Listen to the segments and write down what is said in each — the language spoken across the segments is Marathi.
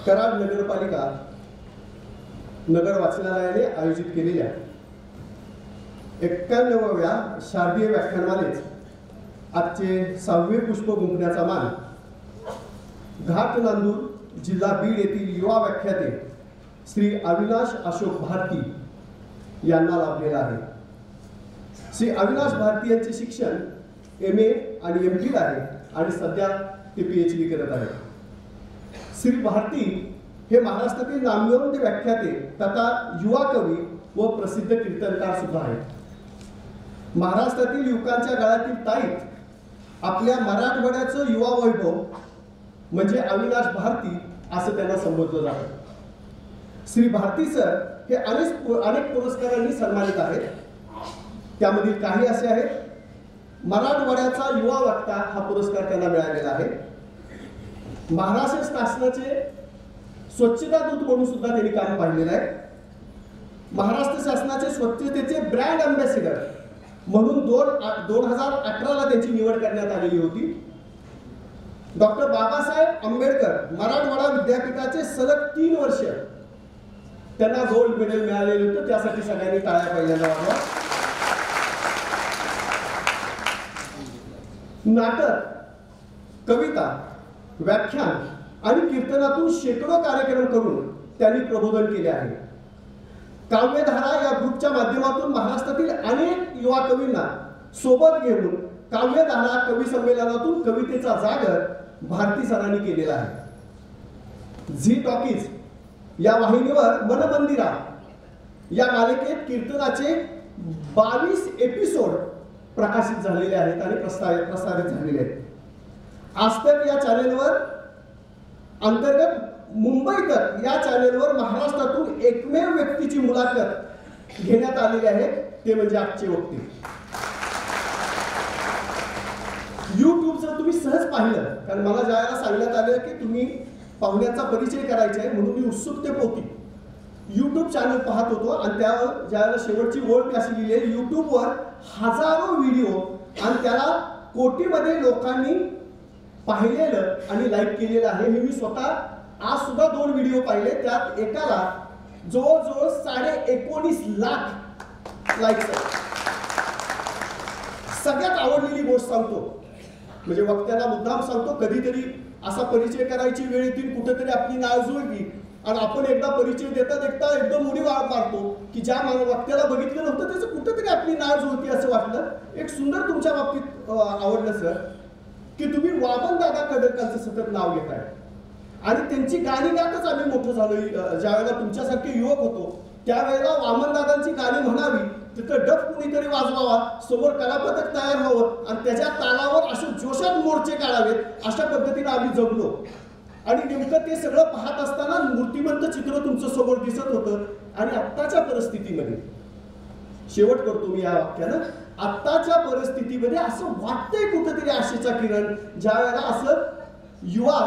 कराड नगरपालिका नगर वाचनालयाने आयोजित केलेल्या 91व्या शारदीय व्याख्यानमालेत आजचे 6वे पुष्प गुंफण्याचा मान घाट नांदूर जिल्हा बीड येथील युवा व्याख्याते श्री अविनाश अशोक भारती यांना लाभलेला आहे। श्री अविनाश भारती यांचे शिक्षण MA आणि MPhil आहे आणि सध्या ते PhD करत आहेत। श्री भारती हे महाराष्ट्रातील नामवंत व्याख्याते तथा युवा कवी व प्रसिद्ध कीर्तनकार सुद्धा आहेत। महाराष्ट्रातील युवकांच्या गळ्यातील ताईत आपल्या मराठवाड्याचं युवा वैभव म्हणजे अविनाश भारती असं त्यांना संबोधलं जातं। श्री भारती सर हे अनेक पुरस्कारांनी सन्मानित आहेत। त्यामधील काही असे आहेत। मराठवाड्याचा युवा वक्ता हा पुरस्कार त्यांना मिळालेला आहे। महाराष्ट्र शासनाचे स्वच्छता दूत म्हणून सुद्धा त्यांनी काम पाहिलेलं आहे। महाराष्ट्र शासनाचे स्वच्छतेचे ब्रँड अँबॅसिडर म्हणून 2018ला त्यांची निवड करण्यात आलेली होती। डॉक्टर बाबासाहेब आंबेडकर मराठवाडा विद्यापीठाचे सलग 3 वर्ष त्यांना गोल्ड मेडल मिळालेले होते। त्यासाठी सगळ्यांनी टाळ्या पहिल्यांदा वाजवा। नाटक, कविता, व्याख्यान आणि कीर्तनातून शेकडो कार्यक्रम करून त्यांनी प्रबोधन केले आहे। काव्यधारा या ग्रुपच्या माध्यमातून महाराष्ट्रातील अनेक युवा कवींना सोबत घेऊन काव्यधारा कवी संमेलनातून कवितेचा जागर भारती सरांनी केलेला आहे। झी टॉकीज या वाहिनीवर मनमंदिरा या मालिकेत कीर्तनाचे 22 एपिसोड प्रकाशित झालेले आहेत आणि प्रसारित झालेले आहेत। आजतक या चॅनेलवर अंतर्गत मुंबई तक या चॅनेलवर महाराष्ट्रातून एकमेव व्यक्तीची मुलाखत घेण्यात आलेली आहे, ते म्हणजे आजचे वक्ते। युट्यूबचं तुम्ही सहज पाहिलं, कारण मला ज्यावेळेला सांगण्यात आलं की तुम्ही पाहुण्यांचा परिचय करायचा आहे म्हणून मी उत्सुकतेपोटी YouTube चॅनल पाहत होतो आणि त्यावर ज्यावेळेला शेवटची ओळ मी अशी लिहिली आहे, YouTubeवर हजारो व्हिडिओ आणि त्याला कोटीमध्ये लोकांनी पाहिलेलं आणि लाईक केलेलं आहे। हे मी स्वतः आज सुद्धा 2 व्हिडिओ पाहिले, त्यात एकाला जवळजवळ 19.5 लाख लाईक्स आहेत। सगळ्यात आवडलेली गोष्ट सांगतो, म्हणजे वक्त्याला मुद्दाम सांगतो, कधीतरी असा परिचय करायची वेळ येतील, कुठेतरी आपली नाळ जुळली आणि आपण एकदा परिचय देता एकदम उडी मारतो की ज्या वक्त्याला बघितलं नव्हतं त्याचं कुठेतरी आपली नाळ जुळती असं वाटलं। एक सुंदर तुमच्या बाबतीत आवडलं सर की तुम्ही वामन दादा खडकरांचं सतत नाव घेताय आणि त्यांची गाणी गातच आम्ही मोठं झालो। ज्यावेळेला तुमच्यासारखे युवक होतो त्यावेळेला वामन दादांची गाणी म्हणावी, तिथं डफ कुणीतरी वाजवावा, समोर कलापथक तयार व्हावं आणि त्याच्या तालावर अशा जोशात मोर्चे काढावेत, अशा पद्धतीने आम्ही जगलो। आणि नेमकं ते सगळं पाहत असताना मूर्तिमंत चित्र तुमचं समोर दिसत होतं। आणि आत्ताच्या परिस्थितीमध्ये शेवट करतो मी या वाक्यानं, आत्ताच्या परिस्थितीमध्ये असं वाटतंय कुठेतरी आशेचा किरण, ज्या वेळेला असं युवा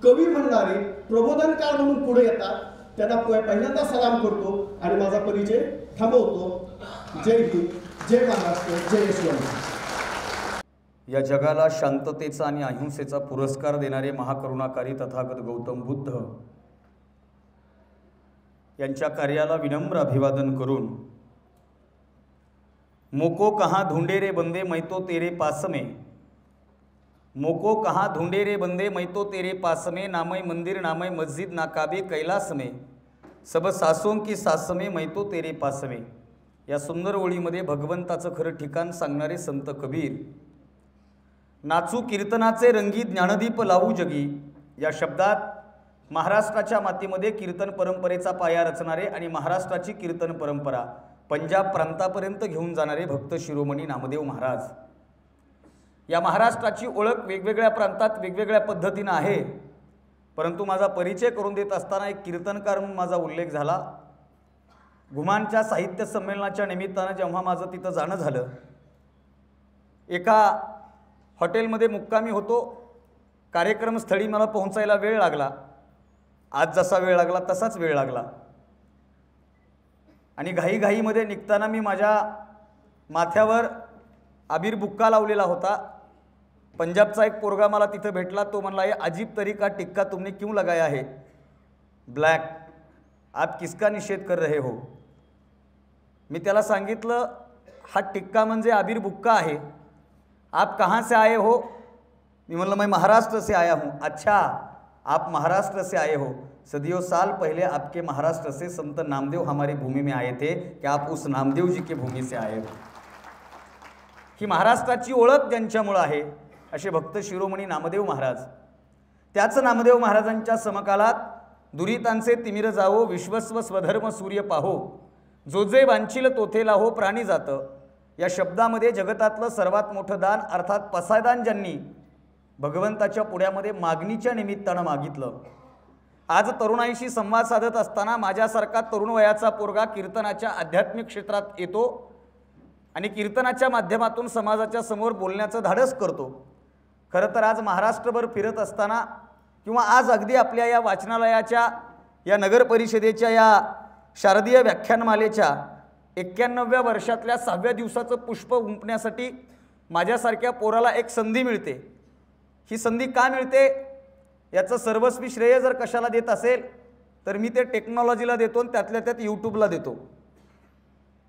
कवी म्हणणारे प्रबोधनकार म्हणून पुढे येतात, त्यांना पहिल्यांदा सलाम करतो आणि माझा परिचय थांबवतो। जय हिंद, जय महाराष्ट्र, जय यशवंत। या जगाला शांततेचा आणि अहिंसेचा पुरस्कार देणारे महाकरुणाकारी तथागत गौतम बुद्ध यांच्या कार्याला विनम्र अभिवादन करून मोको कहाँ ढूंढे रे बंदे मैं तो तेरे पास में, मोको कहाँ ढूंढे रे बंदे मैं तो तेरे पास में, नामय मंदिर नामय मस्जिद ना काबे कैलास में, सब सासों की सास में मैं तो तेरे पास में। या सुंदर ओळीमध्ये भगवंताचं खरं ठिकाण सांगणारे संत कबीर, नाचू कीर्तनाचे रंगी ज्ञानदीप लावू जगी या शब्दात महाराष्ट्राच्या मातीमध्ये कीर्तन परंपरेचा पाया रचणारे आणि महाराष्ट्राची कीर्तन परंपरा पंजाब प्रांतापर्यंत घेऊन जाणारे भक्त शिरोमणी नामदेव महाराज। या महाराष्ट्राची ओळख वेगवेगळ्या प्रांतात वेगवेगळ्या पद्धतीने आहे, परंतु माझा परिचय करून देत असताना एक कीर्तनकार म्हणून माझा उल्लेख झाला। घुमानच्या साहित्य संमेलनाच्या निमित्तानं जेव्हा माझं तिथं जाणं झालं, एका हॉटेलमध्ये मुक्कामी होतो। कार्यक्रमस्थळी मला पोहोचायला वेळ लागला, आज जसा वेळ लागला तसाच वेळ लागला आणि घाईघाईमध्ये निघताना मी माझ्या माथ्यावर आबीर बुक्का लावलेला होता। पंजाबचा एक पोरगा मला तिथे भेटला, तो म्हणला, ये अजीब तरीका टिक्का तुमने क्यों लगाया है? ब्लैक, आप किसका निषेध कर रहे हो? मी त्याला सांगितलं हा टिक्का म्हणजे आबिर बुक्का आहे, आप कहाँ से आए हो? मी म्हणलं मैं महाराष्ट्र से आया हूँ। अच्छा, आप महाराष्ट्र से आए हो, सदियों साल पहले आपके महाराष्ट्र से संत नामदेव हमारी भूमि में आए थे, कि आप उस नामदेव जी की भूमि से आए हो। ही महाराष्ट्राची ओळख ज्यांच्यामुळे आहे असे भक्त शिरोमणी नामदेव महाराज। त्याच नामदेव महाराजांच्या समकालात दुरितांचे तिमिर जावो, विश्वस्व स्वधर्म सूर्य पाहो, जो जे वांछील तोथे लाहो प्राणी जात, या शब्दामध्ये जगतातलं सर्वात मोठं दान अर्थात पसायदान ज्यांनी भगवंताच्या पुढ्यामध्ये मागणीच्या निमित्तानं मागितलं। आज तरुणाईशी संवाद साधत असताना माझ्यासारखा तरुण वयाचा पोरगा कीर्तनाच्या आध्यात्मिक क्षेत्रात येतो आणि कीर्तनाच्या माध्यमातून समाजाच्या समोर बोलण्याचं धाडस करतो। खरं तर आज महाराष्ट्रभर फिरत असताना किंवा आज अगदी आपल्या या वाचनालयाच्या या नगर परिषदेच्या या शारदीय व्याख्यानमालेच्या 91व्या वर्षातल्या 6व्या दिवसाचं पुष्प गुंफण्यासाठी माझ्यासारख्या पोराला एक संधी मिळते। ही संधी का मिळते याचं सर्वस्वी श्रेय जर कशाला देत असेल तर मी ते टेक्नॉलॉजीला देतो आणि त्यातल्या त्यात यूट्यूबला देतो।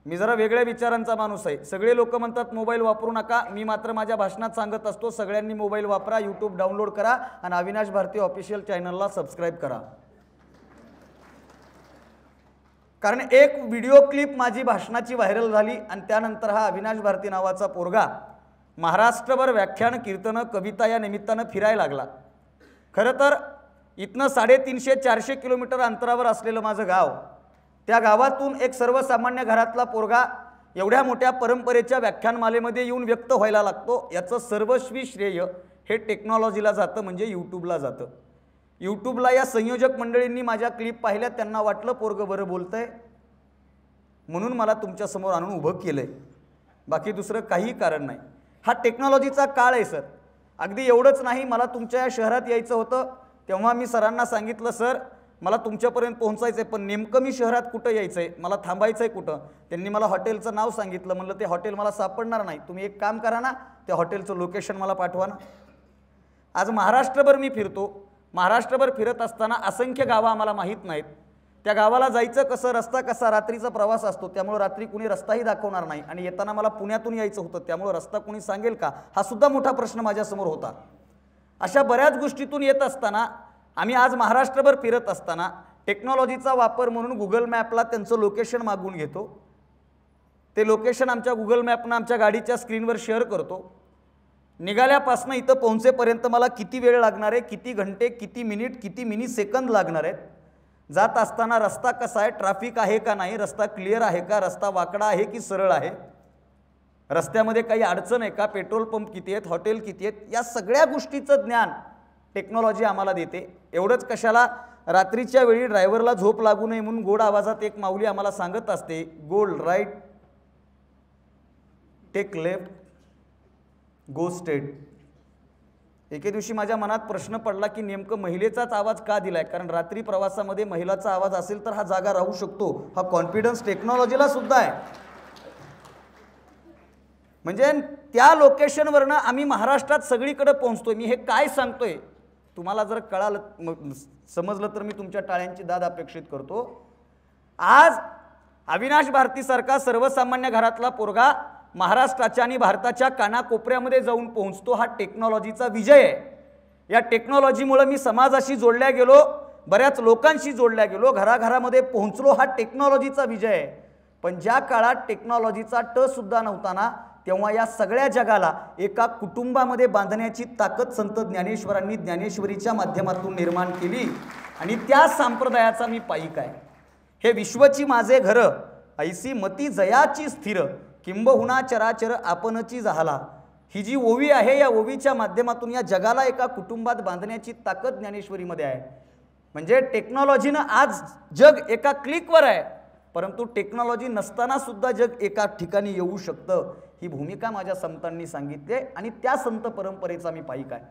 मी जरा वेगळ्या विचारांचा माणूस आहे। सगळे लोक म्हणतात मोबाईल वापरू नका, मी मात्र माझ्या भाषणात सांगत असतो सगळ्यांनी मोबाईल वापरा, यूट्यूब डाउनलोड करा आणि अविनाश भारती ऑफिशियल चॅनलला सबस्क्राइब करा। कारण एक व्हिडिओ क्लिप माझी भाषणाची व्हायरल झाली आणि त्यानंतर हा अविनाश भारती नावाचा पोरगा महाराष्ट्रभर व्याख्यान कीर्तन कविता या निमित्तानं फिरायला लागला। खरं तर इथनं 350-400 किलोमीटर अंतरावर असलेलं माझं गाव, त्या गावातून एक सर्वसामान्य घरातला पोरगा एवढ्या मोठ्या परंपरेच्या व्याख्यानमालेमध्ये येऊन व्यक्त व्हायला लागतो, याचं सर्वस्वी श्रेय हे टेक्नॉलॉजीला जातं, म्हणजे यूट्यूबला जातं। यूट्यूबला या संयोजक मंडळींनी माझ्या क्लिप पाहिल्या, त्यांना वाटलं पोरगं बरं बोलतंय म्हणून मला तुमच्या समोर आणून उभं केलंय, बाकी दुसरं काही कारण नाही। हा टेक्नॉलॉजीचा काळ आहे सर। अगदी एवढंच नाही, मला तुमच्या या शहरात यायचं होतं तेव्हा मी सरांना सांगितलं सर मला तुमच्यापर्यंत पोहोचायचं आहे, पण नेमकं मी शहरात कुठं यायचं आहे, मला थांबायचं आहे कुठं? त्यांनी मला हॉटेलचं नाव सांगितलं। म्हणलं ते हॉटेल मला सापडणार नाही, तुम्ही एक काम करा ना, त्या हॉटेलचं लोकेशन मला पाठवा ना। आज महाराष्ट्रभर मी फिरतो, महाराष्ट्रभर फिरत असताना असंख्य गावं आम्हाला माहीत नाहीत, त्या गावाला जायचं कसं, रस्ता कसा, रात्रीचा प्रवास असतो त्यामुळे रात्री कुणी रस्ताही दाखवणार नाही, आणि येताना मला पुण्यातून यायचं होतं त्यामुळे रस्ता कुणी सांगेल का, हा सुद्धा मोठा प्रश्न माझ्यासमोर होता। अशा बऱ्याच गोष्टीतून येत असताना आम्ही आज महाराष्ट्रभर फिरत असताना टेक्नॉलॉजीचा वापर म्हणून गुगल मॅपला त्यांचं लोकेशन मागून घेतो, ते लोकेशन आमच्या गुगल मॅपनं आमच्या गाडीच्या स्क्रीनवर शेअर करतो। निघाल्यापासून इथं पोहोचेपर्यंत मला किती वेळ लागणार आहे, किती घंटे, किती मिनिट, किती मिनी सेकंद लागणार आहेत, जात असताना रस्ता कसा आहे, ट्रॅफिक आहे का नाही, रस्ता क्लिअर आहे का, रस्ता वाकडा आहे की सरळ आहे, रस्त्यामध्ये काही अडचण आहे का, पेट्रोल पंप किती आहेत, हॉटेल किती आहेत, या सगळ्या गोष्टीचं ज्ञान टेक्नॉलॉजी आम्हाला देते। एवढंच कशाला, रात्रीच्या वेळी ड्रायव्हरला झोप लागू नये म्हणून गोड आवाजात एक माऊली आम्हाला सांगत असते, गोल्ड right, take left, go straight. एके दिवशी माझ्या मनात प्रश्न पडला की नेमकं महिलेचाच आवाज का दिलाय, कारण रात्री प्रवासामध्ये महिलाचा आवाज असेल तर हा जागा राहू शकतो, हा कॉन्फिडन्स टेक्नॉलॉजीला सुद्धा आहे। म्हणजे त्या लोकेशनवरनं आम्ही महाराष्ट्रात सगळीकडे पोहोचतोय। मी हे काय सांगतोय तुम्हाला जर कळालं, समजलं तर मी तुमच्या टाळ्यांची दाद अपेक्षित करतो। आज अविनाश भारतीसारखा सर्वसामान्य घरातला पोरगा महाराष्ट्राच्या आणि भारताच्या कानाकोपऱ्यामध्ये जाऊन पोहोचतो, हा टेक्नॉलॉजीचा विजय आहे। या टेक्नॉलॉजीमुळे मी समाजाशी जोडल्या गेलो, बऱ्याच लोकांशी जोडल्या गेलो, घराघरामध्ये पोहोचलो, हा टेक्नॉलॉजीचा विजय आहे। पण ज्या काळात टेक्नॉलॉजीचा ट सुद्धा नव्हता ना, तेव्हा या सगळ्या जगाला एका कुटुंबामध्ये बांधण्याची ताकद संत ज्ञानेश्वरांनी ज्ञानेश्वरीच्या माध्यमातून निर्माण केली, आणि त्या संप्रदायाचा मी पाईक आहे। हे विश्वची माझे घर, ऐसी मती जयाची स्थिर, किंबहुना चराचर आपणची झाला, ही जी ओवी आहे, या ओवीच्या माध्यमातून या जगाला एका कुटुंबात बांधण्याची ताकद ज्ञानेश्वरीमध्ये आहे। म्हणजे टेक्नॉलॉजीनं आज जग एका क्लिकवर आहे, परंतु टेक्नॉलॉजी नसताना सुद्धा जग एका ठिकाणी येऊ शकतं, ही भूमिका माझ्या संतांनी सांगितली आणि त्या संत परंपरेचा मी पाईक आहे।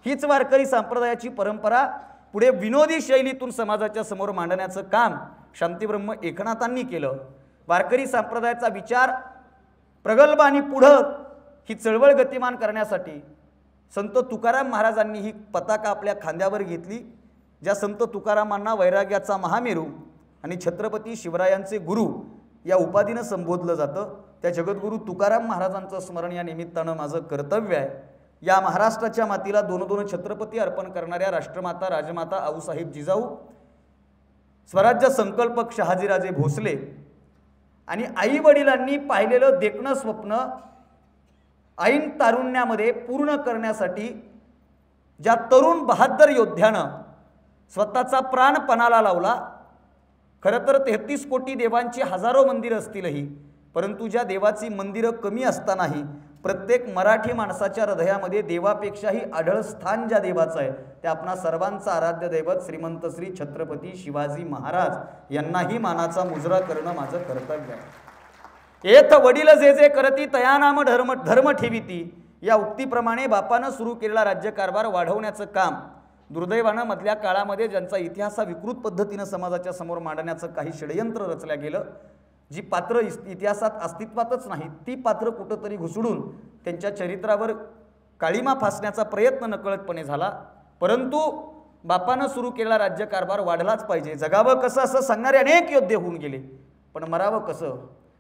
हीच वारकरी संप्रदायाची परंपरा पुढे विनोदी शैलीतून समाजाच्या समोर मांडण्याचं काम शांतीब्रह्म एकनाथांनी केलं। वारकरी संप्रदायाचा विचार प्रगल्भ आणि पुढं ही चळवळ गतिमान करण्यासाठी संत तुकाराम महाराजांनी ही पताका आपल्या खांद्यावर घेतली ज्या संत तुकारामांना वैराग्याचा महामेरू आणि छत्रपती शिवरायांचे गुरु या उपाधीनं संबोधलं जातं, त्या जगद्गुरू तुकाराम महाराजांचं स्मरण या निमित्तानं माझं कर्तव्य आहे. या महाराष्ट्राच्या मातीला दोन दोन छत्रपती अर्पण करणाऱ्या राष्ट्रमाता राजमाता आऊसाहेब जिजाऊ, स्वराज्य संकल्पक शहाजीराजे भोसले आणि आई वडिलांनी पाहिलेलं देखणं स्वप्न ऐन तारुण्यामध्ये पूर्ण करण्यासाठी ज्या तरुण बहादर योद्ध्यानं स्वतःचा प्राण पणाला लावला. खरं तर 33 कोटी देवांची हजारो मंदिरं असतीलही, परंतु ज्या देवाची मंदिरं कमी असतानाही प्रत्येक मराठी माणसाच्या हृदयामध्ये देवापेक्षाही आढळ स्थान ज्या देवाचं आहे ते आपणा सर्वांचा आराध्य दैवत श्रीमंत श्री छत्रपती शिवाजी महाराज यांनाही मानाचा मुजरा करणं माझं कर्तव्य आहे. एथ वडील जे जे करती तया नाम धर्म ठेविती या उक्तीप्रमाणे बापानं सुरू केलेला राज्यकारभार वाढवण्याचं काम दुर्दैवानं मधल्या काळामध्ये ज्यांचा इतिहास हा विकृत पद्धतीनं समाजाच्या समोर मांडण्याचं काही षडयंत्र रचल्या गेलं, जी पात्र इतिहासात अस्तित्वातच नाही ती पात्र कुठंतरी घुसडून त्यांच्या चरित्रावर काळीमा फासण्याचा प्रयत्न नकळतपणे झाला. परंतु बापानं सुरू केलेला राज्यकारभार वाढलाच पाहिजे. जगावं कसं असं सांगणारे अनेक योद्धे होऊन गेले, पण मरावं कसं?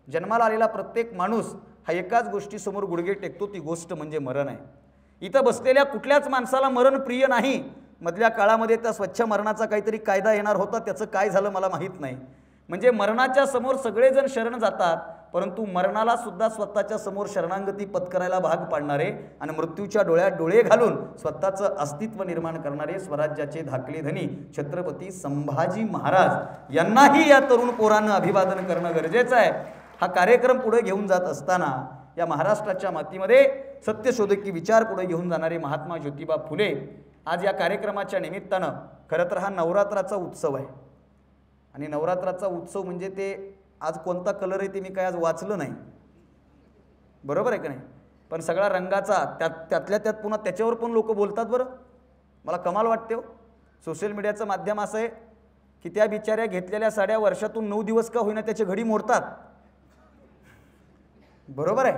जन्माला आलेला प्रत्येक माणूस हा एकाच गोष्टीसमोर गुडघे टेकतो, ती गोष्ट म्हणजे मरण आहे. इथं बसलेल्या कुठल्याच माणसाला मरण प्रिय नाही. मधल्या काळामध्ये त्या स्वच्छ मरणाचा काहीतरी कायदा येणार होता, त्याचं काय झालं मला माहीत नाही. म्हणजे मरणाच्या समोर सगळेजण शरण जातात, परंतु मरणाला सुद्धा स्वतःच्या समोर शरणागती पत्करायला भाग पाडणारे आणि मृत्यूच्या डोळ्यात डोळे घालून स्वतःचं अस्तित्व निर्माण करणारे स्वराज्याचे धाकले धनी छत्रपती संभाजी महाराज यांनाही या तरुण पोरांना अभिवादन करणं गरजेचं आहे. हा कार्यक्रम पुढे घेऊन जात असताना या महाराष्ट्राच्या मातीमध्ये सत्यशोधकी विचार पुढे घेऊन जाणारे महात्मा ज्योतिबा फुले आज या कार्यक्रमाच्या निमित्तानं, खरं तर हा नवरात्राचा उत्सव आहे आणि नवरात्राचा उत्सव म्हणजे ते आज कोणता कलर आहे ते मी काय आज वाचलं नाही, बरोबर आहे का नाही? पण सगळा रंगाचा त्यातल्या त्यात पुन्हा त्याच्यावर पण लोक बोलतात. बरं मला कमाल वाटते हो. सोशल मीडियाचं माध्यम असं आहे की त्या बिचाऱ्या घेतलेल्या साड्या वर्षातून 9 दिवस का होईना त्याची घडी मोडतात, बरोबर आहे?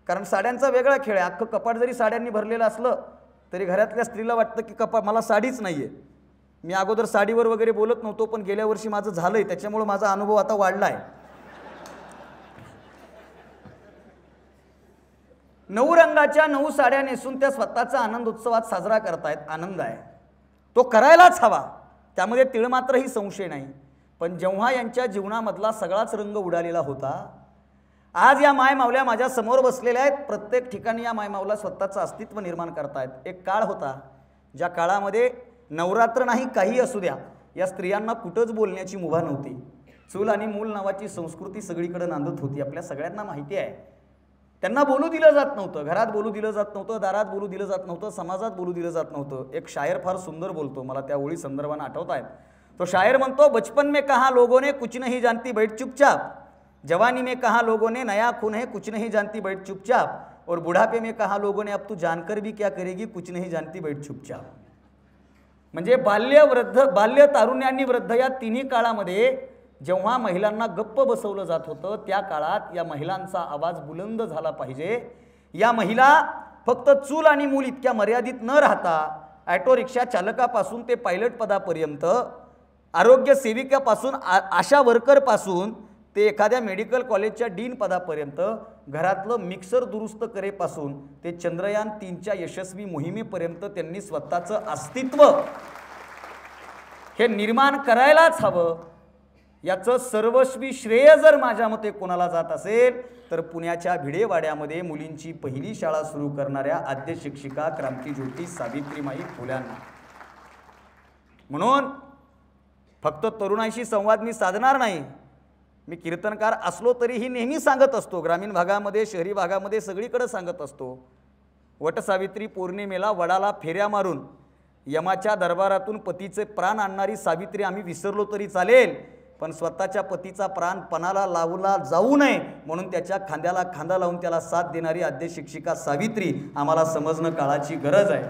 कारण साड्यांचा वेगळा खेळ आहे. अख्खं कपाट जरी साड्यांनी भरलेलं असलं तरी घरातल्या स्त्रीला वाटतं की कपाट मला साडीच नाही आहे. मी अगोदर साडीवर वगैरे बोलत नव्हतो, पण गेल्या वर्षी माझं झालंय, त्याच्यामुळे माझा अनुभव आता वाढला आहे. 9 रंगाच्या 9 साड्या नेसून त्या स्वतःचा आनंद उत्सवात साजरा करतायत. आनंद आहे तो करायलाच हवा, त्यामध्ये तीळ मात्रही संशय नाही. पण जेव्हा यांच्या जीवनामधला सगळाच रंग उडालेला होता, आज या मायमावल्या माझ्या समोर बसलेल्या आहेत. प्रत्येक ठिकाणी या मायमावला स्वतःचं अस्तित्व निर्माण करतायत. एक काळ होता ज्या काळामध्ये नवरात्र नाही काही असू द्या, या स्त्रियांना कुठंच बोलण्याची मुभा नव्हती. चूल आणि मूल नावाची संस्कृती सगळीकडे नांदत होती, आपल्या सगळ्यांना माहिती आहे. त्यांना बोलू दिलं जात नव्हतं, घरात बोलू दिलं जात नव्हतं, दारात बोलू दिलं जात नव्हतं, समाजात बोलू दिलं जात नव्हतं. एक शायर फार सुंदर बोलतो, मला त्या ओळी संदर्भानं आठवत आहेत. तो शायर म्हणतो, बचपन में कहा लोगों ने कुछ नहीं जानती बैठ चुपचाप, जवानी में कहा लोगों ने नया खून है कुछ नहीं जानती बैठ चुपचाप, और बुढ़ापे में कहा लोगों ने अब तू जानकर भी क्या करेगी कुछ नहीं जानती बैठ चुपचाप. म्हणजे बाल्य वृद्ध बाल्य तारुण्य आणि वृद्ध या तिन्ही काळामध्ये जेव्हा महिलांना गप्प बसवलं जात होतं, त्या काळात या महिलांचा आवाज बुलंद झाला पाहिजे. या महिला फक्त चूल आणि मूल इतक्या मर्यादित न राहता ऑटो रिक्षा चालकापासून ते पायलट पदापर्यंत, आरोग्य सेविकापासून आशा वर्करपासून ते एखाद्या मेडिकल कॉलेजच्या डीन पदापर्यंत, घरातलं मिक्सर दुरुस्त करेपासून ते चंद्रयान 3च्या यशस्वी मोहिमेपर्यंत त्यांनी स्वतःचं अस्तित्व हे निर्माण करायलाच हवं. याचं सर्वस्वी श्रेय जर माझ्या मते कोणाला जात असेल तर पुण्याच्या भिडेवाड्यामध्ये मुलींची पहिली शाळा सुरू करणाऱ्या आद्य शिक्षिका क्रांतीज्योती सावित्रीमाई फुल्यांना. म्हणून फक्त तरुणाईशी संवाद मी साधणार नाही, मी कीर्तनकार असलो तरीही नेहमी सांगत असतो, ग्रामीण भागामध्ये शहरी भागामध्ये सगळीकडे सांगत असतो, वटसावित्री पौर्णिमेला वडाला फेऱ्या मारून यमाच्या दरबारातून पतीचे प्राण आणणारी सावित्री आम्ही विसरलो तरी चालेल, पण स्वतःच्या पतीचा प्राण पणाला लावला जाऊ नये म्हणून त्याच्या खांद्याला खांदा लावून त्याला साथ देणारी आद्य शिक्षिका सावित्री आम्हाला समजणं काळाची गरज आहे.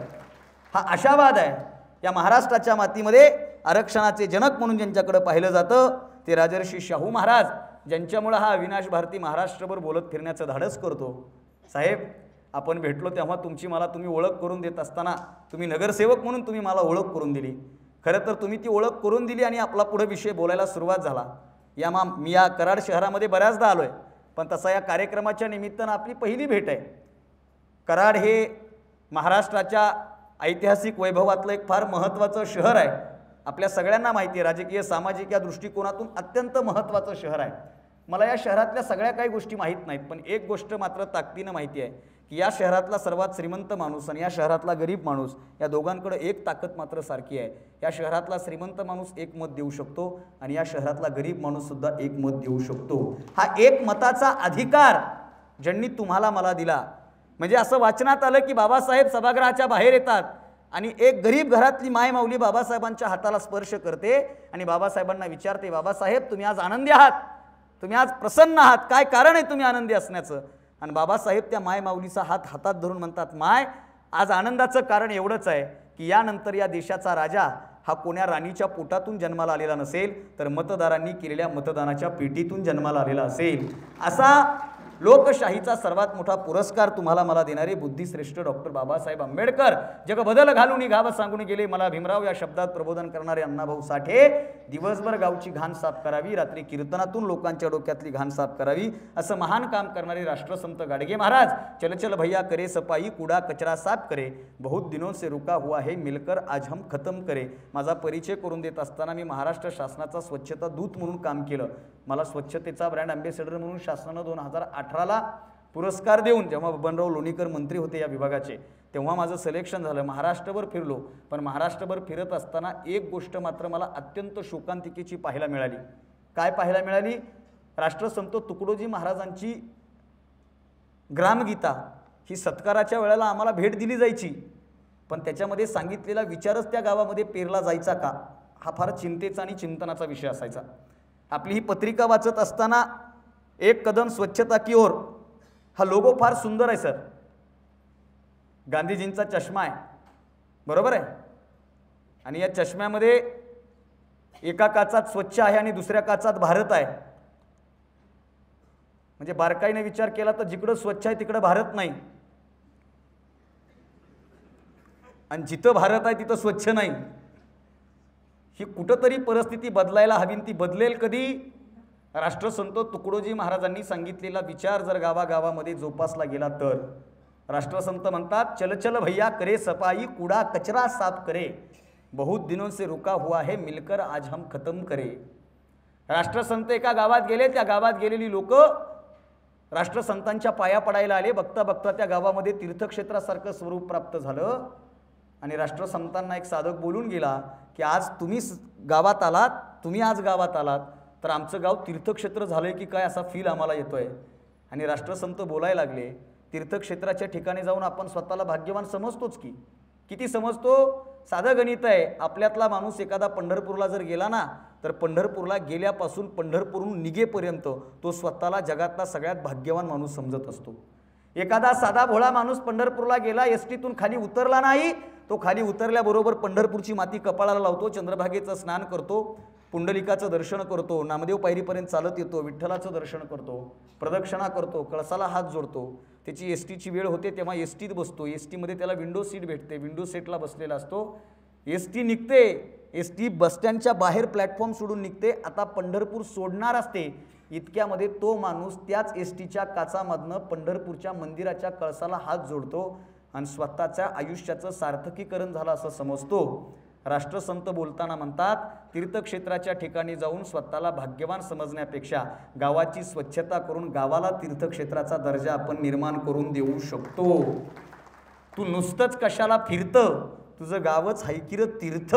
हा आशावाद आहे. या महाराष्ट्राच्या मातीमध्ये आरक्षणाचे जनक म्हणून ज्यांच्याकडे पाहिलं जातं ते राजर्षी शाहू महाराज, ज्यांच्यामुळे हा अविनाश भारती महाराष्ट्रभर बोलत फिरण्याचं धाडस करतो. साहेब, आपण भेटलो तेव्हा तुम्ही ओळख करून देत असताना तुम्ही नगरसेवक म्हणून तुम्ही मला ओळख करून दिली. खरं तर तुम्ही ती ओळख करून दिली आणि आपला पुढे विषय बोलायला सुरुवात झाला. मी या कराड शहरामध्ये बऱ्याचदा आलो आहे, पण तसा या कार्यक्रमाच्या निमित्तानं आपली पहिली भेट आहे. कराड हे महाराष्ट्राच्या ऐतिहासिक वैभवातलं एक फार महत्त्वाचं शहर आहे. आपल्या सगळ्यांना माहिती आहे, राजकीय सामाजिक या दृष्टिकोनातून अत्यंत महत्त्वाचं शहर आहे. मला या शहरातल्या सगळ्या काही गोष्टी माहीत नाहीत, पण एक गोष्ट मात्र ताकदीनं माहिती आहे की या शहरातला सर्वात श्रीमंत माणूस आणि या शहरातला गरीब माणूस या दोघांकडे एक ताकद मात्र सारखी आहे. या शहरातला श्रीमंत माणूस एक मत देऊ शकतो आणि या शहरातला गरीब माणूससुद्धा एक मत देऊ शकतो. हा एक मताचा अधिकार ज्यांनी तुम्हाला मला दिला. म्हणजे असं वाचनात आलं की बाबासाहेब सभागृहाच्या बाहेर येतात आणि एक गरीब घरातली माय माऊली बाबासाहेबांच्या हाताला स्पर्श करते आणि बाबासाहेबांना विचारते, बाबासाहेब तुम्ही आज आनंदी आहात, तुम्ही आज प्रसन्न आहात, काय कारण आहे तुम्ही आनंदी असण्याचं? आणि बाबासाहेब त्या माय माऊलीचा हात हातात धरून म्हणतात, माय आज आनंदाचं कारण एवढंच आहे की यानंतर या देशाचा राजा हा कोण्या राणीच्या पोटातून जन्माला आलेला नसेल, तर मतदारांनी केलेल्या मतदानाच्या पेटीतून जन्माला आलेला असेल. असा लोकशाहीचा सर्वात मोठा पुरस्कार तुम्हाला मला देणारे बुद्धिश्रेष्ठ डॉक्टर बाबासाहेब आंबेडकर जग बदल घालून गाव सांगून गेले. मला भीमराव या शब्दात प्रबोधन करणारे अण्णाभाऊ साठे, दिवसभर गावची घाण साफ करावी, रात्री कीर्तनातून लोकांच्या डोक्यातली घाण साफ करावी, असं महान काम करणारे राष्ट्रसंत गाडगे महाराज, चल चल भैया करे सफाई, कूड़ा कचरा साफ करे, बहुत दिनों से रुका हुआ है मिलकर आज हम खत्म करे. माझा परिचय करून देत असताना मी महाराष्ट्र शासनाचा स्वच्छता दूत म्हणून काम केलं. मला स्वच्छतेचा ब्रँड अँबॅसेडर म्हणून शासनानं 2018ला पुरस्कार देऊन, जेव्हा बबनराव लोणीकर मंत्री होते या विभागाचे, तेव्हा माझं सिलेक्शन झालं. महाराष्ट्रभर फिरलो, पण महाराष्ट्रभर फिरत असताना एक गोष्ट मात्र मला अत्यंत शोकांतिकेची पाहायला मिळाली. काय पाहायला मिळाली? राष्ट्रसंत तुकडोजी महाराजांची ग्रामगीता ही सत्काराच्या वेळेला आम्हाला भेट दिली जायची, पण त्याच्यामध्ये सांगितलेला विचारच त्या गावामध्ये पेरला जायचा का, हा फार चिंतेचा आणि चिंतनाचा विषय असायचा. आपली ही पत्रिका वाचत असताना एक कदम स्वच्छता की ओर हा लोगो फार सुंदर आहे सर. गांधीजींचा चष्मा आहे, बरोबर आहे, आणि या चष्म्यामध्ये एका काचात स्वच्छ आहे आणि दुसऱ्या काचात भारत आहे. म्हणजे बारकाईने विचार केला तर जिकडं स्वच्छ आहे तिकडं भारत नाही, आणि जिथं भारत आहे तिथं स्वच्छ नाही. ही कुठंतरी परिस्थिती बदलायला हवी. ती बदलेल कधी? राष्ट्रसंत तुकडोजी महाराजांनी सांगितलेला विचार जर गावागावामध्ये जोपासला गेला तर. राष्ट्रसंत म्हणतात, चल चल भैया करे सफाई, कूड़ा कचरा साफ करे, बहुत दिनों से रुका हुआ है मिलकर आज हम खत्म करे. राष्ट्रसंत एका गावात गेले, त्या गावात गेलेली लोक राष्ट्रसंतांच्या पाया पडायला आले. बघता बघता त्या गावामध्ये तीर्थक्षेत्रासारखं स्वरूप प्राप्त झालं आणि राष्ट्रसंतांना एक साधक बोलून गेला की आज तुम्ही गावात आलात, तुम्ही आज गावात आलात तर आमचं गाव तीर्थक्षेत्र झालंय की काय असा फील आम्हाला येतोय. आणि राष्ट्रसंत बोलायला लागले, तीर्थक्षेत्राच्या ठिकाणी जाऊन आपण स्वतःला भाग्यवान समजतोच की. किती समजतो? साधं गणित आहे. आपल्यातला माणूस एखादा पंढरपूरला जर गेला ना, तर पंढरपूरला गेल्यापासून पंढरपूरहून निघेपर्यंत तो स्वतःला जगातला सगळ्यात भाग्यवान माणूस समजत असतो. एखादा साधा भोळा माणूस पंढरपूरला गेला, एसटीतून खाली उतरला नाही, तो खाली उतरल्याबरोबर पंढरपूरची माती कपाळाला लावतो, चंद्रभागेचं स्नान करतो, पुंडलिकाचं दर्शन करतो, नामदेव पायरीपर्यंत चालत येतो, विठ्ठलाचं दर्शन करतो, प्रदक्षिणा करतो, कळसाला हात जोडतो. त्याची एसटीची वेळ होते तेव्हा एसटीत बसतो. एसटीमध्ये त्याला विंडो सीट भेटते, विंडो सीटला बसलेला असतो. एसटी निघते, एसटी बसस्टँडच्या बाहेर प्लॅटफॉर्म सोडून निघते, आता पंढरपूर सोडणार असते. इतक्यामध्ये तो माणूस त्याच एसटीच्या काचामधनं पंढरपूरच्या मंदिराच्या कळसाला हात जोडतो आणि स्वतःच्या आयुष्याचं सार्थकीकरण झालं असं समजतो. राष्ट्रसंत बोलताना म्हणतात, तीर्थक्षेत्राच्या ठिकाणी जाऊन स्वतःला भाग्यवान समजण्यापेक्षा गावाची स्वच्छता करून गावाला तीर्थक्षेत्राचा दर्जा आपण निर्माण करून देऊ शकतो. तू नुसतंच कशाला फिरतं, तुझं गावच हायकिर तीर्थ.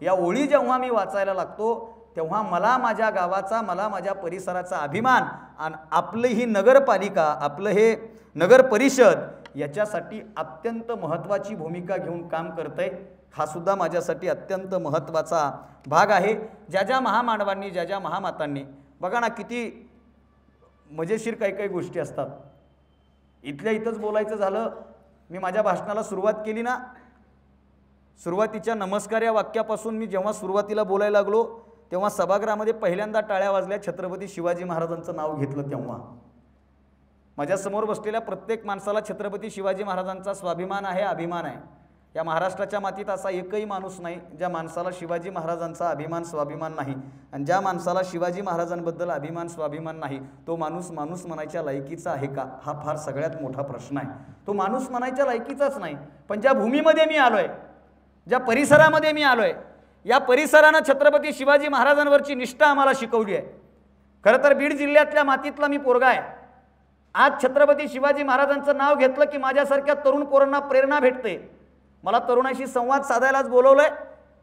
या ओळी जेव्हा मी वाचायला लागतो तेव्हा मला माझ्या गावाचा, मला माझ्या परिसराचा अभिमान, आणि आपलं ही नगरपालिका, आपलं हे नगर परिषद याच्यासाठी अत्यंत महत्त्वाची भूमिका घेऊन काम करतंय. हा सुद्धा माझ्यासाठी अत्यंत महत्त्वाचा भाग आहे. ज्या ज्या महामानवांनी, ज्या ज्या महामातांनी, बघा ना किती मजेशीर काही काही गोष्टी असतात. इथल्या इथंच बोलायचं झालं, मी माझ्या भाषणाला सुरुवात केली ना, सुरुवातीच्या नमस्कार या वाक्यापासून मी जेव्हा सुरुवातीला बोलायला लागलो तेव्हा सभागृहामध्ये पहिल्यांदा टाळ्या वाजल्या. छत्रपती शिवाजी महाराजांचं नाव घेतलं तेव्हा. माझ्यासमोर बसलेल्या प्रत्येक माणसाला छत्रपती शिवाजी महाराजांचा स्वाभिमान आहे, अभिमान आहे. या महाराष्ट्राच्या मातीत असा एकही माणूस नाही ज्या माणसाला शिवाजी महाराजांचा अभिमान स्वाभिमान नाही, आणि ज्या माणसाला शिवाजी महाराजांबद्दल अभिमान स्वाभिमान नाही तो माणूस माणूस म्हणायच्या लायकीचा आहे का, हा फार सगळ्यात मोठा प्रश्न आहे. तो माणूस म्हणायच्या लायकीचाच नाही. पण ज्या भूमीमध्ये मी आलोय, ज्या परिसरामध्ये मी आलोय, या परिसरानं छत्रपती शिवाजी महाराजांवरची निष्ठा आम्हाला शिकवली आहे. खरं तर बीड जिल्ह्यातल्या मातीतला मी पोरगा आहे. आज छत्रपती शिवाजी महाराजांचं नाव घेतलं की माझ्यासारख्या तरुण पोरांना प्रेरणा भेटते. मला तरुणाशी संवाद साधायलाच बोलवलंय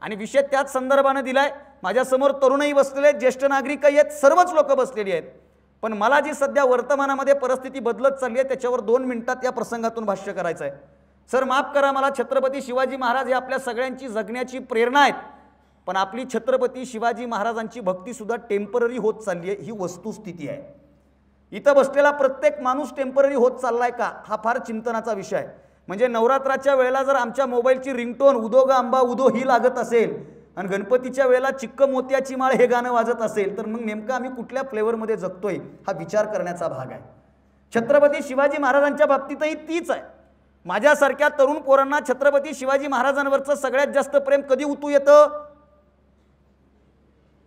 आणि विषय त्याच संदर्भाने दिलाय. माझ्यासमोर तरुणही बसलेले आहेत, ज्येष्ठ नागरिकही आहेत, सर्वच लोक बसलेली आहेत. पण मला जी सध्या वर्तमानामध्ये परिस्थिती बदलत चालली आहे त्याच्यावर 2 मिनिटात या प्रसंगातून भाष्य करायचं आहे. सर माफ करा, मला छत्रपती शिवाजी महाराज हे आपल्या सगळ्यांची जगण्याची प्रेरणा आहेत. पण आपली छत्रपती शिवाजी महाराजांची भक्तीसुद्धा टेम्पररी होत चालली आहे, ही वस्तुस्थिती आहे. इथं बसलेला प्रत्येक माणूस टेम्पररी होत चाललाय का, हा फार चिंतनाचा विषय आहे. म्हणजे नवरात्राच्या वेळेला जर आमच्या मोबाईलची रिंगटोन उदो ग आंबा उदो ही लागत असेल आणि गणपतीच्या वेळेला चिक्क मोत्याची माळ हे गाणं वाजत असेल तर मग नेमकं आम्ही कुठल्या फ्लेवरमध्ये जगतोय हा विचार करण्याचा भाग आहे. छत्रपती शिवाजी महाराजांच्या बाबतीतही तीच आहे. माझ्यासारख्या तरुण पोरांना छत्रपती शिवाजी महाराजांवरचं सगळ्यात जास्त प्रेम कधी उतू येतं?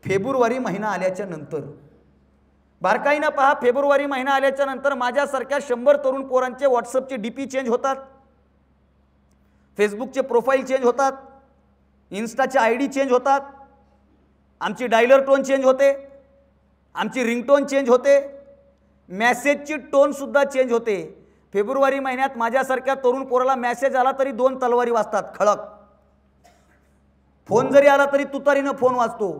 फेब्रुवारी महिना आल्याच्या नंतर. बारकाईनं पहा, फेब्रुवारी महिना आल्याच्या नंतर माझ्यासारख्या 100 तरुण पोरांचे व्हॉट्सअपचे डीपी चेंज होतात, फेसबुकचे प्रोफाईल चेंज होतात, इन्स्टाचे आयडी चेंज होतात, आमची डायलर टोन चेंज होते, आमची रिंगटोन चेंज होते, मेसेजची टोनसुद्धा चेंज होते. फेब्रुवारी महिन्यात माझ्यासारख्या तरुण पोराला मेसेज आला तरी 2 तलवारी वाजतात खळक. फोन जरी आला तरी तुतारीनं फोन वाजतो.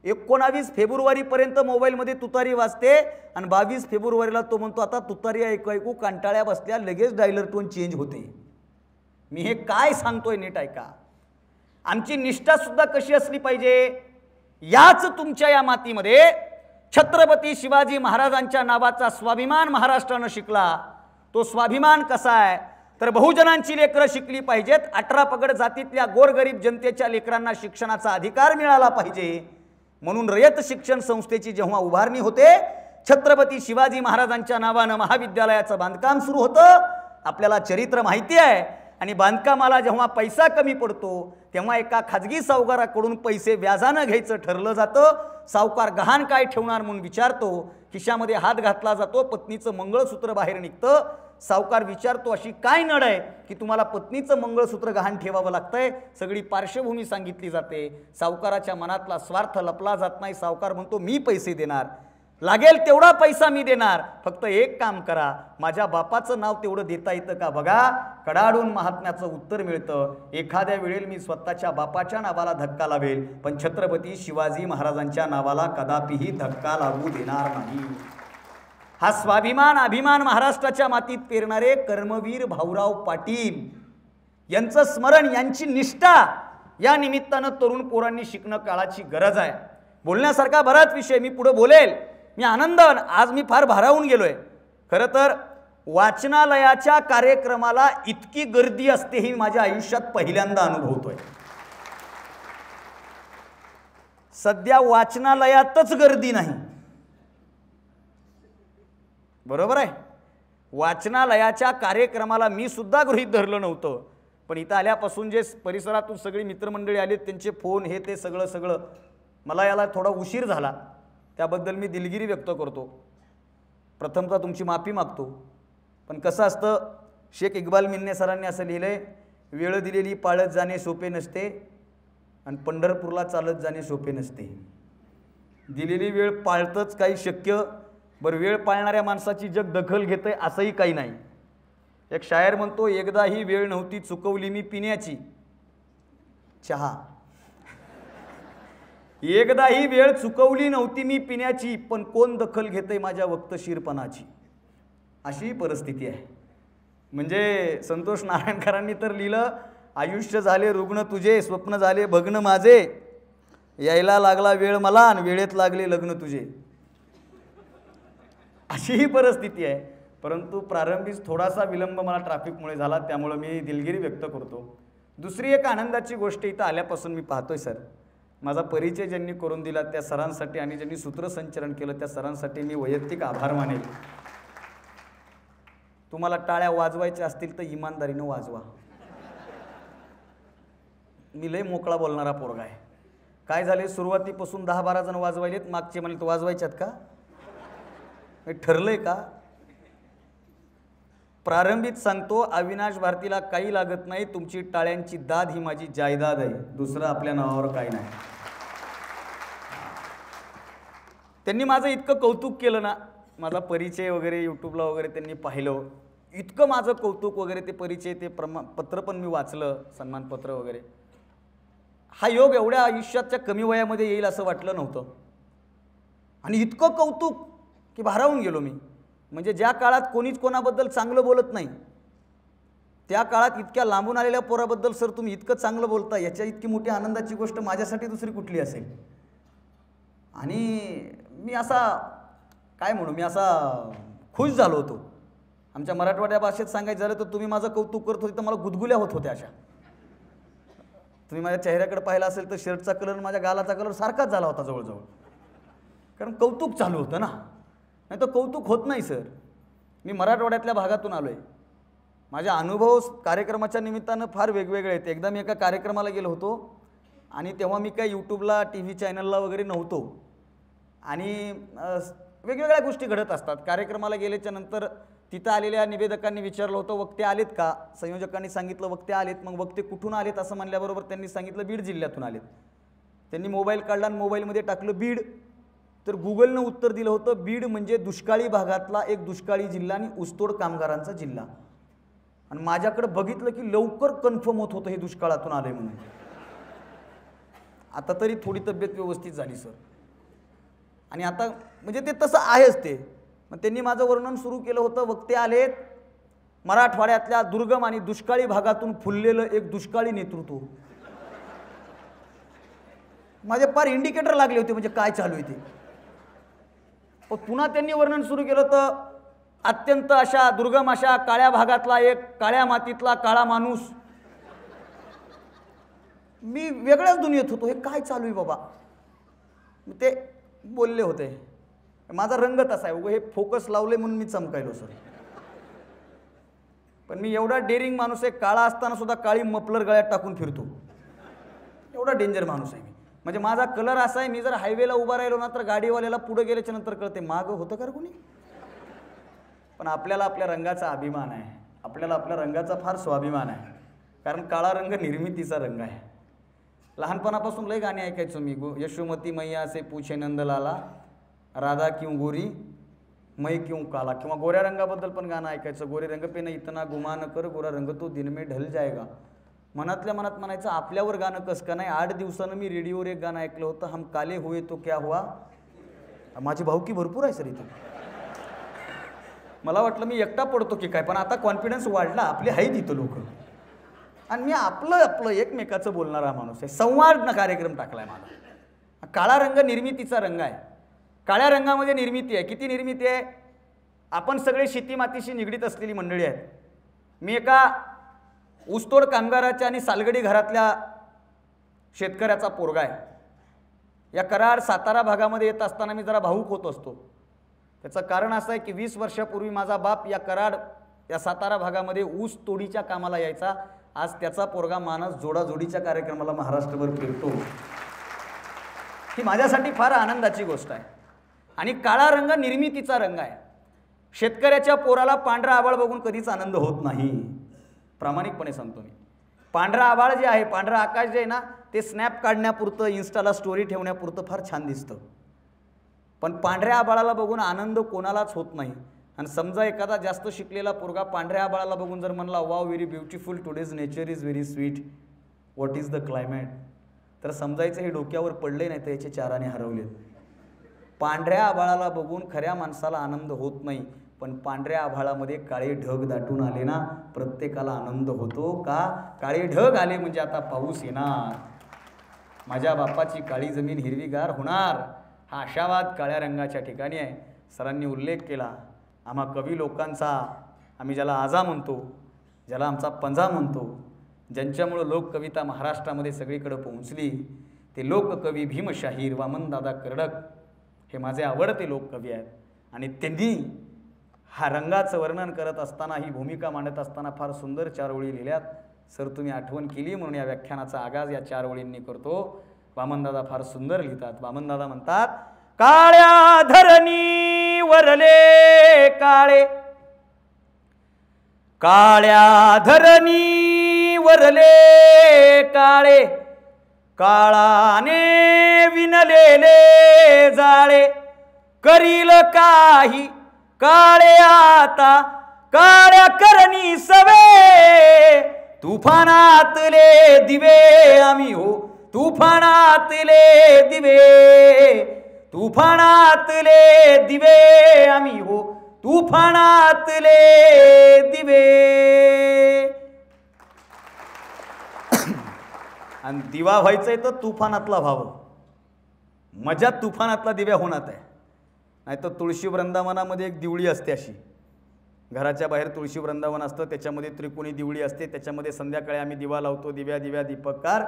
19 फेब्रुवारीपर्यंत मोबाईलमध्ये तुतारी वाजते आणि 22 फेब्रुवारीला तो म्हणतो आता तुतारी ऐकू ऐकू कंटाळ्या बसल्या, लगेच डायलर टोन चेंज होते. मी हे काय सांगतोय नीट ऐका. आमची निष्ठा सुद्धा कशी असली पाहिजे? याच तुमच्या या मातीमध्ये छत्रपती शिवाजी महाराजांच्या नावाचा स्वाभिमान महाराष्ट्रानं शिकला. तो स्वाभिमान कसा आहे तर बहुजनांची लेकरं शिकली पाहिजेत. 18 पगड जातीतल्या गोरगरीब जनतेच्या लेकरांना शिक्षणाचा अधिकार मिळाला पाहिजे. म्हणून रयत शिक्षण संस्थेची जेव्हा उभारणी होते, छत्रपती शिवाजी महाराजांच्या नावानं महाविद्यालयाचं बांधकाम सुरू होतं. आपल्याला चरित्र माहिती आहे. आणि बांधकामाला जेव्हा पैसा कमी पडतो तेव्हा एका खाजगी सावकाराकडून पैसे व्याजानं घ्यायचं ठरलं जातं. सावकार गहाण काय ठेवणार म्हणून विचारतो, खिशामध्ये हात घातला जातो, पत्नीचं मंगळसूत्र बाहेर निघतं. सावकार विचारतो अशी काय नड आहे की तुम्हाला पत्नीचं मंगळसूत्र गहाण ठेवावं लागतंय? सगळी पार्श्वभूमी सांगितली जाते. सावकाराच्या मनातला स्वार्थ लपला जात नाही. सावकार म्हणतो मी पैसे देणार, लागेल तेवढा पैसा मी देणार, फक्त एक काम करा, माझ्या बापाचं नाव तेवढं देता येतं का बघा. कडाडून महात्म्याचं उत्तर मिळतं, एखाद्या वेळेला मी स्वतःच्या बापाच्या नावाला धक्का लावेल पण छत्रपती शिवाजी महाराजांच्या नावाला कदापिही धक्का लागू देणार नाही. हा स्वाभिमान अभिमान महाराष्ट्राच्या मातीत पेरणारे कर्मवीर भाऊराव पाटील यांचं स्मरण, यांची निष्ठा या निमित्तानं तरुण पोरांनी शिकणं काळाची गरज आहे. बोलण्यासारखा बराच विषय मी पुढे बोलेल. मी आनंदान आज मी फार भारावून गेलोय. खरं तर वाचनालयाच्या कार्यक्रमाला इतकी गर्दी असते ही माझ्या आयुष्यात पहिल्यांदा अनुभवतोय. सध्या वाचनालयातच गर्दी नाही, बरोबर आहे. वाचनालयाच्या कार्यक्रमाला मी सुद्धा गृहीत धरलं नव्हतं, पण इथं आल्यापासून जे परिसरातून सगळी मित्रमंडळी आले त्यांचे फोन हे ते सगळं मला याला थोडा उशीर झाला, त्याबद्दल मी दिलगिरी व्यक्त करतो. प्रथमतः तुमची माफी मागतो. पण कसं असतं, शेख इक्बाल मिन्ने सरांनी असं लिहिलंय, वेळ दिलेली पाळत जाणे सोपे नसते आणि पंढरपूरला चालत जाणे सोपे नसते. दिलेली वेळ पाळतच काही शक्य, बरं वेळ पाळणाऱ्या माणसाची जग दखल घेतंय असंही काही नाही. एक शायर म्हणतो, एकदा ही वेळ नव्हती चुकवली मी पिण्याची चहा. एकदा ही वेळ चुकवली नव्हती मी पिण्याची, पण कोण दखल घेतंय माझ्या वक्तशीरपणाची. अशी परिस्थिती आहे. म्हणजे संतोष नारायणकरांनी तर लिहिलं, आयुष्य झाले रुग्ण तुझे, स्वप्न झाले भग्न माझे, यायला लागला वेळ मला आणि वेळेत लागले लग्न तुझे. अशी ही परिस्थिती आहे. परंतु प्रारंभीच थोडासा विलंब मला ट्रॅफिकमुळे झाला, त्यामुळे मी दिलगिरी व्यक्त करतो. दुसरी एक आनंदाची गोष्ट इथं आल्यापासून मी पाहतोय सर, माझा परिचय ज्यांनी करून दिला त्या सरांसाठी आणि ज्यांनी सूत्रसंचलन केलं त्या सरांसाठी मी वैयक्तिक आभार मानेल. तुम्हाला टाळ्या वाजवायच्या असतील तर इमानदारीनं वाजवा. मी लय मोकळा बोलणारा पोरगा आहे. काय झाले, सुरुवातीपासून 10-12 जण वाजवायलेत, मागचे म्हणले तू वाजवायच्यात का, हे ठरलंय का? प्रारंभीत सांगतो, अविनाश भारतीला काही लागत नाही, तुमची टाळ्यांची दाद ही माझी जायदाद आहे, दुसरं आपल्या नावावर काही नाही. त्यांनी माझं इतकं कौतुक केलं ना, माझा परिचय वगैरे यूट्यूबला वगैरे त्यांनी पाहिलं, इतकं माझं कौतुक वगैरे, ते परिचय, ते पत्र पण मी वाचलं, सन्मानपत्र वगैरे. हा योग एवढ्या आयुष्याच्या कमी वयामध्ये येईल असं वाटलं नव्हतं. आणि इतकं कौतुक की भारावून गेलो मी. म्हणजे ज्या काळात कोणीच कोणाबद्दल चांगलं बोलत नाही, त्या काळात इतक्या लांबून आलेल्या पोराबद्दल सर तुम्ही इतकं चांगलं बोलता, याच्या इतकी मोठी आनंदाची गोष्ट माझ्यासाठी दुसरी कुठली असेल. आणि मी असा काय म्हणू, मी असा खुश झालो होतो. आमच्या मराठवाड्या भाषेत सांगायचं झालं तर तुम्ही माझं कौतुक करत होते तर मला गुदगुल्या होत होत्या अशा. तुम्ही माझ्या चेहऱ्याकडे पाहिला असेल तर शर्टचा कलर माझ्या गालाचा कलर सारखाच झाला होता जवळजवळ, कारण कौतुक चालू होतं ना. नाही तर कौतुक होत नाही सर. मी मराठवाड्यातल्या भागातून आलो आहे. माझ्या अनुभव कार्यक्रमाच्या निमित्तानं फार वेगवेगळे आहेत. एकदा मी एका कार्यक्रमाला गेलो होतो आणि तेव्हा मी काय यूट्यूबला TV चॅनलला वगैरे नव्हतो आणि वेगवेगळ्या गोष्टी घडत असतात. कार्यक्रमाला गेल्याच्या नंतर तिथं आलेल्या निवेदकांनी विचारलं होतं वक्ते आलेत का, संयोजकांनी सांगितलं वक्ते आलेत. मग वक्ते कुठून आलेत असं म्हणल्याबरोबर त्यांनी सांगितलं बीड जिल्ह्यातून आलेत. त्यांनी मोबाईल काढला आणि मोबाईलमध्ये टाकलं बीड, तर गुगलनं उत्तर दिलं होतं बीड म्हणजे दुष्काळी भागातला एक दुष्काळी जिल्हा आणि ऊसतोड कामगारांचा जिल्हा. आणि माझ्याकडे बघितलं की लवकर कन्फर्म होत होतं हे दुष्काळातून आले म्हणून. आता तरी थोडी तब्येत व्यवस्थित झाली सर. आणि आता म्हणजे ते तसं आहेच ते. मग त्यांनी माझं वर्णन सुरू केलं होतं वक्ते आलेत, मराठवाड्यातल्या दुर्गम आणि दुष्काळी भागातून फुललेलं एक दुष्काळी नेतृत्व. माझे फार इंडिकेटर लागले होते म्हणजे काय चालू आहे ते. पण पुन्हा त्यांनी वर्णन सुरू केलं तर अत्यंत अशा दुर्गम अशा काळ्या भागातला एक काळ्या मातीतला काळा माणूस. मी वेगळ्याच दुनियेत होतो, हे काय चालू आहे बाबा. ते बोलले होते, माझा रंग तसा आहे, हे फोकस लावले म्हणून मी चमकायलो सर. पण मी एवढा डेअरिंग माणूस आहे, काळा असताना सुद्धा काळी मफलर गळ्यात टाकून फिरतो, एवढा डेंजर माणूस आहे मी. म्हणजे माझा कलर असा आहे, मी जर हायवेला उभा राहिलो ना तर गाडीवाल्याला पुढे गेल्याच्या नंतर कळते मागं होतं का कोणी. पण आपल्याला आपल्या रंगाचा अभिमान आहे, आपल्याला आपल्या रंगाचा फार स्वाभिमान आहे, कारण काळा रंग निर्मितीचा रंग आहे. लहानपणापासून लय गाणी ऐकायचो मी. यशोमती मैया से पूछे नंदलाला, राधा क्यों गोरी मै क्यों काला. किंवा गोऱ्या रंगाबद्दल पण गाणं ऐकायचं. गोरे रंग पे ना इतना गुमान कर, गोरा रंग तो दिन में ढल जाएगा. मनातल्या मनात म्हणायचं आपल्यावर गाणं कसं का नाही. 8 दिवसानं मी रेडिओवर एक गाणं ऐकलं होतं, हम काले हुए तो क्या हुआ. माझी भावकी भरपूर आहे सर इथं. मला वाटलं मी एकटा पडतो की काय, पण आता कॉन्फिडन्स वाढला, आपले आहेत इथं लोक. आणि मी आपलं एकमेकाचं बोलणारा माणूस आहे. संवाद कार्यक्रम टाकलाय मला. काळा रंग निर्मितीचा रंग आहे. काळ्या रंगामध्ये निर्मिती आहे. किती निर्मिती आहे. आपण सगळे शेती मातीशी निगडीत असलेली मंडळी आहेत. मी एका ऊसतोड कामगाराच्या आणि सालगडी घरातल्या शेतकऱ्याचा पोरगा आहे. या कराड सातारा भागामध्ये येत असताना मी जरा भावूक होत असतो. त्याचं कारण असं आहे की 20 वर्षापूर्वी माझा बाप या कराड या सातारा भागामध्ये ऊस तोडीच्या कामाला यायचा. आज त्याचा पोरगा मानस जोडाजोडीच्या कार्यक्रमाला महाराष्ट्रभर फिरतो. ही माझ्यासाठी फार आनंदाची गोष्ट आहे. आणि काळा रंग निर्मितीचा रंग आहे. शेतकऱ्याच्या पोराला पांढरा आभाळ बघून कधीच आनंद होत नाही, प्रामाणिकपणे सांगतो मी. पांढरा आभाळ जे आहे, पांढरा आकाश जे आहे ना, ते स्नॅप काढण्यापुरतं, इन्स्टाला स्टोरी ठेवण्यापुरतं फार छान दिसतं. पण पांढऱ्या आभाळाला बघून आनंद कोणालाच होत नाही. आणि समजा एखादा जास्त शिकलेला पोरगा पांढऱ्या आभाळाला बघून जर म्हणला wow very beautiful today's nature is very sweet, what is the climate, तर समजायचं हे डोक्यावर पडले नाही तर याचे चाराने हरवलेत. पांढऱ्या आभाळाला बघून खऱ्या माणसाला आनंद होत नाही, पण पांढऱ्या आभाळामध्ये काळे ढग दाटून आले ना, प्रत्येकाला आनंद होतो. का काळे ढग आले म्हणजे आता पाऊस येणार, माझ्या बापाची काळी जमीन हिरवीगार होणार. हा आशावाद काळ्या रंगाच्या ठिकाणी आहे. सरांनी उल्लेख केला आम्हा कवी लोकांचा, आम्ही ज्याला आजा म्हणतो, ज्याला आमचा पंजा म्हणतो, ज्यांच्यामुळं लोककविता महाराष्ट्रामध्ये सगळीकडे पोहोचली, ते लोककवी भीमशाहीर वामनदादा कर्डक हे माझे आवडते लोककवी आहेत. आणि त्यांनी हा रंगाचं वर्णन करत असताना, ही भूमिका मांडत असताना फार सुंदर 4 ओळी लिहिल्यात. सर तुम्ही आठवण केली म्हणून या व्याख्यानाचा आगाज या 4 ओळींनी करतो. वामनदादा फार सुंदर लिहितात. वामनदादा म्हणतात, काळ्या धरणी वरले काळे, काळ्या धरणी वरले काळे, काळाने विणलेले जाळे, करील काही काळे आता काळ्या करणी सवे, तुफानातले दिवे आम्ही हो, तुफानातले दिवे, तुफानातले दिवे आम्ही हो, तुफानातले दिवे. आणि दिवा व्हायचंय तर तुफानातला व्हावं. मजा तुफानातला दिव्या होणार आहे. नाही तर तुळशी वृंदावनामध्ये एक दिवळी असते अशी, घराच्या बाहेर तुळशी वृंदावन असतं, त्याच्यामध्ये त्रिकोणी दिवळी असते, त्याच्यामध्ये संध्याकाळी आम्ही दिवा लावतो. दिव्या दिव्या दीपकार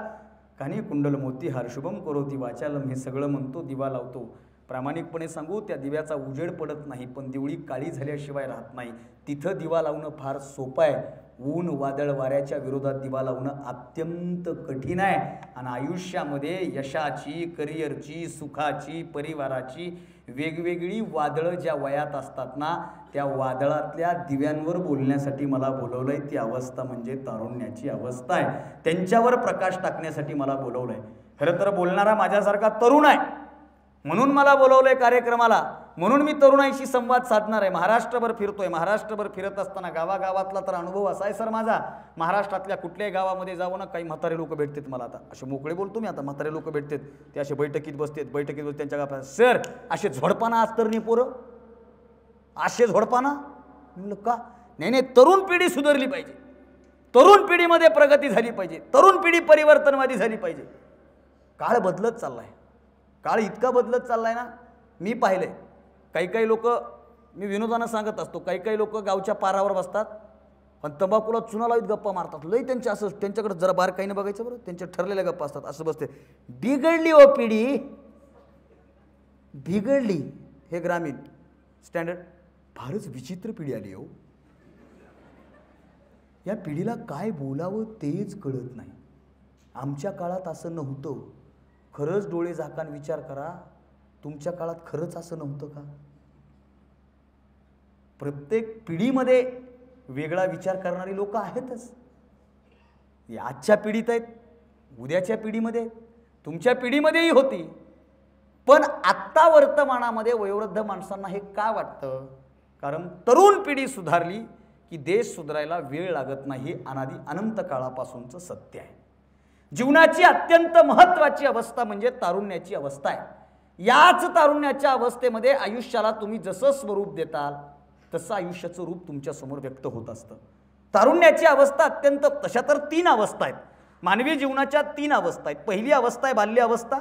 कानी कुंडल मोती हार शुभम करोती वाचालम, हे सगळं म्हणतो, दिवा लावतो. प्रामाणिकपणे सांगू, त्या दिव्याचा उजेड पडत नाही, पण दिवळी काळी झाल्याशिवाय राहत नाही. तिथं दिवा लावणं फार सोपं आहे. ऊन वादळ वाऱ्याच्या विरोधात दिवा लावणं अत्यंत कठीण आहे. आणि आयुष्यामध्ये यशाची, करिअरची, सुखाची, परिवाराची वेगवेगळी वादळं ज्या वयात असतात ना, त्या वादळातल्या दिव्यांवर बोलण्यासाठी मला बोलवलंय. ती अवस्था म्हणजे तारुण्याची अवस्था आहे. त्यांच्यावर प्रकाश टाकण्यासाठी मला बोलवलंय. खरं तर बोलणारा माझ्यासारखा तरुण आहे म्हणून मला बोलवलंय कार्यक्रमाला, म्हणून मी तरुणाईशी संवाद साधणार आहे. महाराष्ट्रभर फिरतोय. महाराष्ट्रभर फिरत असताना गावागावातला तर अनुभव असा आहे सर माझा, महाराष्ट्रातल्या कुठल्याही गावामध्ये जावं ना, काही म्हातारे लोक भेटतात मला. आता असे मोकळे बोलतो मी, आता म्हातारे लोक भेटतात, ते असे बैठकीत बसतात, बैठकीत बसतात, त्यांच्या गावात सर असे झोडपाना आज तर नाही पोरं, असे झोडपाना. म्हणलं का? नाही, तरुण पिढी सुधारली पाहिजे, तरुण पिढीमध्ये प्रगती झाली पाहिजे, तरुण पिढी परिवर्तनवादी झाली पाहिजे. काळ बदलत चाललाय, काळ इतका बदलत चाललाय ना. मी पाहिलंय काही काही लोक, मी विनोदानं सांगत असतो, काही काही लोक गावच्या पारावर बसतात पण तंबाखूला चुना लावीत गप्पा मारतात. लई त्यांचे असं, त्यांच्याकडे जरा बाहेर काही नाही बघायचं बरं, त्यांच्या ठरलेल्या गप्पा असतात. असं बसते. बिघडली हो पिढी, बिघडली. हे ग्रामीण स्टँडर्ड. फारच विचित्र पिढी आली हो. या पिढीला काय बोलावं तेच कळत नाही. आमच्या काळात असं नव्हतं. खरंच डोळे झाकान विचार करा, तुमच्या काळात खरंच असं नव्हतं का? प्रत्येक पिढीमध्ये वेगळा विचार करणारी लोक आहेतच. आजच्या पिढीत आहेत, उद्याच्या पिढीमध्ये, तुमच्या पिढीमध्येही होती. पण आत्ता वर्तमानामध्ये वयोवृद्ध माणसांना हे का वाटतं? कारण तरुण पिढी सुधारली की देश सुधारायला वेळ लागत नाही. अनादी अनंत काळापासूनचं सत्य आहे. जीवनाची अत्यंत महत्त्वाची अवस्था म्हणजे तारुण्याची अवस्था आहे. याच तारुण्याच्या अवस्थेमध्ये आयुष्याला तुम्ही जसं स्वरूप देताल तसं आयुष्याचं रूप तुमच्या समोर व्यक्त होत असतं. तारुण्याची अवस्था अत्यंत, तशा तर 3 अवस्था आहेत मानवी जीवनाच्या. 3 अवस्था आहेत. पहिली अवस्था आहे बाल्य अवस्था,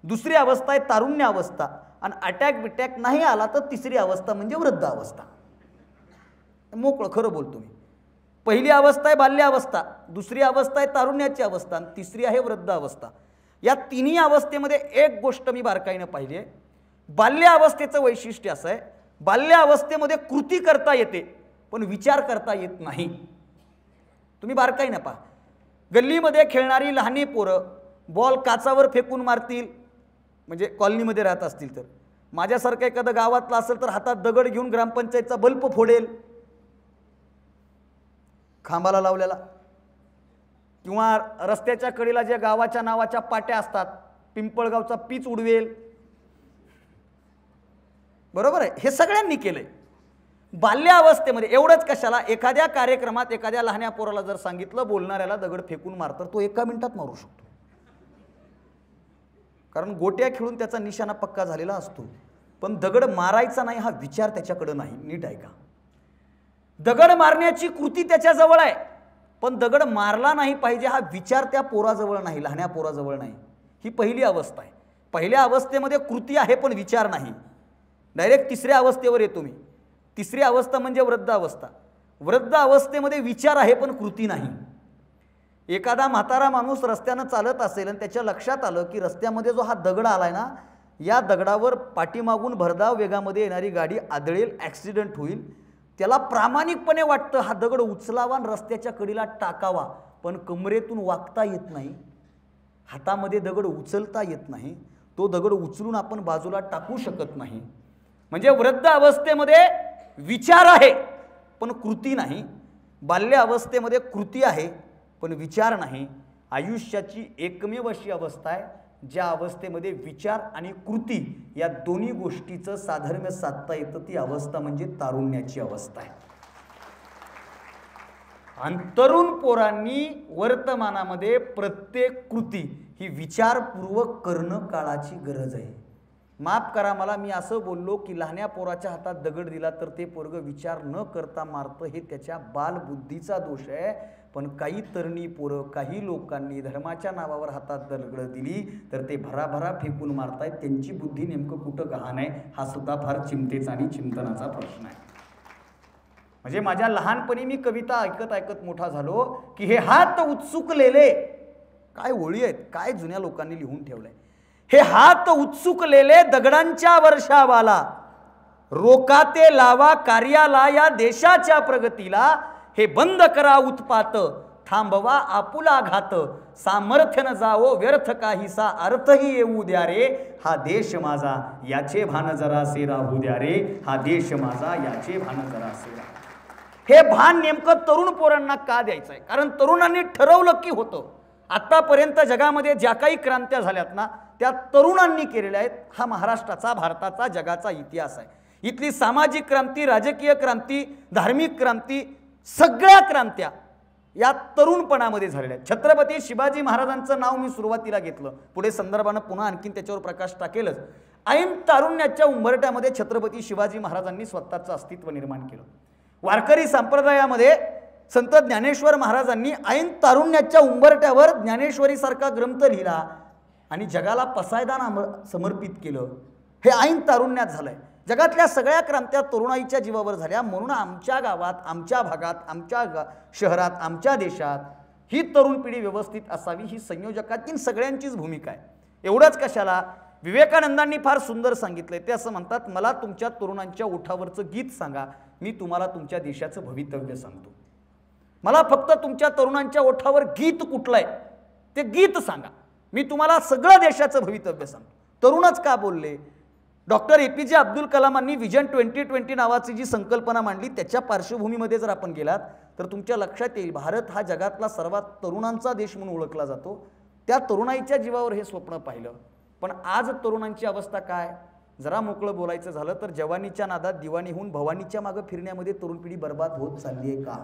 दुसरी अवस्था आहे तारुण्य अवस्था, आणि अटॅक बिटॅक नाही आला तर तिसरी अवस्था म्हणजे वृद्ध अवस्था. मोकळं खरं बोलतो मी. पहिली अवस्था आहे बाल्य अवस्था, दुसरी अवस्था आहे तारुण्याची अवस्था, आणि तिसरी आहे वृद्ध अवस्था. या तिन्ही अवस्थेमध्ये एक गोष्ट मी बारकाईनं पाहिली आहे. बाल्य अवस्थेचं वैशिष्ट्य असं आहे, बाल्य अवस्थेमध्ये कृती करता येते पण विचार करता येत नाही. तुम्ही बारकाईनं पहा. गल्लीमध्ये खेळणारी लहानी पोरं बॉल काचावर फेकून मारतील, म्हणजे कॉलनीमध्ये राहत असतील तर. माझ्यासारखं एखादं गावातलं असेल तर हातात दगड घेऊन ग्रामपंचायतचा बल्ब फोडेल खांबाला लावलेला, किंवा रस्त्याच्या कडेला ज्या गावाच्या नावाच्या पाट्या असतात पिंपळगावचा पीच उडवेल. बरोबर आहे, हे सगळ्यांनी केलंय. बाल्य अवस्थेमध्ये एवढंच कशाला, एखाद्या कार्यक्रमात एखाद्या लहान्या पोराला जर सांगितलं बोलणाऱ्याला दगड फेकून मार, तर तो 1 मिनिटात मारू शकतो. कारण गोट्या खेळून त्याचा निशाणा पक्का झालेला असतो. पण दगड मारायचा नाही हा विचार त्याच्याकडे नाही. नीट ऐका. दगड मारण्याची कृती त्याच्याजवळ आहे पण दगड मारला नाही पाहिजे हा विचार त्या पोराजवळ नाही, लहान्या पोराजवळ नाही. ही पहिली अवस्था आहे. पहिल्या अवस्थेमध्ये कृती आहे पण विचार नाही. डायरेक्ट तिसऱ्या अवस्थेवर येतो मी. तिसरी अवस्था म्हणजे वृद्ध अवस्था. वृद्ध अवस्थेमध्ये विचार आहे पण कृती नाही. एखादा म्हातारा माणूस रस्त्यानं चालत असेल आणि त्याच्या लक्षात आलं की रस्त्यामध्ये जो हा दगड आलाय ना, या दगडावर पाठीमागून भरधाव वेगामध्ये येणारी गाडी आदळेल, ॲक्सिडेंट होईल, त्याला प्रामाणिकपणे वाटतं हा दगड उचलावा आणि रस्त्याच्या कडेला टाकावा, पण कमरेतून वाकता येत नाही, हातामध्ये दगड उचलता येत नाही, तो दगड उचलून आपण बाजूला टाकू शकत नाही. म्हणजे वृद्ध अवस्थेमध्ये विचार आहे पण कृती नाही, बाल्य अवस्थेमध्ये कृती आहे पण विचार नाही. आयुष्याची एकमेव अशी अवस्था आहे ज्या अवस्थेमध्ये विचार आणि कृती या दोन्ही गोष्टीचं साधर्म्य साधता येतं, ती अवस्था म्हणजे तारुण्याची अवस्था आहे. आणि तरुण पोरांनी वर्तमानामध्ये प्रत्येक कृती ही विचारपूर्वक करणं काळाची गरज आहे. माफ करा मला, मी असं बोललो की लहान्या पोराच्या हातात दगड दिला तर ते पोरग विचार न करता मारतं, हे त्याच्या बालबुद्धीचा दोष आहे. पण काही तरुणी पोरं, काही लोकांनी धर्माच्या नावावर हातात दगड दिली तर ते भराभरा फेकून मारतायत. त्यांची बुद्धी नेमकं कुठं गहाण आहे, हा सुद्धा फार चिंतेचा आणि चिंतनाचा प्रश्न आहे. म्हणजे माझ्या लहानपणी मी कविता ऐकत ऐकत मोठा झालो की हे हात उत्सुकलेले, काय ओळी आहेत, काय जुन्या लोकांनी लिहून ठेवलंय. हे हात उत्सुकलेले दगडांच्या वर्षावाला, रोकाते लावा कार्याला या देशाच्या प्रगतीला. हे बंद करा उत्पात, थांबवा आपुला घात, सामर्थ्य न जावो व्यर्थ काहीसा, अर्थही येऊ द्या रे हा देश माझा, याचे भान जरासे राहू द्या रे हा देश माझा, याचे भान जरासे राहू. हे भान नेमकं तरुण पोरांना का द्यायचं आहे? कारण तरुणांनी ठरवलं की होतं. आतापर्यंत जगामध्ये ज्या काही क्रांत्या झाल्यात ना, त्या तरुणांनी केलेल्या आहेत. हा महाराष्ट्राचा, भारताचा, जगाचा इतिहास आहे. इथली सामाजिक क्रांती, राजकीय क्रांती, धार्मिक क्रांती, सगळ्या क्रांत्या या तरुणपणामध्ये झालेल्या आहेत. छत्रपती शिवाजी महाराजांचं नाव मी सुरुवातीला घेतलं, पुढे संदर्भानं पुन्हा आणखीन त्याच्यावर प्रकाश टाकेलच. ऐन तारुण्याच्या उंबरट्यामध्ये छत्रपती शिवाजी महाराजांनी स्वतःचं अस्तित्व निर्माण केलं. वारकरी संप्रदायामध्ये संत ज्ञानेश्वर महाराजांनी ऐन तारुण्याच्या उंबरट्यावर ज्ञानेश्वरीसारखा ग्रंथ लिहिला आणि जगाला पसायदान समर्पित केलं. हे ऐन तारुण्यात झालंय. जगातल्या सगळ्या क्रांत्या तरुणाईच्या जीवावर झाल्या. म्हणून आमच्या गावात, आमच्या भागात, आमच्या शहरात, आमच्या देशात ही तरुण पिढी व्यवस्थित असावी, ही संयोजकातील सगळ्यांचीच भूमिका आहे. एवढंच कशाला, विवेकानंदांनी फार सुंदर सांगितलंय. ते असं म्हणतात, मला तुमच्या तरुणांच्या ओठावरचं गीत सांगा, मी तुम्हाला तुमच्या देशाचं भवितव्य सांगतो. मला फक्त तुमच्या तरुणांच्या ओठावर गीत कुठलं आहे ते गीत सांगा, मी तुम्हाला सगळं देशाचं भवितव्य सांगतो. तरुणच का बोलले? डॉक्टर APJ अब्दुल कलामांनी विजन 2020 नावाची जी संकल्पना मांडली, त्याच्या पार्श्वभूमीमध्ये जर आपण गेलात तर तुमच्या लक्षात येईल, भारत हा जगातला सर्वात तरुणांचा देश म्हणून ओळखला जातो. त्या तरुणाईच्या जीवावर हे स्वप्न पाहिलं. पण आज तरुणांची अवस्था काय? जरा मोकळं बोलायचं झालं तर जवानीच्या नादात दिवाणीहून भवानीच्या मागे फिरण्यामध्ये तरुण पिढी बर्बाद होत चालली आहे का?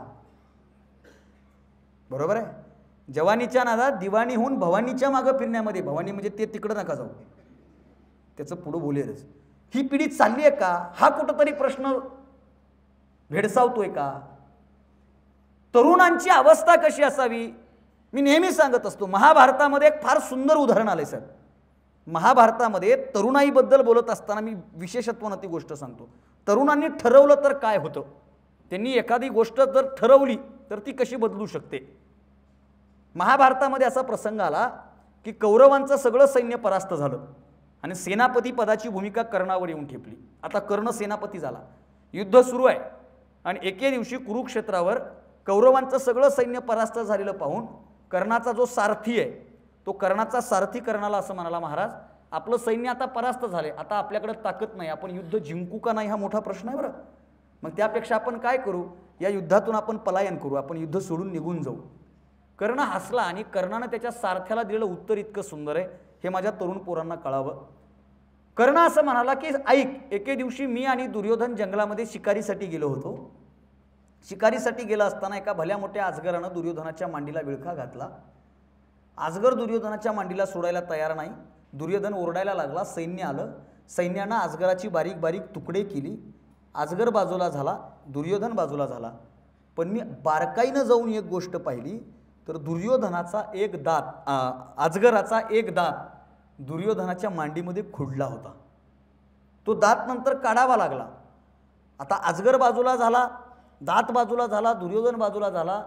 बरोबर आहे. जवानीच्या नादात दिवाणीहून भवानीच्या मागे फिरण्यामध्ये, भवानी म्हणजे ते तिकडं नका जाऊ, त्याचं पुढं बोलेलच, ही पिढी चालली आहे का? हा कुठंतरी प्रश्न भेडसावतोय का? तरुणांची अवस्था कशी असावी? मी नेहमी सांगत असतो, महाभारतामध्ये एक फार सुंदर उदाहरण आले सर. महाभारतामध्ये तरुणाईबद्दल बोलत असताना मी विशेषत्वानं ती गोष्ट सांगतो. तरुणांनी ठरवलं तर काय होतं, त्यांनी एखादी गोष्ट जर ठरवली तर ती कशी बदलू शकते. महाभारतामध्ये असा प्रसंग आला की कौरवांचं सगळं सैन्य परास्त झालं आणि सेनापती पदाची भूमिका कर्णावर येऊन ठेपली. आता कर्ण सेनापती झाला, युद्ध सुरू आहे आणि एके दिवशी कुरुक्षेत्रावर कौरवांचं सगळं सैन्य परास्त झालेलं पाहून कर्णाचा जो सारथी आहे, तो कर्णाचा सारथी कर्णाला असं म्हणाला, महाराज आपलं सैन्य आता परास्त झाले, आता आपल्याकडे ताकद नाही, आपण युद्ध जिंकू का नाही हा मोठा प्रश्न आहे बरं. मग त्यापेक्षा आपण काय करू, या युद्धातून आपण पलायन करू, आपण युद्ध सोडून निघून जाऊ. कर्ण हसला आणि कर्णानं त्याच्या सारथ्याला दिलेलं उत्तर इतकं सुंदर आहे, हे माझ्या तरुण पोरांना कळावं. कर्ण असं म्हणाला की ऐक, एके दिवशी मी आणि दुर्योधन जंगलामध्ये शिकारीसाठी गेलो होतो. शिकारीसाठी गेला असताना एका भल्या मोठ्या अजगरानं दुर्योधनाच्या मांडीला विळखा घातला. अजगर दुर्योधनाच्या मांडीला सोडायला तयार नाही. दुर्योधन ओरडायला लागला, सैन्य आलं. सैन्यानं अजगराची बारीक बारीक तुकडे केली. अजगर बाजूला झाला, दुर्योधन बाजूला झाला. पण मी बारकाईनं जाऊन एक गोष्ट पाहिली तर दुर्योधनाचा एक दात, अजगराचा एक दात दुर्योधनाच्या मांडीमध्ये खुडला होता. तो दात नंतर काढावा लागला. आता अजगर बाजूला झाला, दात बाजूला झाला, दुर्योधन बाजूला झाला.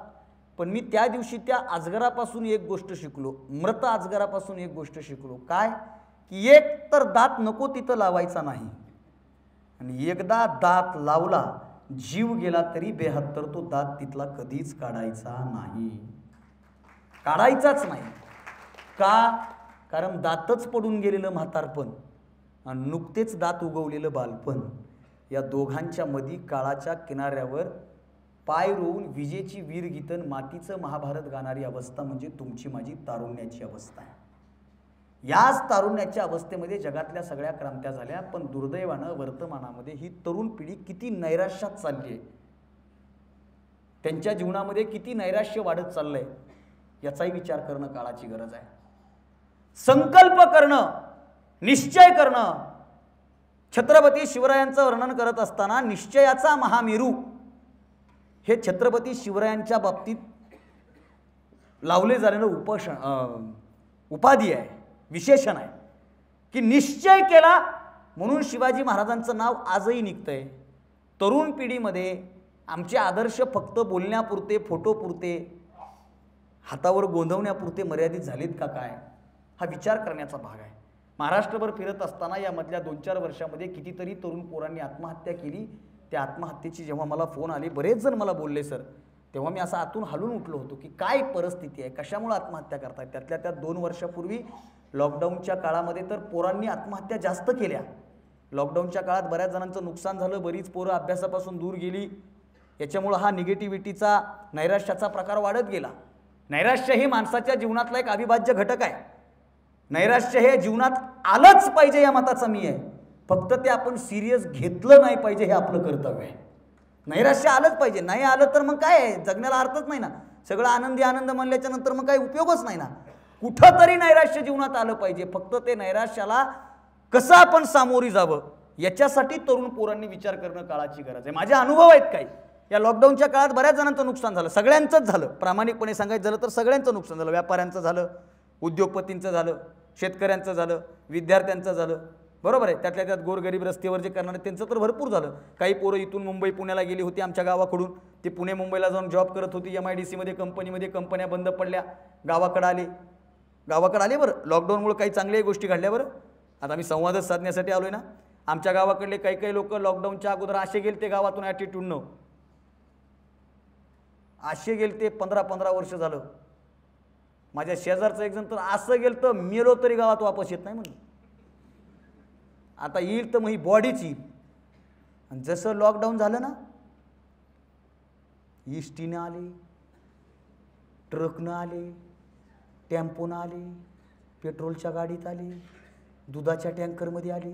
पण मी त्या दिवशी त्या अजगरापासून एक गोष्ट शिकलो, मृत अजगरापासून एक गोष्ट शिकलो. काय? की एक तर दात नको तिथं लावायचा नाही, आणि एकदा दात लावला जीव गेला तरी बेहत्तर तो दात तिथला कधीच काढायचा नाही, काढायचाच नाही. का? कारण दातच पडून गेलेलं म्हातारपण आणि नुकतेच दात उगवलेलं बालपण, या दोघांच्या मधी काळाच्या किनाऱ्यावर पाय रोवून विजेची वीर गीतन मातीचं महाभारत गाणारी अवस्था म्हणजे तुमची माझी तारुण्याची अवस्था आहे. याच तारुण्याच्या अवस्थेमध्ये जगातल्या सगळ्या क्रांत्या झाल्या, पण दुर्दैवानं वर्तमानामध्ये ही तरुण पिढी किती नैराश्यात चालली आहे, त्यांच्या जीवनामध्ये किती नैराश्य वाढत चाललंय, याचाही विचार करणं काळाची गरज आहे. संकल्प करणं, निश्चय करणं. छत्रपती शिवरायांचं वर्णन करत असताना निश्चयाचा महामेरू हे छत्रपती शिवरायांच्या बाबतीत लावले जाणारं उपाधी आहे, विशेषण आहे की निश्चय केला म्हणून शिवाजी महाराजांचं नाव आजही निघतंय. तरुण पिढीमध्ये आमचे आदर्श फक्त बोलण्यापुरते, फोटोपुरते, हातावर गोंधवण्यापुरते मर्यादित झालेत का काय, हा विचार करण्याचा भाग आहे. महाराष्ट्रभर फिरत असताना यामधल्या 2-4 वर्षामध्ये कितीतरी तरुण पोरांनी आत्महत्या केली. त्या आत्महत्येची जेव्हा मला फोन आले, बरेच जण मला बोलले सर, तेव्हा मी असा आतून हलून उठलो होतो की काय परिस्थिती आहे, कशामुळे आत्महत्या करतायत. त्यातल्या त्यात 2 वर्षापूर्वी लॉकडाऊनच्या काळामध्ये तर पोरांनी आत्महत्या जास्त केल्या. लॉकडाऊनच्या काळात बऱ्याच जणांचं नुकसान झालं, बरीच पोरं अभ्यासापासून दूर गेली. याच्यामुळं हा निगेटिव्हिटीचा, नैराश्याचा प्रकार वाढत गेला. नैराश्य हे माणसाच्या जीवनातला एक अविभाज्य घटक आहे. नैराश्य हे जीवनात आलंच पाहिजे या मताचा मी आहे, फक्त ते आपण सिरियस घेतलं नाही पाहिजे, हे आपलं कर्तव्य आहे. नैराश्य आलंच पाहिजे, नाही आलं तर मग काय आहे, जगण्याला अर्थच नाही ना. सगळं आनंदी आनंद म्हणल्याच्या नंतर मग काही उपयोगच नाही ना. कुठंतरी नैराश्य जीवनात आलं पाहिजे, फक्त ते नैराश्याला कसं आपण सामोरी जावं याच्यासाठी तरुण पोरांनी विचार करणं काळाची गरज आहे. माझे अनुभव आहेत काही. या लॉकडाऊनच्या काळात बऱ्याच जणांचं नुकसान झालं, सगळ्यांचंच झालं. प्रामाणिकपणे सांगायचं झालं तर सगळ्यांचं नुकसान झालं. व्यापाऱ्यांचं झालं, उद्योगपतींचं झालं, शेतकऱ्यांचं झालं, विद्यार्थ्यांचं झालं, बरोबर आहे. त्यातल्या त्यात गोरगरीब रस्त्यावर जे करणारे त्यांचं तर भरपूर झालं. काही पोरं इथून मुंबई पुण्याला गेली होती आमच्या गावाकडून, ते पुणे मुंबईला जाऊन जॉब करत होती MIDC मध्ये, कंपनीमध्ये, कंपन्या बंद पडल्या, गावाकडे आले बरं. लॉकडाऊनमुळे काही चांगल्याही गोष्टी घडल्या बरं. आता मी संवादच साधण्यासाठी आलोय ना. आमच्या गावाकडले काही लोक लॉकडाऊनच्या अगोदर असे गेले ते गावातून ॲटिट्यूडनं, असे गेले ते 15-15 वर्ष झालं. माझ्या शेजारचं एक जण तर असं गेलं तर मेलो तरी गावात वापस येत नाही म्हणून. आता येईल तर मग ही बॉडीच येईल. आणि जसं लॉकडाऊन झालं ना, इष्टीनं आले, ट्रकनं आले, टेम्पोनं आले, पेट्रोलच्या गाडीत आले, दुधाच्या टँकरमध्ये आले,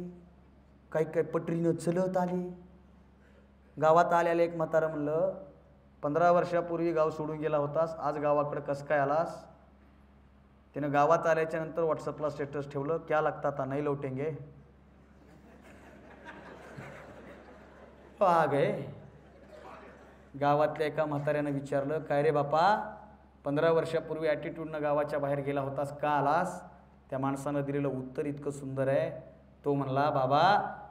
काही पटरीनं चलत आले. गावात आल्याला एक म्हातारं म्हणलं, 15 वर्षापूर्वी गाव सोडून गेला होतास, आज गावाकडे कसं काय आलास. त्यानं गावात आल्याच्या नंतर व्हॉट्सअपला स्टेटस ठेवलं, क्या लगता था नहीं लौटेंगे. आ गए. गावातल्या एका म्हाताऱ्यानं विचारलं, काय रे बापा, 15 वर्षापूर्वी ॲटिट्यूडनं गावाच्या बाहेर गेला होतास, का आलास. त्या माणसानं दिलेलं उत्तर इतकं सुंदर आहे. तो म्हणला, बाबा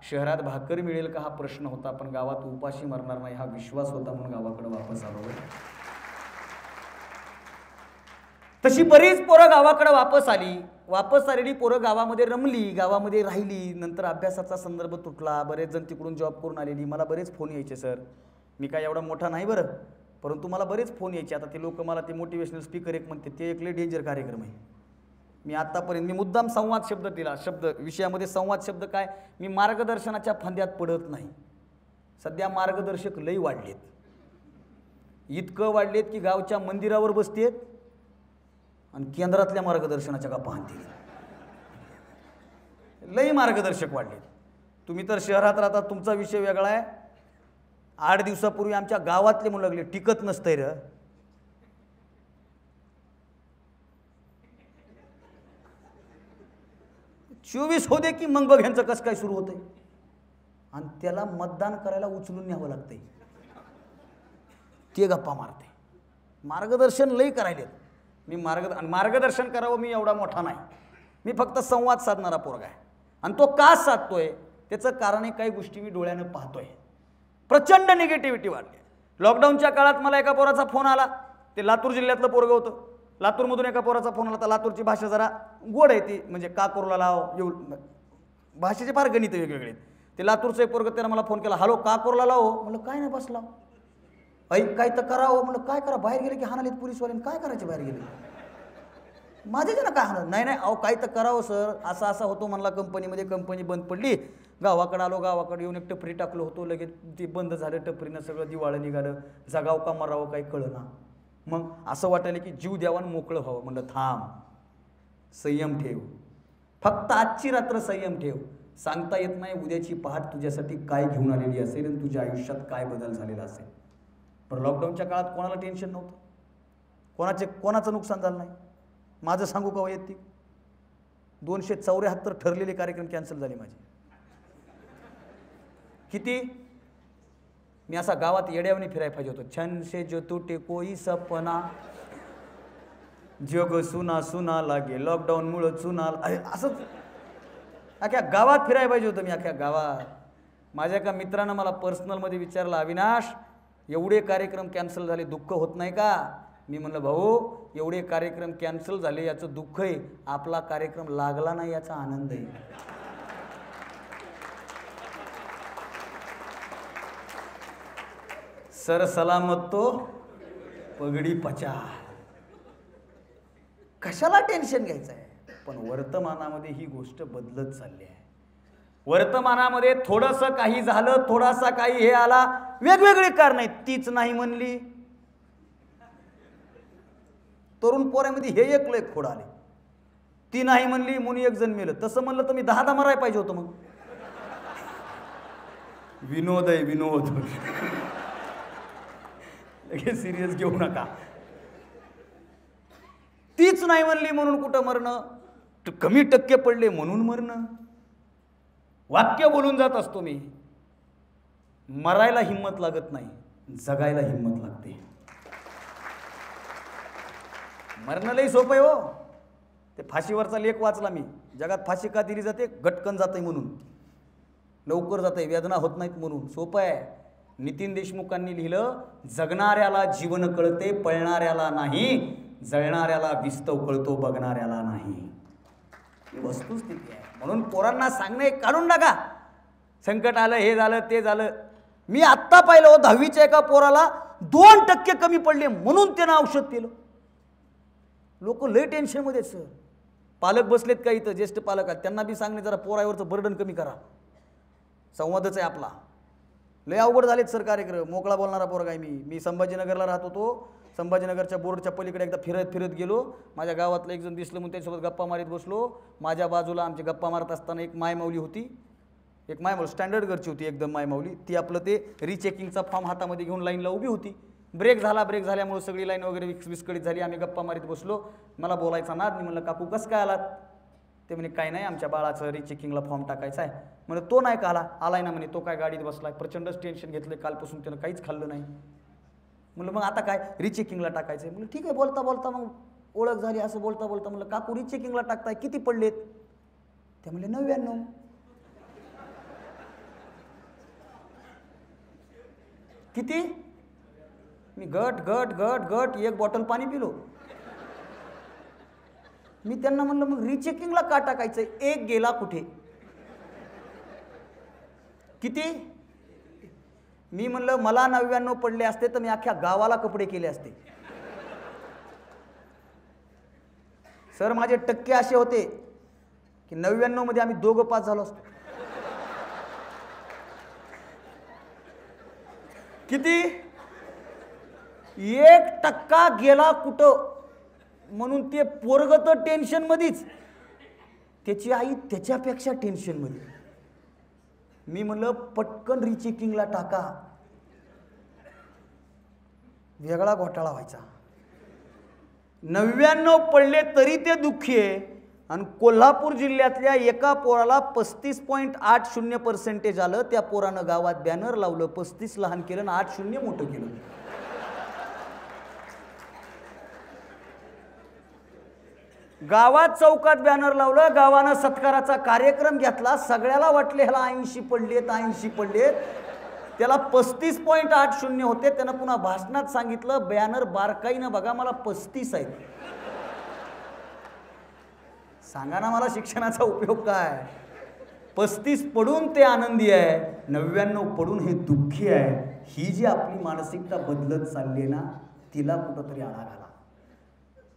शहरात भाकर मिळेल का हा प्रश्न होता, पण गावात उपाशी मरणार नाही हा विश्वास होता, म्हणून गावाकडे वापस आलो. तशी बरीच पोरं गावाकडे वापस आलेली पोरं गावामध्ये रमली, गावामध्ये राहिली. नंतर अभ्यासाचा संदर्भ तुटला, बरेच जण तिकडून जॉब करून आलेली. मला बरेच फोन यायचे, सर मी काय एवढा मोठा नाही बरं, परंतु मला बरेच फोन यायचे. आता ते लोक मला ते मोटिवेशनल स्पीकर एक म्हणते, ते एक लय डेंजर कार्यक्रम आहे. मी आत्तापर्यंत मी मुद्दाम संवाद शब्द दिला, विषयामध्ये संवाद शब्द काय, मी मार्गदर्शनाच्या फंद्यात पडत नाही. सध्या मार्गदर्शक लई वाढलेत, इतकं वाढलेत की गावच्या मंदिरावर बसतेत आणि केंद्रातल्या मार्गदर्शनाच्या गप्पा हाणतील. लई मार्गदर्शक वाढलेत. तुम्ही तर शहरात राहता, तुमचा विषय वेगळा आहे. 8 दिवसापूर्वी आमच्या गावातले म्हणू लागले, टिकत नसतंय र. चोवीस हो दे की मग बघ ह्यांचं कसं काय सुरू होतंय. आणि त्याला मतदान करायला उचलून न्यावं लागतंय, ते गप्पा मारते. मार्गदर्शन लई करायलेत. मी मार्गदर्शन करावं, मी एवढा मोठा नाही, मी फक्त संवाद साधणारा पोरगा आहे. आणि तो का साधतोय त्याचं कारण आहे, काही गोष्टी मी डोळ्यानं पाहतोय. प्रचंड निगेटिव्हिटी वाढली. लॉकडाऊनच्या काळात मला एका पोराचा फोन आला, ते लातूर जिल्ह्यातलं पोरगं होतं. लातूरमधून एका पोराचा फोन आला, तर लातूरची भाषा जरा गोड आहे ती, म्हणजे का करूला लाव, येऊ भाषेचे फार गणित वेगवेगळे. ते लातूरचं एक पोरगं त्यानं मला फोन केला, हॅलो का कोरला लाव? म्हणलं काय नाही बसला. ऐक काय तर करावं. म्हणलं काय करा? बाहेर गेले की हाणालेत पोलीसवाल्याने, काय करायचे बाहेर गेले? माझ्याच ना काय हाणत नाही. नाही अहो काय तर करावं सर, असा असा होतो म्हणला कंपनीमध्ये, कंपनी बंद पडली. गावाकडे आलो, गावाकडे येऊन एक टपरी टाकलो होतो, लगेच ते बंद झालं, टपरीनं सगळं दिवाळं निघालं. जगाव का मरावं काही कळना. मग असं वाटायला की जीव द्यावा आणि मोकळं व्हावं. म्हणलं थांब, संयम ठेव, फक्त आजची रात्र संयम ठेव. सांगता येत नाही उद्याची पहाट तुझ्यासाठी काय घेऊन आलेली असेल आणि तुझ्या आयुष्यात काय बदल झालेला असेल. पण लॉकडाऊनच्या काळात कोणाला टेन्शन नव्हतं, कोणाचं नुकसान झालं नाही. माझं सांगू का वैयक्तिक, 274 ठरलेले कार्यक्रम कॅन्सल झाले माझे. किती? मी असा गावात येड्यावणी फिरायला पाहिजे होतो. छन से जो टूटे कोई सपना, जग सुना सुना लागे, लॉकडाऊन मुळे चुना, असंच अख्ख्या गावात फिरायला पाहिजे होतं मी, अख्ख्या गावात. माझ्या एका मित्रानं मला पर्सनलमध्ये विचारलं, अविनाश एवढे कार्यक्रम कॅन्सल झाले, दुःख होत नाही का? मी म्हणलं भाऊ, एवढे कार्यक्रम कॅन्सल झाले याचं दुःख आहे, आपला कार्यक्रम लागला नाही याचा आनंद आहे. सर सलामत तो पगडी पचा. कशाला टेन्शन घ्यायचं आहे? पण वर्तमानामध्ये ही गोष्ट बदलत चालली आहे. वर्तमानामध्ये थोडंसं काही झालं, थोडासा काही हे आला, वेगवेगळी कारण आहेत. तीच नाही म्हणली, तरुण पोऱ्यामध्ये हे एक लय खोड आले. ती नाही म्हणली म्हणून एक जण मेलं. तसं म्हणलं तर मी 10 मरायला पाहिजे होतं. मग विनोद आहे विनोद, लगेच सिरियस घेऊ नका. तीच नाही म्हणली म्हणून कुठं मरणं, कमी टक्के पडले म्हणून मरणं. वाक्य बोलून जात असतो मी. मरायला हिम्मत लागत नाही, जगायला हिम्मत लागते. मरणं लई सोपं आहे हो. ते फाशीवरचा लेख वाचला मी. जगात फाशी का दिली जाते? गटकन जाते म्हणून, लवकर जाते, वेदना होत नाहीत म्हणून. सोपं आहे. नितीन देशमुखांनी लिहिलं, जगणाऱ्याला जीवन कळते, पळणाऱ्याला नाही, जळणाऱ्याला विस्तव कळतो, बघणाऱ्याला नाही. ही वस्तुस्थिती आहे. म्हणून पोरांना सांगणे काढून टाका. संकट आलं, हे झालं, ते झालं. मी आत्ता पाहिलं हो, 10वीच्या एका पोराला 2% कमी पडले म्हणून त्यानं औषध केलं. लोक लय टेन्शनमध्ये सर. पालक बसलेत का इथं, ज्येष्ठ पालक आहेत, त्यांना बी सांगणे जरा पोरावरचं बर्डन कमी करा. संवादच आहे आपला. लय अवघड झालेत सर कार्यक्रम. मोकळा बोलणारा पोरगा आहे मी संभाजीनगरला राहत होतो. संभाजीनगरच्या बोर्डच्या पलीकडे एकदा फिरत गेलो. माझ्या गावातलं एक जण दिसलं म्हणून त्याच्यासोबत गप्पा मारीत बसलो. माझ्या बाजूला आमची गप्पा मारत असताना एक मायमाऊली होती. एक मायमाऊली स्टँडर्ड घरची होती एकदम मायमाऊली. ती आपलं ते रिचेकिंगचा फॉर्म हातामध्ये घेऊन लाईनला उभी होती. ब्रेक झाल्यामुळे सगळी लाईन वगैरे विस्कळीत झाली. आम्ही गप्पा मारीत बसलो. मला बोलायचा नाद. मी म्हणलं काकू कसं काय आलात? ते म्हणे काय नाही, आमच्या बाळाचं रिचेकिंगला फॉर्म टाकायचा आहे. म्हणजे तो नाही का आलाय ना म्हणे, तो काय गाडीत बसलाय, प्रचंडच टेन्शन घेतलं कालपासून, त्यानं काहीच खाल्लं नाही. म्हणलं मग आता काय, रिचेकिंगला टाकायचं आहे. म्हणलं ठीक आहे. बोलता बोलता मग ओळख झाली. असं बोलता बोलता म्हणलं काकू रिचेकिंगला टाकताय, किती पडलेत? ते म्हणले 99. किती? मी गट एक बॉटल पाणी पिलो. मी त्यांना म्हणलं मग रिचेकिंगला का टाकायचं? एक गेला कुठे? किती? मी म्हणलं मला 99 पडले असते तर मी अख्ख्या गावाला कपडे केले असते. सर माझे टक्के असे होते की 99 मध्ये आम्ही दोघं पास झालो असतो. किती? 1% गेला कुठं? म्हणून ते पोरग तर टेन्शन मध्येच, त्याची आई त्याच्यापेक्षा टेन्शन मध्ये. मी म्हणलं पटकन रिचेकिंगला टाका. वेगळा घोटाळा व्हायचा. 99 पडले तरी ते दुःखी आहे. आणि कोल्हापूर जिल्ह्यातल्या एका पोराला 35.80% आलं. त्या पोरानं गावात बॅनर लावलं, 35 लहान केलं आणि 80 मोठं केलं. गावात चौकात बॅनर लावलं, गावानं सत्काराचा कार्यक्रम घेतला. सगळ्याला वाटले ह्याला 80 पडलेत. त्याला 35.80 होते. त्यानं पुन्हा भाषणात सांगितलं, बॅनर बारकाईनं बघा, मला 35 आहेत. सांगा ना मला शिक्षणाचा उपयोग काय? 35 पडून ते आनंदी आहे, 99 पडून हे दुःखी आहे. ही जी आपली मानसिकता बदलत चालली आहे ना, तिला कुठंतरी आळा घाला.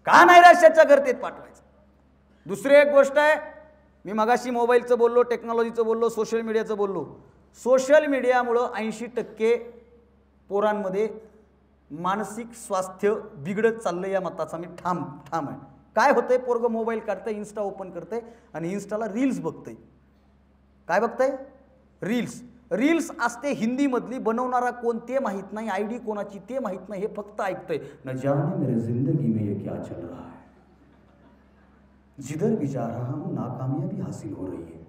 का नैराश्याच्या गर्तेत पाठवायचं? दुसरी एक गोष्ट आहे, मी मगाशी मोबाईलचं बोललो, टेक्नॉलॉजीचं बोललो, सोशल मीडियाचं बोललो. सोशल मीडियामुळं 80% पोरांमध्ये मानसिक स्वास्थ्य बिघडत चाललं या मताचा मी ठाम आहे. काय होतंय, पोरगं मोबाईल काढतंय, इन्स्टा ओपन करतंय आणि इन्स्टाला रील्स बघतंय. काय बघतंय? रील्स असते हिंदीमधली, बनवणारा कोण ते माहीत नाही, आयडी कोणाची ते माहीत नाही, हे फक्त ऐकतंय. न जाने मेरे जिंदगी में ये क्या चल रहा है, जिधर भी जा रहा हूं नाकामयाबी हासिल हो रही है.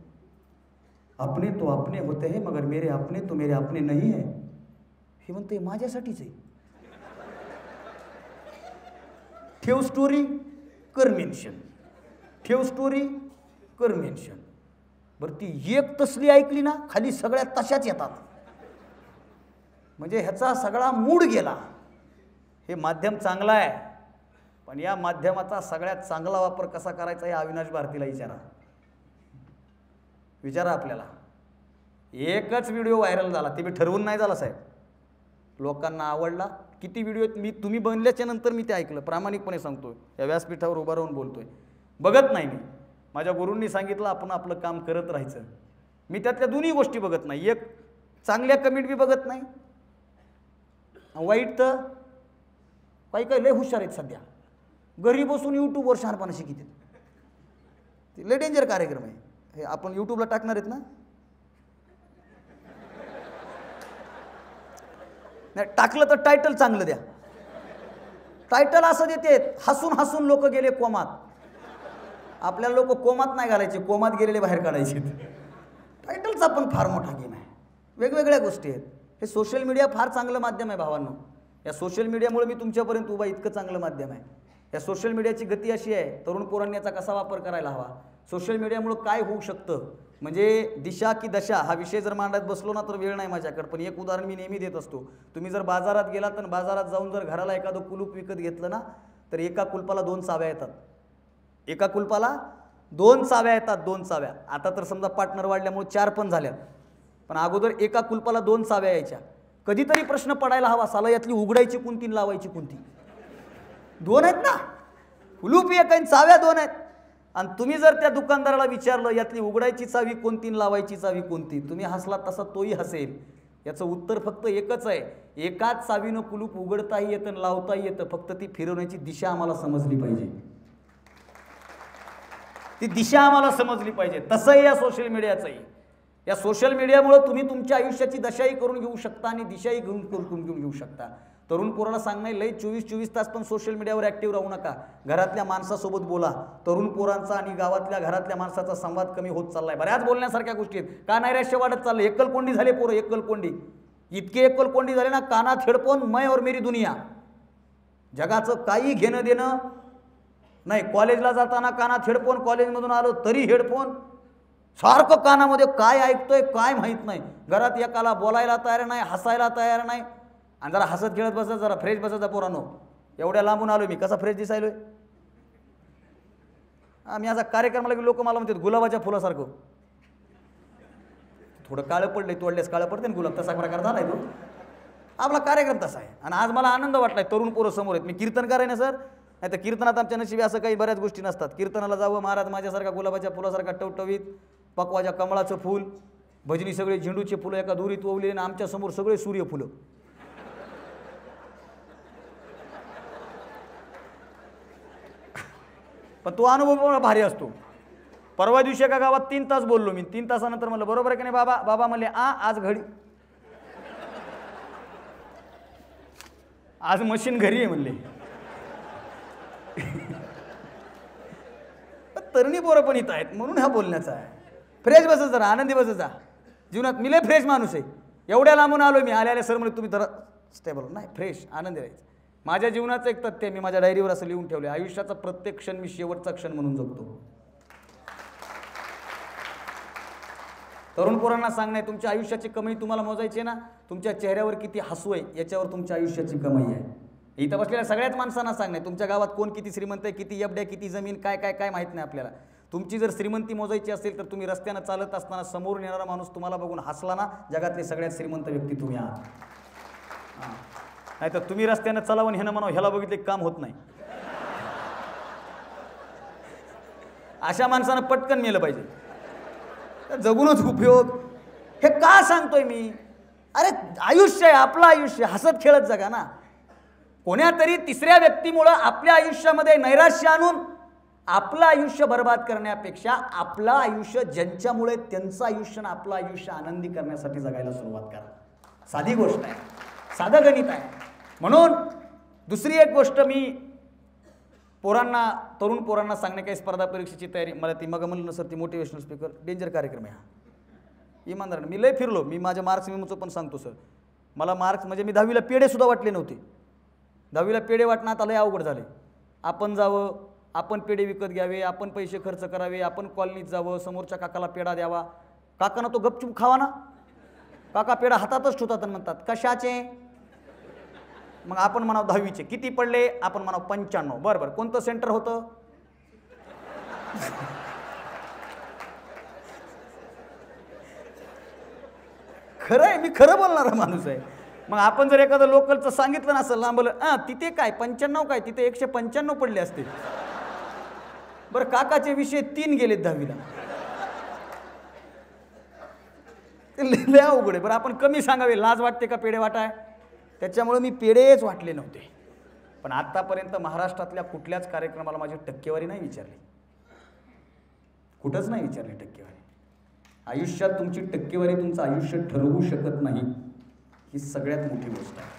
अपने तो अपने होते हैं मगर मेरे अपने तो मेरे अपने नहीं है. हे म्हणते माझ्यासाठीच आहे. ठेव स्टोरी कर मेन्शन, ठेव स्टोरी कर मेन्शन. बरं ती एक तसली ऐकली ना, खाली सगळ्या तशाच येतात. म्हणजे ह्याचा सगळा मूड गेला. हे माध्यम चांगलं आहे, पण या माध्यमाचा सगळ्यात चांगला वापर कसा करायचा हे अविनाश भारतीला विचारा आपल्याला. एकच व्हिडिओ व्हायरल झाला, ते मी ठरवून नाही झाला साहेब, लोकांना आवडला. किती व्हिडिओ तुम्ही बनल्याच्या नंतर मी ते ऐकलं, प्रामाणिकपणे सांगतोय, या व्यासपीठावर उभा राहून बोलतोय. बघत नाही मी, माझ्या गुरूंनी सांगितलं आपण आपलं काम करत राहायचं. मी त्यातल्या दोन्ही गोष्टी बघत नाही. एक चांगल्या कमेंट बी बघत नाही, वाईट तर काही लय हुशार आहेत सध्या, घरी बसून यूट्यूबवर शहाणपणा शिकतात. ते लय डेंजर कार्यक्रम आहे. हे आपण यूट्यूबला टाकणार आहेत ना, नाही टाकलं तर टायटल चांगलं द्या. टायटल असं देते, हसून हसून लोक गेले कोमात. आपल्याला लोक कोमात नाही घालायचे, कोमात गेलेले बाहेर काढायचे. टायटलचा पण फार मोठा गेम आहे. वेगवेगळ्या गोष्टी आहेत. हे सोशल मीडिया फार चांगलं माध्यम आहे भावांनो. या सोशल मीडियामुळे मी तुमच्यापर्यंत उभा, इतकं चांगलं माध्यम आहे. या सोशल मीडियाची गती अशी आहे, तरुण पोरांनी याचा कसा वापर करायला हवा. सोशल मीडियामुळे काय होऊ शकतं, म्हणजे दिशा की दशा हा विषय जर मांडत बसलो ना तर वेळ नाही माझ्याकडे. पण एक उदाहरण मी नेहमी देत असतो. तुम्ही जर बाजारात गेला तर बाजारात जाऊन जर घराला एखादं कुलूप विकत घेतलं ना, तर एका कुलपाला 2 चाव्या येतात. एका कुलपाला 2 चाव्या येतात, 2 चाव्या. आता तर समजा पार्टनर वाढल्यामुळे 4 पण झाल्यात, पण अगोदर एका कुलपाला 2 चाव्या यायच्या. कधीतरी प्रश्न पडायला हवा, साला यातली उघडायची कोणती आणि लावायची कोणती. 2 आहेत ना, कुलूप एक आहे, चाव्या 2 आहेत. आणि तुम्ही जर त्या दुकानदाराला विचारलं यातली उघडायची चावी कोणती आणि लावायची चावी कोणती, तुम्ही हसला तसा तोही हसेल. याचं उत्तर फक्त एकच आहे, एकाच चावीनं कुलूप उघडताही येतं आणि लावताही येतं, फक्त ती फिरवण्याची दिशा आम्हाला समजली पाहिजे. ती दिशा आम्हाला समजली पाहिजे. तसंही या सोशल मीडियाचंही. या सोशल मीडियामुळे तुम्ही तुमच्या आयुष्याची दशाही करून घेऊ शकता आणि दिशाही करून घेऊ शकता. तरुण पोराला सांगणे, लय 24 तास पण सोशल मीडियावर ॲक्टिव्ह राहू नका. घरातल्या माणसासोबत बोला. तरुण पोरांचा आणि गावातल्या घरातल्या माणसाचा संवाद कमी होत चाललाय. बऱ्याच बोलण्यासारख्या गोष्टी आहेत. का नैराश्य वाढत चाललंय, एकलकोंडी झाले पोरं, एकलकोंडी. इतके एकलकोंडी झाले ना, कानात हेडफोन, मैं और मेरी दुनिया. जगाचं काही घेणं देणं नाही. कॉलेजला जाताना कानात हेडफोन, कॉलेजमधून आलो तरी हेडफोन, सारखं कानामध्ये काय ऐकतोय काय माहीत नाही. घरात एकाला बोलायला तयार नाही, हसायला तयार नाही. आणि जरा हसत खेळत बसत, जरा फ्रेश बसायचा पोरांनो. एवढ्या लांबून आलो मी, कसा फ्रेश दिसायलोय. मी असा कार्यक्रमाला की लोक मला म्हणतात गुलाबाच्या फुलासारखं. थोडं काळं पडलंय, तोडल्यास काळं पडते ना गुलाब, तसा प्रकार झालाय तो. आपला कार्यक्रम तसा आहे. आणि आज मला आनंद वाटलाय, तरुण पोरं समोर आहेत. मी कीर्तनकार आहे ना सर, नाही तर कीर्तनात आमच्या नशिबी असं काही बऱ्याच गोष्टी नसतात. कीर्तनाला जावं, महाराज माझ्यासारखा गुलाबाच्या फुलासारखा टवटवीत, पकवाच्या कमळाचं फूल, भजनी सगळे झेंडूचे फुलं एका दोरीत ओवले, आणि आमच्या समोर सगळे सूर्यफुलं. पण तो अनुभव मला भारी असतो. परवा दिवशी एका गावात 3 तास बोललो मी. 3 तासानंतर म्हणलं बरोबर आहे की नाही बाबा. बाबा म्हणले आज घडी, आज मशीन घरी आहे म्हणले. तरुणी पोरं पण इथं आहेत म्हणून हा बोलण्याचा आहे. फ्रेश बसत जरा, आनंदी बसत जा जीवनात. मी लय फ्रेश माणूस आहे. एवढ्या लांबून आलो मी, आले सर म्हणजे तुम्ही जरा स्टेबल नाही, फ्रेश आनंदी राहायचं. माझ्या जीवनाचं एक तथ्य मी माझ्या डायरीवर असं लिहून ठेवले, आयुष्याचा प्रत्येक क्षण मी शेवटचा क्षण म्हणून जगतो. तरुण पोरांना सांगणे, तुमच्या आयुष्याची कमाई तुम्हाला मोजायची आहे ना, तुमच्या चेहऱ्यावर किती हसू आहे याच्यावर तुमच्या आयुष्याची कमाई आहे. इथं बसलेल्या सगळ्याच माणसांना सांगणे, तुमच्या गावात कोण किती श्रीमंत आहे, किती एवढ्या, किती जमीन, काय काय काय माहीत नाही आपल्याला. तुमची जर श्रीमंती मोजायची असेल तर तुम्ही रस्त्यानं चालत असताना समोर येणारा माणूस तुम्हाला बघून हसला ना, जगातले सगळ्यात श्रीमंत व्यक्ती तुम्ही आहात. नाही तर तुम्ही रस्त्यानं चलावून ह्यानं म्हणावं ह्याला बघितले काम होत नाही. अशा माणसानं पटकन मेलं पाहिजे. तर जगूनच उपयोग. हे का सांगतोय मी? अरे आयुष्य आहे, आपलं आयुष्य, हसत खेळत जगा ना. कोण्यातरी तिसऱ्या व्यक्तीमुळं आपल्या आयुष्यामध्ये नैराश्य आणून आपलं आयुष्य बर्बाद करण्यापेक्षा आपलं आयुष्य ज्यांच्यामुळे त्यांचं आयुष्य आणि आपलं आयुष्य आनंदी करण्यासाठी जगायला सुरुवात करा. साधी गोष्ट आहे, साधं गणित आहे. म्हणून दुसरी एक गोष्ट मी पोरांना, तरुण पोरांना सांगणे, काही स्पर्धा परीक्षेची तयारी, मला ती मग म्हणलं सर ती मोटिवेशनल स्पीकर डेंजर कार्यक्रम आहे हा. इमानदार मी लय फिरलो, मी माझ्या मार्क्स मेमोचं पण सांगतो सर. मला मार्क्स म्हणजे मी 10वीला पेढे सुद्धा वाटले नव्हते. 10वीला पेढे वाटणं आता लय अवघड झाले. आपण जावं, आपण पेढे विकत घ्यावे, आपण पैसे खर्च करावे, आपण कॉलनीत जावं, समोरच्या काकाला पेढा द्यावा. काकांना तो गपचूप खावा ना. काका पेढा हातातच ठेवतात आणि म्हणतात कशाचे. मग आपण म्हणावं 10वीचे किती पडले, आपण म्हणावं 95. बरं, कोणतं सेंटर होतं? खरं आहे, मी खरं बोलणारा माणूस आहे. मग आपण जर एखादं लोकलचं सांगितलं नसेल लांबलं, तिथे काय 95 काय, तिथे 195 पडले असते. बरं, काकाचे विषय 3 गेलेत 10वीला. ते लय अवघड आहे. बरं, आपण कमी सांगावे, लाज वाटते का पेढे वाटाय? त्याच्यामुळे मी पेढेच वाटले नव्हते. पण आतापर्यंत महाराष्ट्रातल्या कुठल्याच कार्यक्रमाला माझी टक्केवारी नाही विचारली, कुठंच नाही विचारली टक्केवारी. आयुष्यात तुमची टक्केवारी तुमचं आयुष्य ठरवू शकत नाही, ही सगळ्यात मोठी गोष्ट आहे.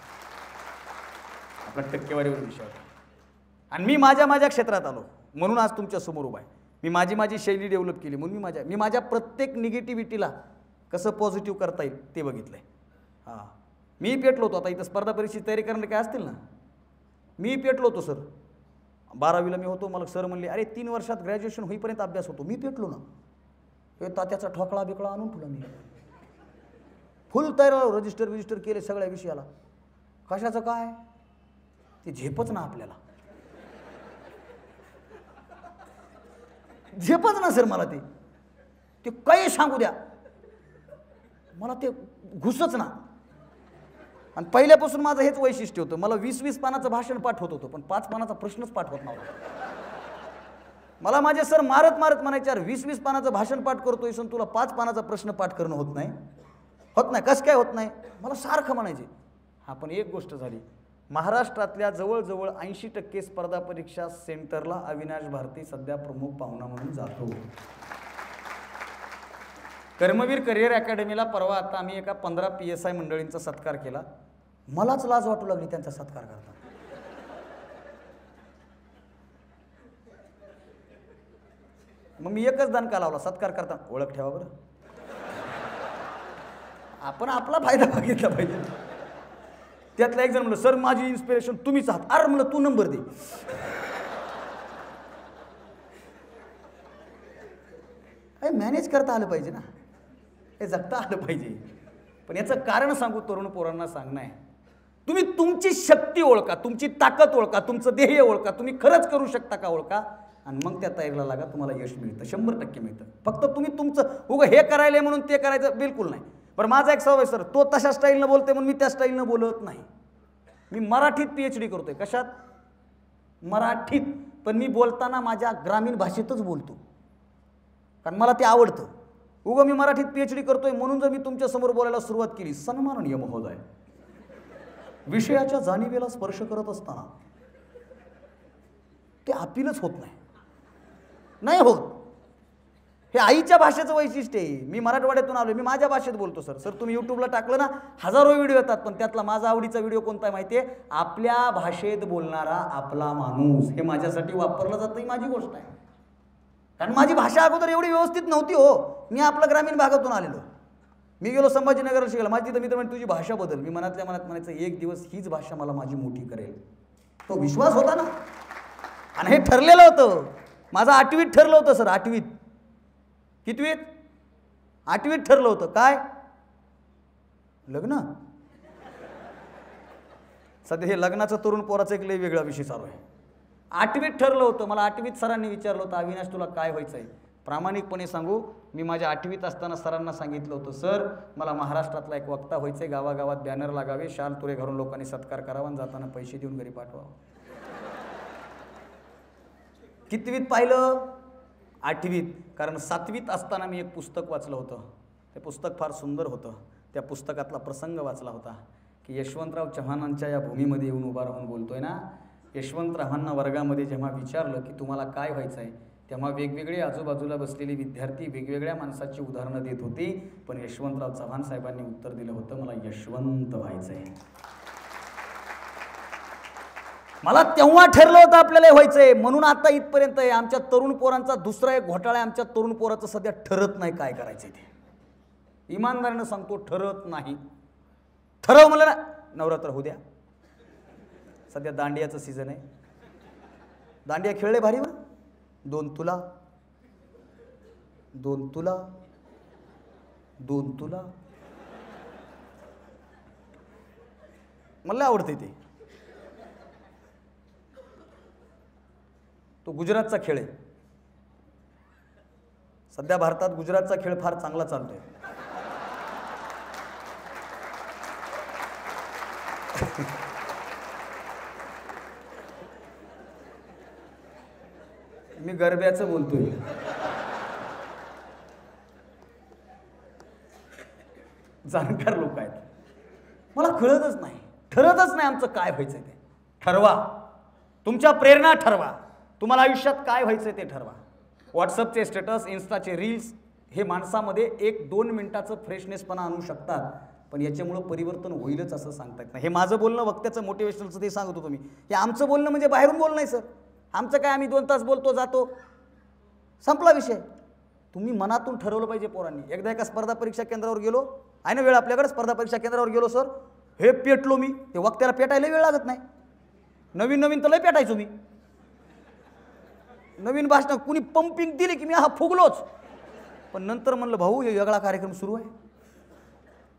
आपल्या टक्केवारीवर विषय होता. आणि मी माझ्या क्षेत्रात आलो म्हणून आज तुमच्या समोर उभा आहे. मी माझी शैली डेव्हलप केली म्हणून मी माझ्या प्रत्येक निगेटिव्हिटीला कसं पॉझिटिव्ह करता येईल ते बघितलंय. हां, मी पेटलो होतो. आता इथं स्पर्धा परीक्षेची तयारी करणारे काय असतील ना, मी पेटलो होतो सर. 12वीला मी होतो. मला सर म्हणले अरे 3 वर्षात ग्रॅज्युएशन होईपर्यंत अभ्यास होतो. मी पेटलो ना. तात्याचा ठोकळा बिकळा आणून ठेवला मी. फुल तयार, रजिस्टर केले सगळ्या विषयाला. कशाचं काय ते झेपच ना आपल्याला, झेपच ना सर मला. ते काही सांगू द्या, मला ते घुसच ना. आणि पहिल्यापासून माझं हेच वैशिष्ट्य होतं, मला 20-20 पानाचं भाषण पाठ होत होतं, पण 5 पानाचा प्रश्नच पाठ होत नव्हता. मला माझे सर मारत म्हणायचे यार 20-20 पानाचं भाषण पाठ करतोय सण, तुला 5 पानाचा प्रश्न पाठ करणं होत नाही. कसं काय होत नाही, मला सारखं म्हणायचे. हा, पण एक गोष्ट झाली, महाराष्ट्रातल्या जवळजवळ 80% स्पर्धा परीक्षा सेंटरला अविनाश भारती सध्या प्रमुख पाहुणा म्हणून जातो. कर्मवीर करिअर अकॅडमीला परवा आता आम्ही एका 15 PSI मंडळींचा सत्कार केला. मलाच लाज वाटू लागली त्यांचा सत्कार करताना. मग मी एकच दणका लावला सत्कार करताना, ओळख ठेवा बरं, आपण आपला फायदा बघितला पाहिजे. त्यातला एक जण म्हणलं सर माझी इन्स्पिरेशन तुम्हीच आहात. अरे म्हणलं तू नंबर दे. मॅनेज करता आलं पाहिजे ना, हे जगता आलं पाहिजे. पण याचं कारण सांगू तरुण पोरांना सांगणं आहे, तुम्ही तुमची शक्ती ओळखा, तुमची ताकद ओळखा, तुमचं ध्येय ओळखा, तुम्ही खरंच करू शकता का ओळखा, आणि मग त्या तयारीला लागा. तुम्हाला यश मिळतं, 100% मिळतं. फक्त तुम्ही तुमचं उगं हे करायला म्हणून ते करायचं बिलकुल नाही. बरं, माझा एक सवय सर, तो तशा स्टाईलनं बोलते म्हणून मी त्या स्टाईलनं बोलत नाही. मी मराठीत PhD करतोय. कशात? मराठीत. पण मी बोलताना माझ्या ग्रामीण भाषेतच बोलतो, कारण मला ते आवडतं. उगं मी मराठीत PhD करतोय म्हणून जर मी तुमच्या समोर बोलायला सुरुवात केली, सन्माननीय महोदय, विषयाच्या जाणीवेला स्पर्श करत असताना, ते अपीलच होत नाही होत. हे आईच्या भाषेचं वैशिष्ट्य आहे. मी मराठवाड्यातून आलो, मी माझ्या भाषेत बोलतो सर. तुम्ही यूट्यूबला टाकलं ना, हजारो व्हिडिओ येतात, पण त्यातला माझा आवडीचा व्हिडिओ कोणता आहे माहिती आहे? आपल्या भाषेत बोलणारा आपला माणूस. हे माझ्यासाठी वापरलं जातं, ही माझी गोष्ट आहे. कारण माझी भाषा अगोदर एवढी व्यवस्थित नव्हती हो. मी आपल्या ग्रामीण भागातून आलेलो. मी गेलो संभाजीनगरला शिकायला. माझी तिथं मित्र म्हणजे तुझी भाषा बदल. मी मनातल्या मनात म्हणायचं एक दिवस हीच भाषा मला माझी मोठी करेल. तो विश्वास होता ना, आणि हे ठरलेलं होतं. माझं 8वीत ठरलं होतं सर. 8वीत. कितवीत? 8वीत ठरलं होतं. काय? लग्न. सध्या हे लग्नाचं तरुण पोराचं एक लय वेगळा विषय चालू आहे. 8वीत ठरलं होतं. मला 8वीत सरांनी विचारलं होतं अविनाश तुला काय व्हायचं आहे? प्रामाणिकपणे सांगू, मी माझ्या 8वीत असताना सरांना सांगितलं होतं, सर मला महाराष्ट्रातला एक वक्ता व्हायचं, गावागावात बॅनर लागावे, शाल तुरे घालून लोकांनी सत्कार करावा आणि जाताना पैसे देऊन घरी पाठवावं. कितवीत पाहिलं? 8वीत. कारण 7वीत असताना मी एक पुस्तक वाचलं होतं. ते पुस्तक फार सुंदर होतं. त्या पुस्तकातला प्रसंग वाचला होता की यशवंतराव चव्हाणांच्या या भूमीमध्ये येऊन उभा राहून बोलतोय ना, यशवंतरावांना वर्गामध्ये जेव्हा विचारलं की तुम्हाला काय व्हायचं आहे, तेव्हा वेगवेगळे आजूबाजूला बसलेले विद्यार्थी वेगवेगळ्या माणसाची उदाहरणं देत होती, पण यशवंतराव चव्हाण साहेबांनी उत्तर दिलं होतं, मला यशवंत व्हायचं आहे. मला तेव्हा ठरलं होतं आपल्याला व्हायचंय, म्हणून आता इथपर्यंत आहे. आमच्या तरुण पोरांचा दुसरा एक घोटाळा आहे, आमच्या तरुण पोराचं सध्या ठरत नाही काय करायचं ते. इमानदारीनं सांगतो, ठरत नाही. ठरव म्हणलं ना, नवरात्र होऊ द्या. सध्या दांडियाचं सीझन आहे. दांडिया खेळले भारी बरं. 2 तुला 2 तुला 2 तुला मला आवडते ते. तो गुजरातचा खेळ आहे. सध्या भारतात गुजरातचा खेळ फार चांगला चालतोय. मी गरब्याचं बोलतोय. जाणकार लोक आहेत. मला कळतच नाही, ठरतच नाही आमचं काय व्हायचंय ते. ठरवा, तुमच्या प्रेरणा ठरवा, तुम्हाला आयुष्यात काय व्हायचंय ते ठरवा. व्हॉट्सअपचे स्टेटस, इन्स्टाचे रील्स हे माणसामध्ये 1-2 मिनिटाचं फ्रेशनेसपणा आणू शकतात, पण याच्यामुळं परिवर्तन होईलच असं सांगता येत नाही. हे माझं बोलणं वक्त्याचं मोटिवेशनलचं ते सांगत होतो मी. हे आमचं बोलणं म्हणजे बाहेरून बोलणं नाही सर. आमचं काय, आम्ही 2 तास बोलतो जातो, संपला विषय. तुम्ही मनातून ठरवलं पाहिजे पोरांनी. एकदा एका स्पर्धा परीक्षा केंद्रावर गेलो, आहे ना वेळ आपल्याकडे, स्पर्धा परीक्षा केंद्रावर गेलो सर, हे पेटलो मी. ते वक्त्याला पेटायला वेळ लागत नाही. नवीन तर लय पेटायचो मी. नवीन भाषण कुणी पंपिंग दिली की मी हा फुगलोच. पण नंतर म्हणलं भाऊ हे वेगळा कार्यक्रम सुरू आहे.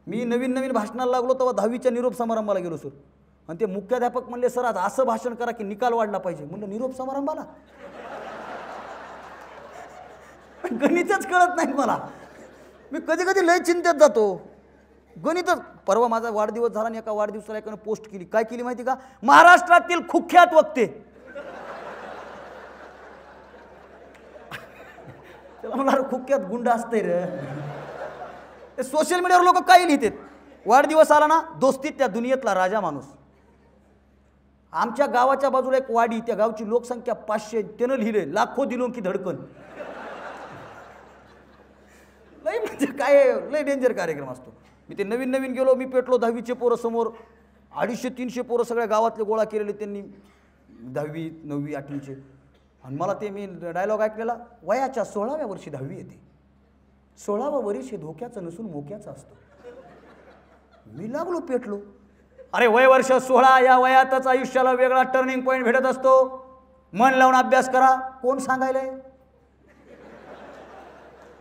मी नवीन भाषणाला लागलो तेव्हा 10वीच्या निरोप समारंभाला गेलो सर, आणि ते मुख्याध्यापक म्हणले सर आज असं भाषण करा की निकाल वाढला पाहिजे. म्हणलं निरोप समारंभाला? गणितच कळत नाही मला. मी कधी लय चिंतेत जातो. गणितच. परवा माझा वाढदिवस झाला आणि एका वाढदिवसाला एकानं पोस्ट केली. काय केली माहिती का? महाराष्ट्रातील कुख्यात वक्ते. त्याला मला कुख्यात गुंड असते रे. ते सोशल मीडियावर लोक काही लिहितात. वाढदिवस आला ना, दोस्तीत त्या दुनियेतला राजा माणूस. आमच्या गावाच्या बाजूला एक वाडी, त्या गावची लोकसंख्या 500. त्यानं लिहिले लाखो दिलों की धडकन. लय म्हणजे काय, लय डेंजर कार्यक्रम असतो. मी ते नवीन गेलो, मी पेटलो. 10वीचे पोरं समोर 250-300 पोरं सगळ्या गावातले गोळा केलेले त्यांनी, 10वी 9वी 8वीचे. आणि मला ते मी डायलॉग ऐकलेला, वयाच्या 16व्या वर्षी 10वी येते. 16वं वर्ष हे धोक्याचं नसून मोक्याचं असतं. मी लागलो पेटलो. अरे वय वर्ष 16, या वयातच आयुष्याला वेगळा टर्निंग पॉईंट भेटत असतो. मन लावून अभ्यास करा. कोण सांगायलंय?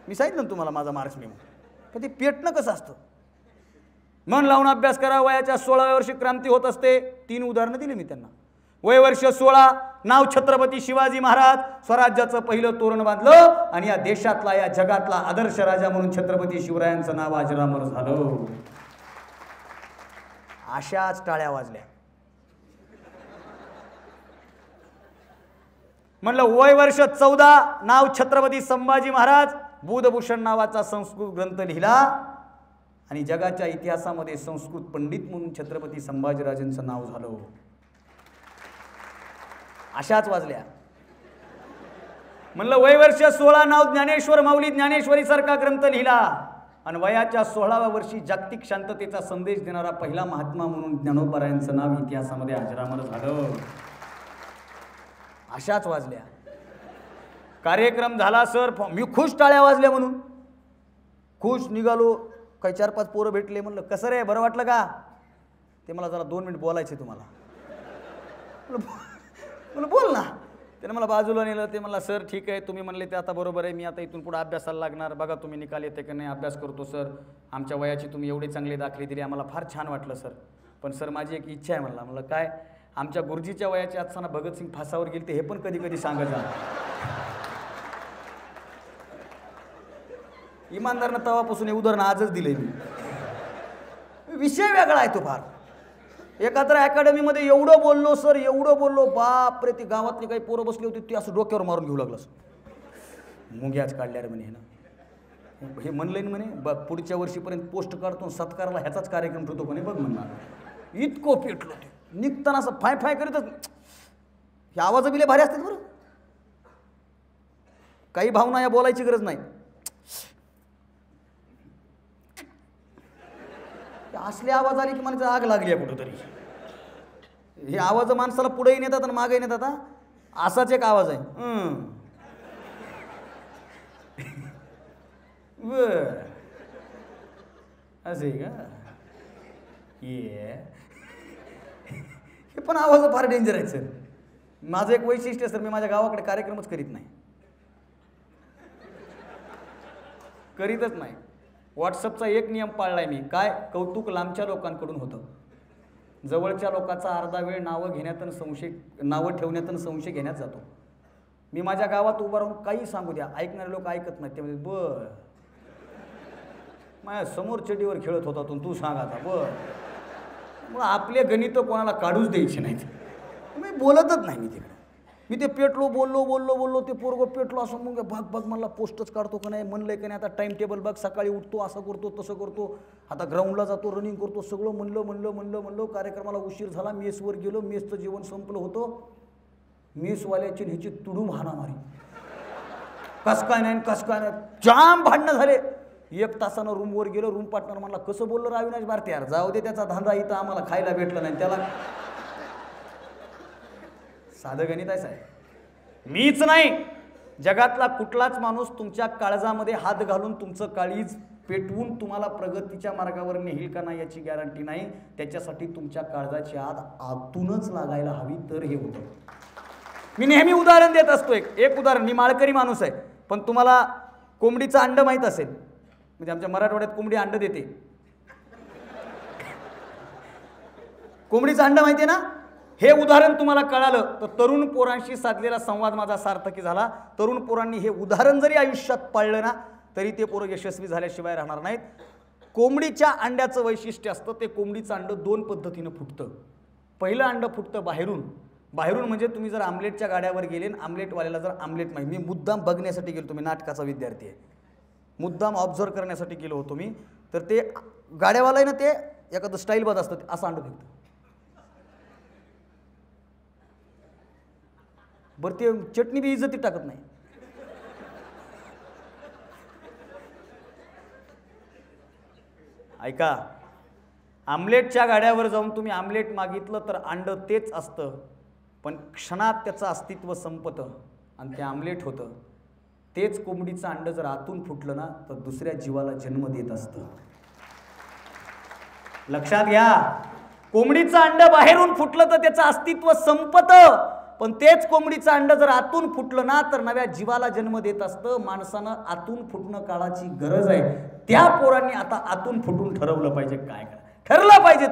मी सांगितलं ना तुम्हाला माझा मार्क्स मेमो. पण ते पेटणं कसं असतं? मन लावून अभ्यास करा. वयाच्या 16व्या वर्षी क्रांती होत असते. 3 उदाहरणं दिली मी त्यांना. वय वर्ष 16, नाव छत्रपती शिवाजी महाराज, स्वराज्याचं पहिलं तोरण बांधलं आणि या देशातला, या जगातला आदर्श राजा म्हणून छत्रपती शिवरायांचं नाव अजरामर झालं. अशाच टाळ्या वाजल्या. म्हणलं वय वर्ष 14, नाव छत्रपती संभाजी महाराज, बुधभूषण नावाचा संस्कृत ग्रंथ लिहिला आणि जगाच्या इतिहासामध्ये संस्कृत पंडित म्हणून छत्रपती संभाजीराजांचं नाव झालं. अशाच वाजल्या. म्हणलं वय वर्ष 16, नाव ज्ञानेश्वर माऊली, ज्ञानेश्वरी सारखा ग्रंथ लिहिला आणि वयाच्या 16व्या वर्षी जागतिक शांततेचा संदेश देणारा पहिला महात्मा म्हणून ज्ञानोबारायांचं नाव इतिहासामध्ये अजरामर झालं. अशाच वाजल्या. कार्यक्रम झाला सर, मी खुश, टाळ्या वाजल्या म्हणून खुश निघालो. काही 4-5 पोरं भेटले. म्हणलं कसं रे, बरं वाटलं का? ते मला जरा 2 मिनिट बोलायचे तुम्हाला. म्हणलं बोल ना. त्याने मला बाजूला नेलं. ते म्हणला सर ठीक आहे, तुम्ही म्हणले ते आता बरोबर आहे, मी आता इथून पुढे अभ्यासाला लागणार. बघा तुम्ही निकाल येते की नाही. अभ्यास करतो सर. आमच्या वयाची तुम्ही एवढे चांगले दाखले दिले, आम्हाला फार छान वाटलं सर. पण सर माझी एक इच्छा आहे. म्हणलं काय? आमच्या गुरुजीच्या वयाच्या असताना भगतसिंग फासावर गेले ते, हे पण कधी सांगत जा. इमानदारनं तवापासून हे उदाहरण आजच दिलंय मी. विषय वेगळा आहे तो फार. एका तर अकॅडमीमध्ये एवढं बोललो सर, एवढं बोललो, बाप रे, ती गावातली काही पोरं बसली होती ती असं डोक्यावर मारून घेऊ लागलं. मुंग्याच काढल्या रे म्हणे. हे म्हणलंय म्हणे बघ पुढच्या वर्षीपर्यंत पोस्ट काढतो, सत्काराला ह्याचाच कार्यक्रम ठेवतो म्हणे. बघ म्हणणार इतकं पेटलो ते, निघताना असं फाय फाय करीतच. हे आवाज बिले भारी असतात बरं, काही भावना या बोलायची गरज नाही. असले आवाज आले की मला आग लागली आहे कुठंतरी. हे आवाज माणसाला पुढेही नेतात आणि मागेही नेतात. असाच एक आवाज आहे. बर असे का हे पण आवाज फार डेंजर आहे सर. माझं एक वैशिष्ट्य सर, मी माझ्या गावाकडे कार्यक्रमच करीत नाही, करीतच नाही. व्हॉट्सअपचा एक नियम पाळलाय मी. काय? कौतुक लांबच्या लोकांकडून होतं, जवळच्या लोकांचा अर्धा वेळ नावं ठेवण्यात संशय घेण्यात जातो. मी माझ्या गावात उभा राहून काही सांगू द्या, ऐकणारे लोक ऐकत नाहीत. ते म्हणजे बर माझ्या समोर चडीवर खेळत होता तू सांग आता. बर मग आपले गणित कोणाला काढूच द्यायचे नाहीत. मी बोलतच नाही. मी तिकडे ते पेटलो, बोललो ते पोरगं पेटलो असं मग बघ मला पोस्टच काढतो का नाही, म्हणलंय का नाही, आता टाइम टेबल बघ, सकाळी उठतो, असं करतो तसं करतो, आता ग्राउंडला जातो, रनिंग करतो, सगळं म्हणलं. कार्यक्रमाला उशीर झाला, मेसवर गेलो, मेसचं जेवण संपलं होतं. मेसवाल्याची ह्याची तुडूम हाणामारी, कस काय नाही, जाम भांडणं झाले. 1 तासानं रूमवर गेलो. रूम पार्टनर म्हणला कसं बोललं रे अविनाश भारती, यार जाऊ दे त्याचा धंदा, इथं आम्हाला खायला भेटलं नाही त्याला. साधं गणित आहे साहेब. मीच नाही, जगातला कुठलाच माणूस तुमच्या काळजामध्ये हात घालून तुमचं काळीज पेटवून तुम्हाला प्रगतीच्या मार्गावर नेईल का नाही याची गॅरंटी नाही. त्याच्यासाठी तुमच्या काळजाची आतूनच लागायला हवी, तर हे होतं. मी नेहमी उदाहरण देत असतो. एक उदाहरण. मी माळकरी माणूस आहे, पण तुम्हाला कोंबडीचं अंड माहीत असेल, म्हणजे आमच्या मराठवाड्यात कोंबडी अंड देते. कोंबडीचं अंड माहिती आहे ना. हे उदाहरण तुम्हाला कळालं तर तरुण पोरांशी साधलेला संवाद माझा सार्थकी झाला. तरुण पोरांनी हे उदाहरण जरी आयुष्यात पाळलं ना तरी ते पोरं यशस्वी झाल्याशिवाय राहणार नाहीत. कोंबडीच्या अंड्याचं वैशिष्ट्य असतं, ते कोंबडीचं अंड 2 पद्धतीनं फुटतं. पहिलं अंड फुटतं बाहेरून म्हणजे तुम्ही जर आमलेटच्या गाड्यावर गेले आणि आमलेटवाल्याला जर आमलेट माहिती, मी मुद्दाम बघण्यासाठी गेलो, तुम्ही नाटकाचा विद्यार्थी आहे, मुद्दाम ऑब्झर्व करण्यासाठी गेलो होतो मी, तर ते गाड्यावाला आहे ना, ते एखादं स्टाईलबाज असतं, असं अंड फेकतं. बरं ते चटणी बी इज्जतीत टाकत नाही. ऐका, आमलेटच्या गाड्यावर जाऊन तुम्ही आमलेट मागितलं तर अंड तेच असतं, पण क्षणात त्याचं अस्तित्व संपतं आणि ते आमलेट होतं. तेच कोंबडीचं अंड जर आतून फुटलं ना तर दुसऱ्या जीवाला जन्म देत असतं. लक्षात घ्या, कोंबडीचं अंड बाहेरून फुटलं तर त्याचं अस्तित्व संपतं, पण तेच कोंबडीचं अंड जर आतून फुटलं ना तर नव्या जीवाला जन्म देत असतं. माणसानं आतून फुटणं काळाची गरज आहे. त्या पोरांनी आता आतून फुटून ठरवलं पाहिजे काय करा. ठरलं पाहिजे,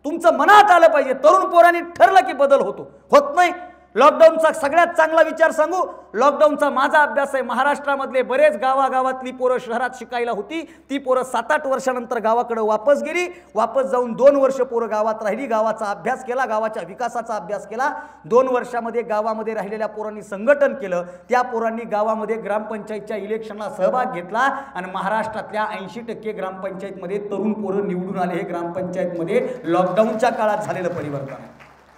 तुमचं मनात आलं पाहिजे. तरुण पोरांनी ठरलं की बदल होतो, होत नाही. लॉकडाऊनचा सगळ्यात चांगला विचार सांगू, लॉकडाऊनचा माझा अभ्यास आहे. महाराष्ट्रामधले बरेच गावागावातली पोरं शहरात शिकायला होती, ती पोरं 7-8 वर्षानंतर गावाकडे वापस गेली. वापस जाऊन 2 वर्ष पोरं गावात राहिली, गावाचा अभ्यास केला, गावाच्या विकासाचा अभ्यास केला. 2 वर्षामध्ये गावामध्ये राहिलेल्या पोरांनी संघटन केलं. त्या पोरांनी गावामध्ये ग्रामपंचायतच्या इलेक्शनला सहभाग घेतला आणि महाराष्ट्रातल्या 80% ग्रामपंचायतमध्ये तरुण पोरं निवडून आले. हे ग्रामपंचायतमध्ये लॉकडाऊनच्या काळात झालेलं परिवर्तन आहे.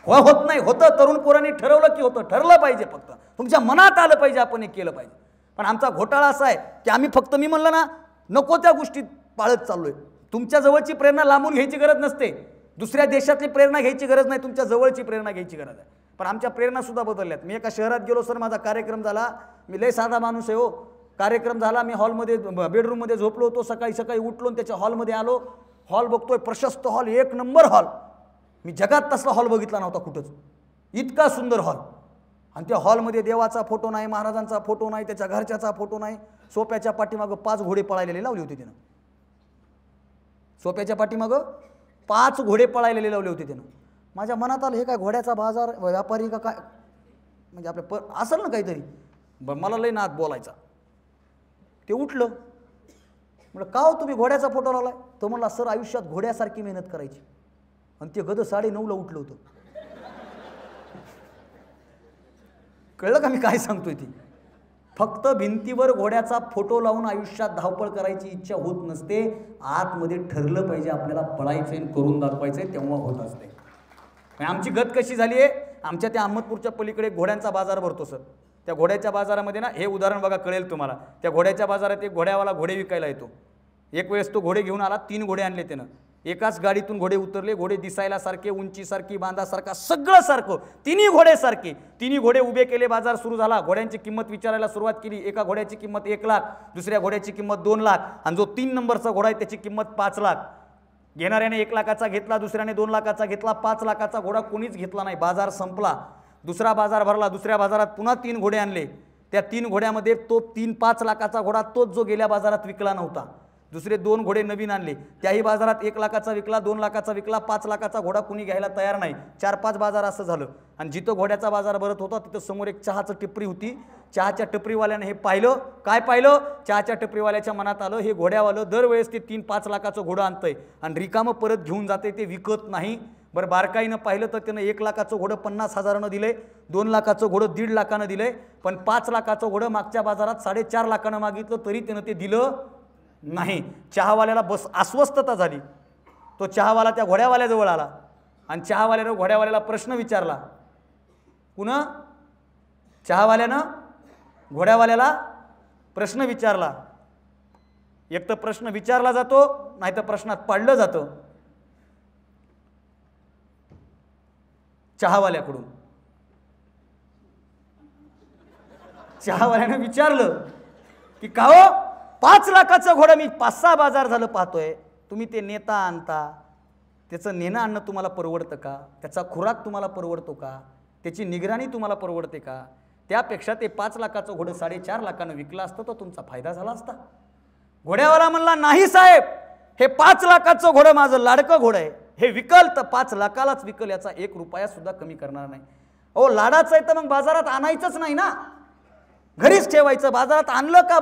होत नाही, होतं. तरुण पोरांनी ठरवलं की होतं. ठरलं पाहिजे, फक्त तुमच्या मनात आलं पाहिजे, आपण हे केलं पाहिजे. पण आमचा घोटाळा असा आहे की आम्ही फक्त, मी म्हणलं ना, नको त्या गोष्टी पाळत चाललोय. तुमच्या जवळची प्रेरणा लांबून घ्यायची गरज नसते, दुसऱ्या देशातली प्रेरणा घ्यायची गरज नाही, तुमच्या जवळची प्रेरणा घ्यायची गरज आहे. पण आमच्या प्रेरणा सुद्धा बदलल्यात. मी एका शहरात गेलो सर, माझा कार्यक्रम झाला, मी लय साधा माणूस आहे हो. कार्यक्रम झाला, मी हॉलमध्ये बेडरूममध्ये झोपलो होतो, सकाळी उठलो आणि त्याच्या हॉलमध्ये आलो. हॉल बघतोय, प्रशस्त हॉल, 1 नंबर हॉल. मी जगात तसला हॉल बघितला नव्हता कुठंच, इतका सुंदर हॉल. आणि त्या हॉलमध्ये देवाचा फोटो नाही, महाराजांचा फोटो नाही, त्याच्या घरच्याचा फोटो नाही. सोप्याच्या पाठीमागं 5 घोडे पळायलेले लावले होते त्यानं. सोप्याच्या पाठीमागं 5 घोडे पळायलेले लावले होते त्यानं. माझ्या मनात आलं, हे काय घोड्याचा बाजार, व्यापारी का काय, म्हणजे आपल्या असेल ना काहीतरी. मला लय नाद बोलायचा. ते उठलं, म्हटलं का हो तुम्ही घोड्याचा फोटो लावलाय? तो म्हणला सर आयुष्यात घोड्यासारखी मेहनत करायची. आणि ते गद 9:30ला उठलं होतं. कळलं का मी काय सांगतोय ती? फक्त भिंतीवर घोड्याचा फोटो लावून आयुष्यात धावपळ करायची इच्छा होत नसते. आतमध्ये ठरलं पाहिजे आपल्याला पळायचंय आणि करून दाखवायचंय, तेव्हा होत असते. आमची गत कशी झाली आहे? आमच्या त्या अहमदपूरच्या पलीकडे घोड्यांचा बाजार भरतो सर. त्या घोड्याच्या बाजारामध्ये ना, हे उदाहरण बघा कळेल तुम्हाला. त्या घोड्याच्या बाजारात एक घोड्यावाला घोडे विकायला येतो. एक वेळेस तो घोडे घेऊन आला. 3 घोडे आणले त्यानं. एकाच गाडीतून घोडे उतरले. घोडे दिसायला सारखे, उंचीसारखी, बांधासारखा, सगळं सारखं. 3ही घोडे सारखे. 3ही घोडे उभे केले. बाजार सुरू झाला. घोड्यांची किंमत विचारायला सुरुवात केली. एका घोड्याची किंमत 1 लाख, दुसऱ्या घोड्याची किंमत 2 लाख, आणि जो 3 नंबरचा घोडा आहे त्याची किंमत 5 लाख. घेणाऱ्याने 1 लाखाचा घेतला, दुसऱ्याने 2 लाखाचा घेतला. 5 लाखाचा घोडा कोणीच घेतला नाही. बाजार संपला. दुसरा बाजार भरला. दुसऱ्या बाजारात पुन्हा 3 घोडे आणले. त्या 3 घोड्यामध्ये तो 5 लाखाचा घोडा तोच जो गेल्या बाजारात विकला नव्हता. दुसरे 2 घोडे नवीन आणले. त्याही बाजारात 1 लाखाचा विकला, 2 लाखाचा विकला. 5 लाखाचा घोडा कुणी घ्यायला तयार नाही. 4-5 बाजार असं झालं. आणि जिथं घोड्याचा बाजार भरत होता तिथं समोर एक चहाचं टपरी होती. चहाच्या टपरीवाल्याने हे पाहिलं. काय पाहिलं? चहाच्या टपरीवाल्याच्या मनात आलं हे घोड्यावालं दरवेळेस ते 3-5 लाखाचं घोडं आणतंय आणि रिकामं परत घेऊन जाते, ते विकत नाही. बरं बारकाईनं पाहिलं तर त्यानं 1 लाखाचं घोडं 50,000नं दिले, 2 लाखाचं घोडं 1.5 लाखानं दिले, पण 5 लाखाचं घोडं मागच्या बाजारात 4.5 लाखानं मागितलं तरी त्यानं ते दिलं नाही. चहावाल्याला अस्वस्थता झाली. तो चहावाला त्या घोड्यावाल्याजवळ आला आणि चहावाल्यानं घोड्यावाल्याला प्रश्न विचारला. पुन्हा चहावाल्यानं घोड्यावाल्याला प्रश्न विचारला. एक तर प्रश्न विचारला जातो, नाही तर प्रश्नात पाडलं जातं चहावाल्याकडून. चहावाल्यानं विचारलं की का हो 5 लाखाचं घोडं मी 5-6 बाजार झालं पाहतोय, तुम्ही ते नेता आणता, त्याचं नेणं आणणं तुम्हाला परवडतं का? त्याचा खुराक तुम्हाला परवडतो का? त्याची निगराणी तुम्हाला परवडते का? त्यापेक्षा ते 5 लाखाचं घोडं 4.5 लाखानं विकलं असतं तर तुमचा फायदा झाला असता. घोड्यावाला म्हणला नाही साहेब, हे 5 लाखाचं घोडं माझं लाडकं घोडं आहे, हे विकल तर 5 लाखालाच विकल, याचा 1 रुपया सुद्धा कमी करणार नाही. ओ लाडाचं आहे तर मग बाजारात आणायचंच नाही ना, घरीच ठेवायचं. बाजारात आणलं का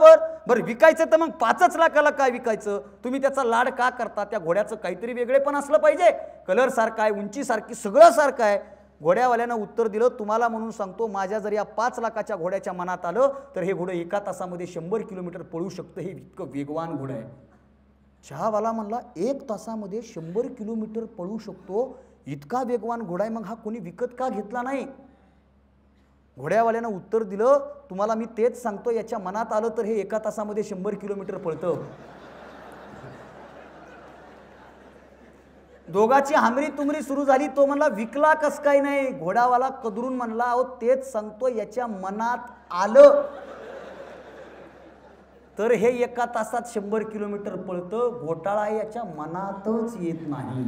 बरं विकायचं तर मग 5 लाखाला काय विकायचं? तुम्ही त्याचा लाड का करता? त्या घोड्याचं काहीतरी वेगळेपण असलं पाहिजे. कलर सारखा आहे, उंची सारखी, सगळं सारखं आहे. घोड्यावाल्यानं उत्तर दिलं, तुम्हाला म्हणून सांगतो, माझ्या जर या 5 लाखाच्या घोड्याच्या मनात आलं तर हे घोडं 1 तासामध्ये 100 किलोमीटर पळू शकतं. हे इतकं वेगवान घोडं आहे. चहावाला म्हणला 1 तासामध्ये 100 किलोमीटर पळू शकतो, इतका वेगवान घोडा आहे, मग हा कोणी विकत का घेतला नाही? घोड्यावाल्यानं उत्तर दिलं, तुम्हाला मी तेच सांगतो, याच्या मनात आलं तर हे 1 तासामध्ये 100 किलोमीटर पळतं. दोघाची हामरी तुमरी सुरू झाली. तो म्हणला विकला कस काय नाही? घोडावाला कदरून म्हणला, अहो तेच सांगतो, याच्या मनात आलं तर हे 1 तासात 100 किलोमीटर पळतं. घोटाळा याच्या मनातच येत नाही.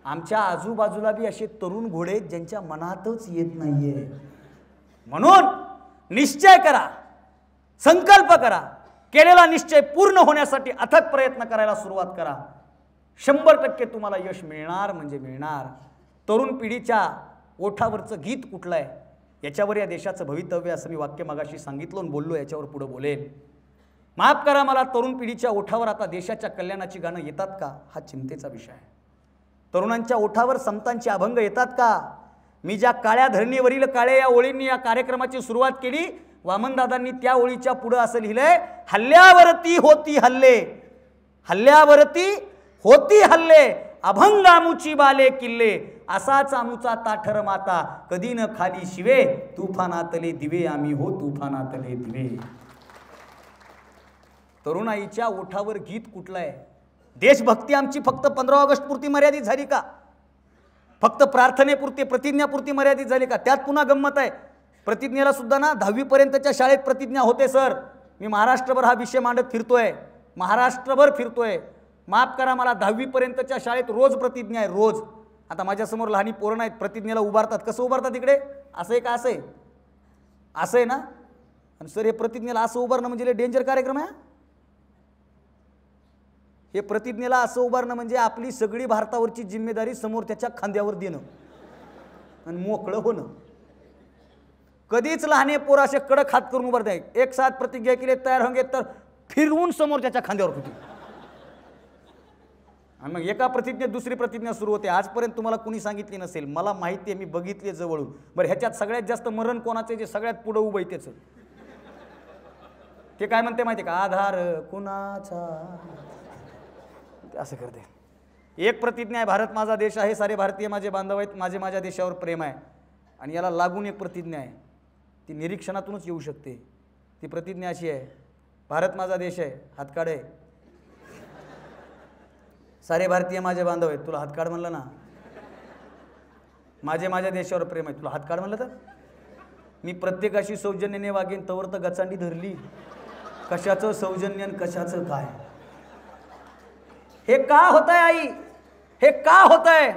आमच्या आजूबाजूला बी असे तरुण घोडे ज्यांच्या मनातच येत नाहीये. म्हणून निश्चय करा, संकल्प करा, केलेला निश्चय पूर्ण होण्यासाठी अथक प्रयत्न करायला सुरुवात करा. 100% तुम्हाला यश मिळणार म्हणजे मिळणार. तरुण पिढीच्या ओठावरचं गीत कुठलं आहे, याच्यावर या देशाचं भवितव्य, असं मी वाक्य मगाशी सांगितलं आणि बोललो, याच्यावर पुढे बोलेल. माफ करा, मला तरुण पिढीच्या ओठावर आता देशाच्या कल्याणाची गाणं येतात का, हा चिंतेचा विषय आहे. तरुणांच्या ओठावर समतांची अभंग येतात का? मी ज्या काळ्या धरणीवरील काळे या ओळींनी या कार्यक्रमाची सुरुवात केली, वामनदादांनी त्या ओळीच्या पुढे असं लिहिलंय, हल्ल्यावरती होती हल्ले, हल्ल्यावरती होती हल्ले, अभंग आमुची बाले किल्ले, असाच आमुचा ताठर माता, कधी न खाली शिवे, तुफानातले दिवे आम्ही हो तुफानातले दिवे. तरुणाईच्या ओठावर गीत कुठलं आहे? देशभक्ती आमची फक्त 15 ऑगस्ट पुरती मर्यादित झाली का? फक्त प्रार्थनेपुरती, प्रतिज्ञापुरती मर्यादित झाली का? त्यात पुन्हा गंमत आहे, प्रतिज्ञेला सुद्धा ना 10वी पर्यंतच्या शाळेत प्रतिज्ञा होते सर. मी महाराष्ट्रभर हा विषय मांडत फिरतोय, महाराष्ट्रभर फिरतोय. माफ करा, मला 10वी पर्यंतच्या शाळेत रोज प्रतिज्ञा आहे, रोज. आता माझ्यासमोर लहानी पोरं आहेत, प्रतिज्ञेला उभारतात. कसं उभारतात इकडे? असं आहे का? असं आहे, असं आहे ना? आणि सर हे प्रतिज्ञेला असं उभारणं म्हणजे डेंजर कार्यक्रम आहे. हे प्रतिज्ञेला असं उभारणं म्हणजे आपली सगळी भारतावरची जिम्मेदारी समोर त्याच्या खांद्यावर देणं आणि मोकळं होणं. कधीच लहाने पोरं असे कडक हात करून उभारत नाही. एक साथ प्रतिज्ञा केली, तयार होंगे तर फिरवून समोरच्याच्या खांद्यावर होती. आणि मग एका प्रतिज्ञेत दुसरी प्रतिज्ञा सुरू होते. आजपर्यंत तुम्हाला कुणी सांगितली नसेल, मला माहिती आहे, मी बघितली जवळून. बरं, ह्याच्यात सगळ्यात जास्त मरण कोणाचे, जे सगळ्यात पुढं उभं आहे त्याचं. ते काय म्हणते माहिती का, आधार कुणाचा, असं करते. एक प्रतिज्ञा आहे, भारत माझा देश आहे, सारे भारतीय माझे बांधव आहेत, माझे माझ्या देशावर प्रेम आहे. आणि याला लागून एक प्रतिज्ञा आहे, ती निरीक्षणातूनच येऊ शकते. ती प्रतिज्ञा अशी आहे, भारत माझा देश आहे, हातकाडे, सारे भारतीय माझे बांधव आहेत, तुला हातकाड म्हणलं ना, माझे माझ्या देशावर प्रेम आहे, तुला हातकाड म्हणलं तर मी प्रत्येकाशी सौजन्याने वागेन, तवर तर गचांडी धरली. कशाचं सौजन्य आणि कशाचं काय. हे का होत आहे आई, हे का होत आहे,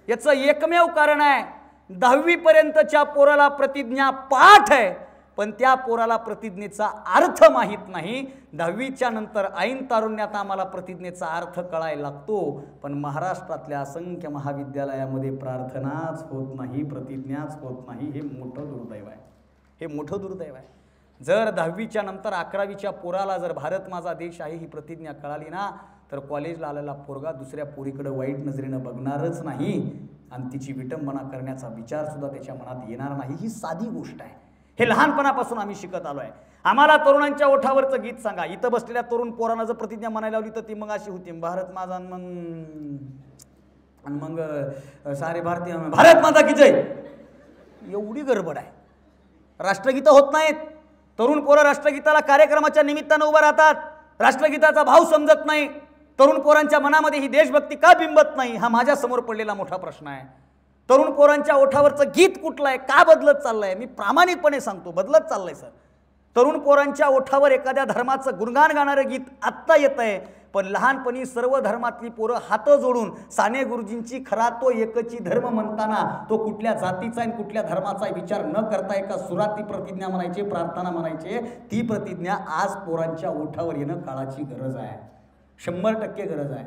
याचं एकमेव कारण आहे, 10वी पर्यंतच्या पोराला प्रतिज्ञा पाठ आहे, पण त्या पोराला प्रतिज्ञेचा अर्थ माहीत नाही. 10वीच्या नंतर ऐन तारुण्यात आम्हाला प्रतिज्ञेचा अर्थ कळायला लागतो, पण महाराष्ट्रातल्या असंख्य महाविद्यालयामध्ये प्रार्थनाच होत नाही, प्रतिज्ञाच होत नाही. हे मोठं दुर्दैव आहे, हे मोठं दुर्दैव आहे. जर 10वीच्या नंतर 11वीच्या पोराला जर भारत माझा देश आहे ही प्रतिज्ञा कळाली ना, तर कॉलेजला आलेला पोरगा दुसऱ्या पोरीकडे वाईट नजरेनं बघणारच नाही आणि तिची विटंबना करण्याचा विचारसुद्धा त्याच्या मनात येणार नाही. ही साधी गोष्ट आहे. हे लहानपणापासून आम्ही शिकत आलो आहे. आम्हाला तरुणांच्या ओठावरचं गीत सांगा. इथं बसलेल्या तरुण पोरांना जर प्रतिज्ञा म्हणायला लावली तर ती मग अशी होती, भारत माझा, मग सारे भारतीय भारत माझा की जय. एवढी गडबड आहे. राष्ट्रगीतं होत नाहीत. तरुण पोरं राष्ट्रगीताला कार्यक्रमाच्या निमित्तानं उभं राहतात. राष्ट्रगीताचा भाव समजत नाही. तरुण पोरांच्या मनामध्ये ही देशभक्ती का बिंबत नाही, हा माझ्या समोर पडलेला मोठा प्रश्न आहे. तरुण पोरांच्या ओठावरचं गीत कुठलं आहे, का बदलत चाललंय, मी प्रामाणिकपणे सांगतो बदलत चाललंय सर. तरुण पोरांच्या ओठावर एखाद्या धर्माचं गुणगान गाणारं गीत आत्ता येत आहे, पण लहानपणी सर्व धर्मातली पोरं हात जोडून साने गुरुजींची खरा तो एकची धर्म म्हणताना तो कुठल्या जातीचा आणि कुठल्या धर्माचा विचार न करता एका सुराती प्रतिज्ञा म्हणायचे, प्रार्थना म्हणायचे. ती प्रतिज्ञा आज पोरांच्या ओठावर येणं काळाची गरज आहे, 100% गरज आहे.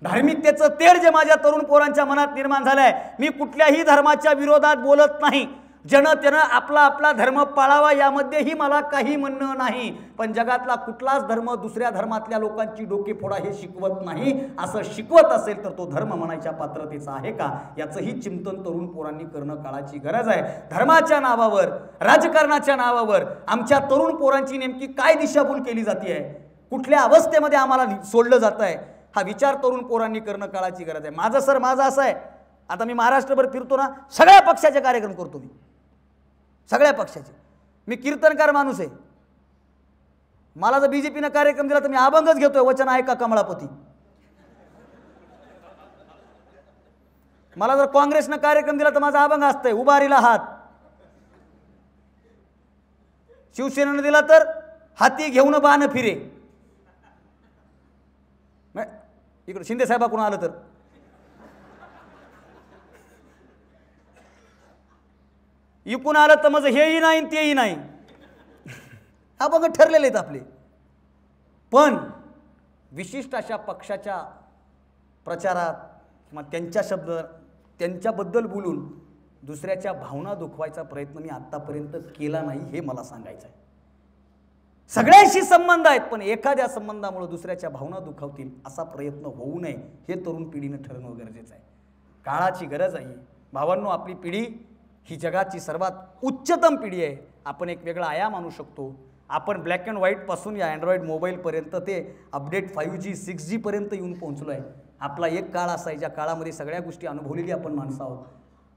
धार्मिकतेचं तेढ जे माझ्या तरुण पोरांच्या मनात निर्माण झालंय, मी कुठल्याही धर्माच्या विरोधात बोलत नाही. जनतेनं आपला आपला धर्म पाळावा यामध्येही मला काही म्हणणं नाही, पण जगातला कुठलाच धर्म दुसऱ्या धर्मातल्या लोकांची डोके फोडा हे शिकवत नाही. असं शिकवत असेल तर तो धर्म म्हणायच्या पात्रतेचा आहे का, याचंही चिंतन तरुण पोरांनी करणं काळाची गरज आहे. धर्माच्या नावावर, राजकारणाच्या नावावर आमच्या तरुण पोरांची नेमकी काय दिशाभूल केली जाते आहे, कुठल्या अवस्थेमध्ये आम्हाला सोडलं जात आहे, हा विचार तरुण पोरांनी करणं काळाची गरज आहे. माझं असं आहे, आता मी महाराष्ट्रभर फिरतो ना, सगळ्या पक्षाचे कार्यक्रम करतो मी, सगळ्या पक्षाचे. मी कीर्तनकार माणूस आहे. मला जर बीजेपीनं कार्यक्रम दिला तर मी अभंगच घेतोय, वचन ऐका कमळापती. मला जर काँग्रेसनं कार्यक्रम दिला तर माझा अभंग असतंय, उभारीला हात. शिवसेनेनं दिला तर हाती घेऊन बाण फिरे. इकडे शिंदे साहेबाकडून आलं तर इकून आलं तर माझं हेही नाही तेही नाही. हा बघ ठरलेले आहेत आपले. पण विशिष्ट अशा पक्षाच्या प्रचारात किंवा त्यांच्याबद्दल बोलून दुसऱ्याच्या भावना दुखवायचा प्रयत्न मी आत्तापर्यंत केला नाही, हे मला सांगायचं आहे. सगळ्यांशी संबंध आहेत, पण एखाद्या संबंधामुळे दुसऱ्याच्या भावना दुखावतील असा प्रयत्न होऊ नये, हे तरुण पिढीनं ठरवणं गरजेचं आहे. काळाची गरज आहे. भावांनो, आपली पिढी ही जगाची सर्वात उच्चतम पिढी आहे. आपण एक वेगळा आयाम आणू शकतो. आपण ब्लॅक अँड व्हाईटपासून या अँड्रॉइड मोबाईलपर्यंत ते अपडेट 5G 6G पर्यंत येऊन पोहोचलो आहे. आपला एक काळ असा आहे ज्या काळामध्ये सगळ्या गोष्टी अनुभवलेली आपण माणसं आहोत.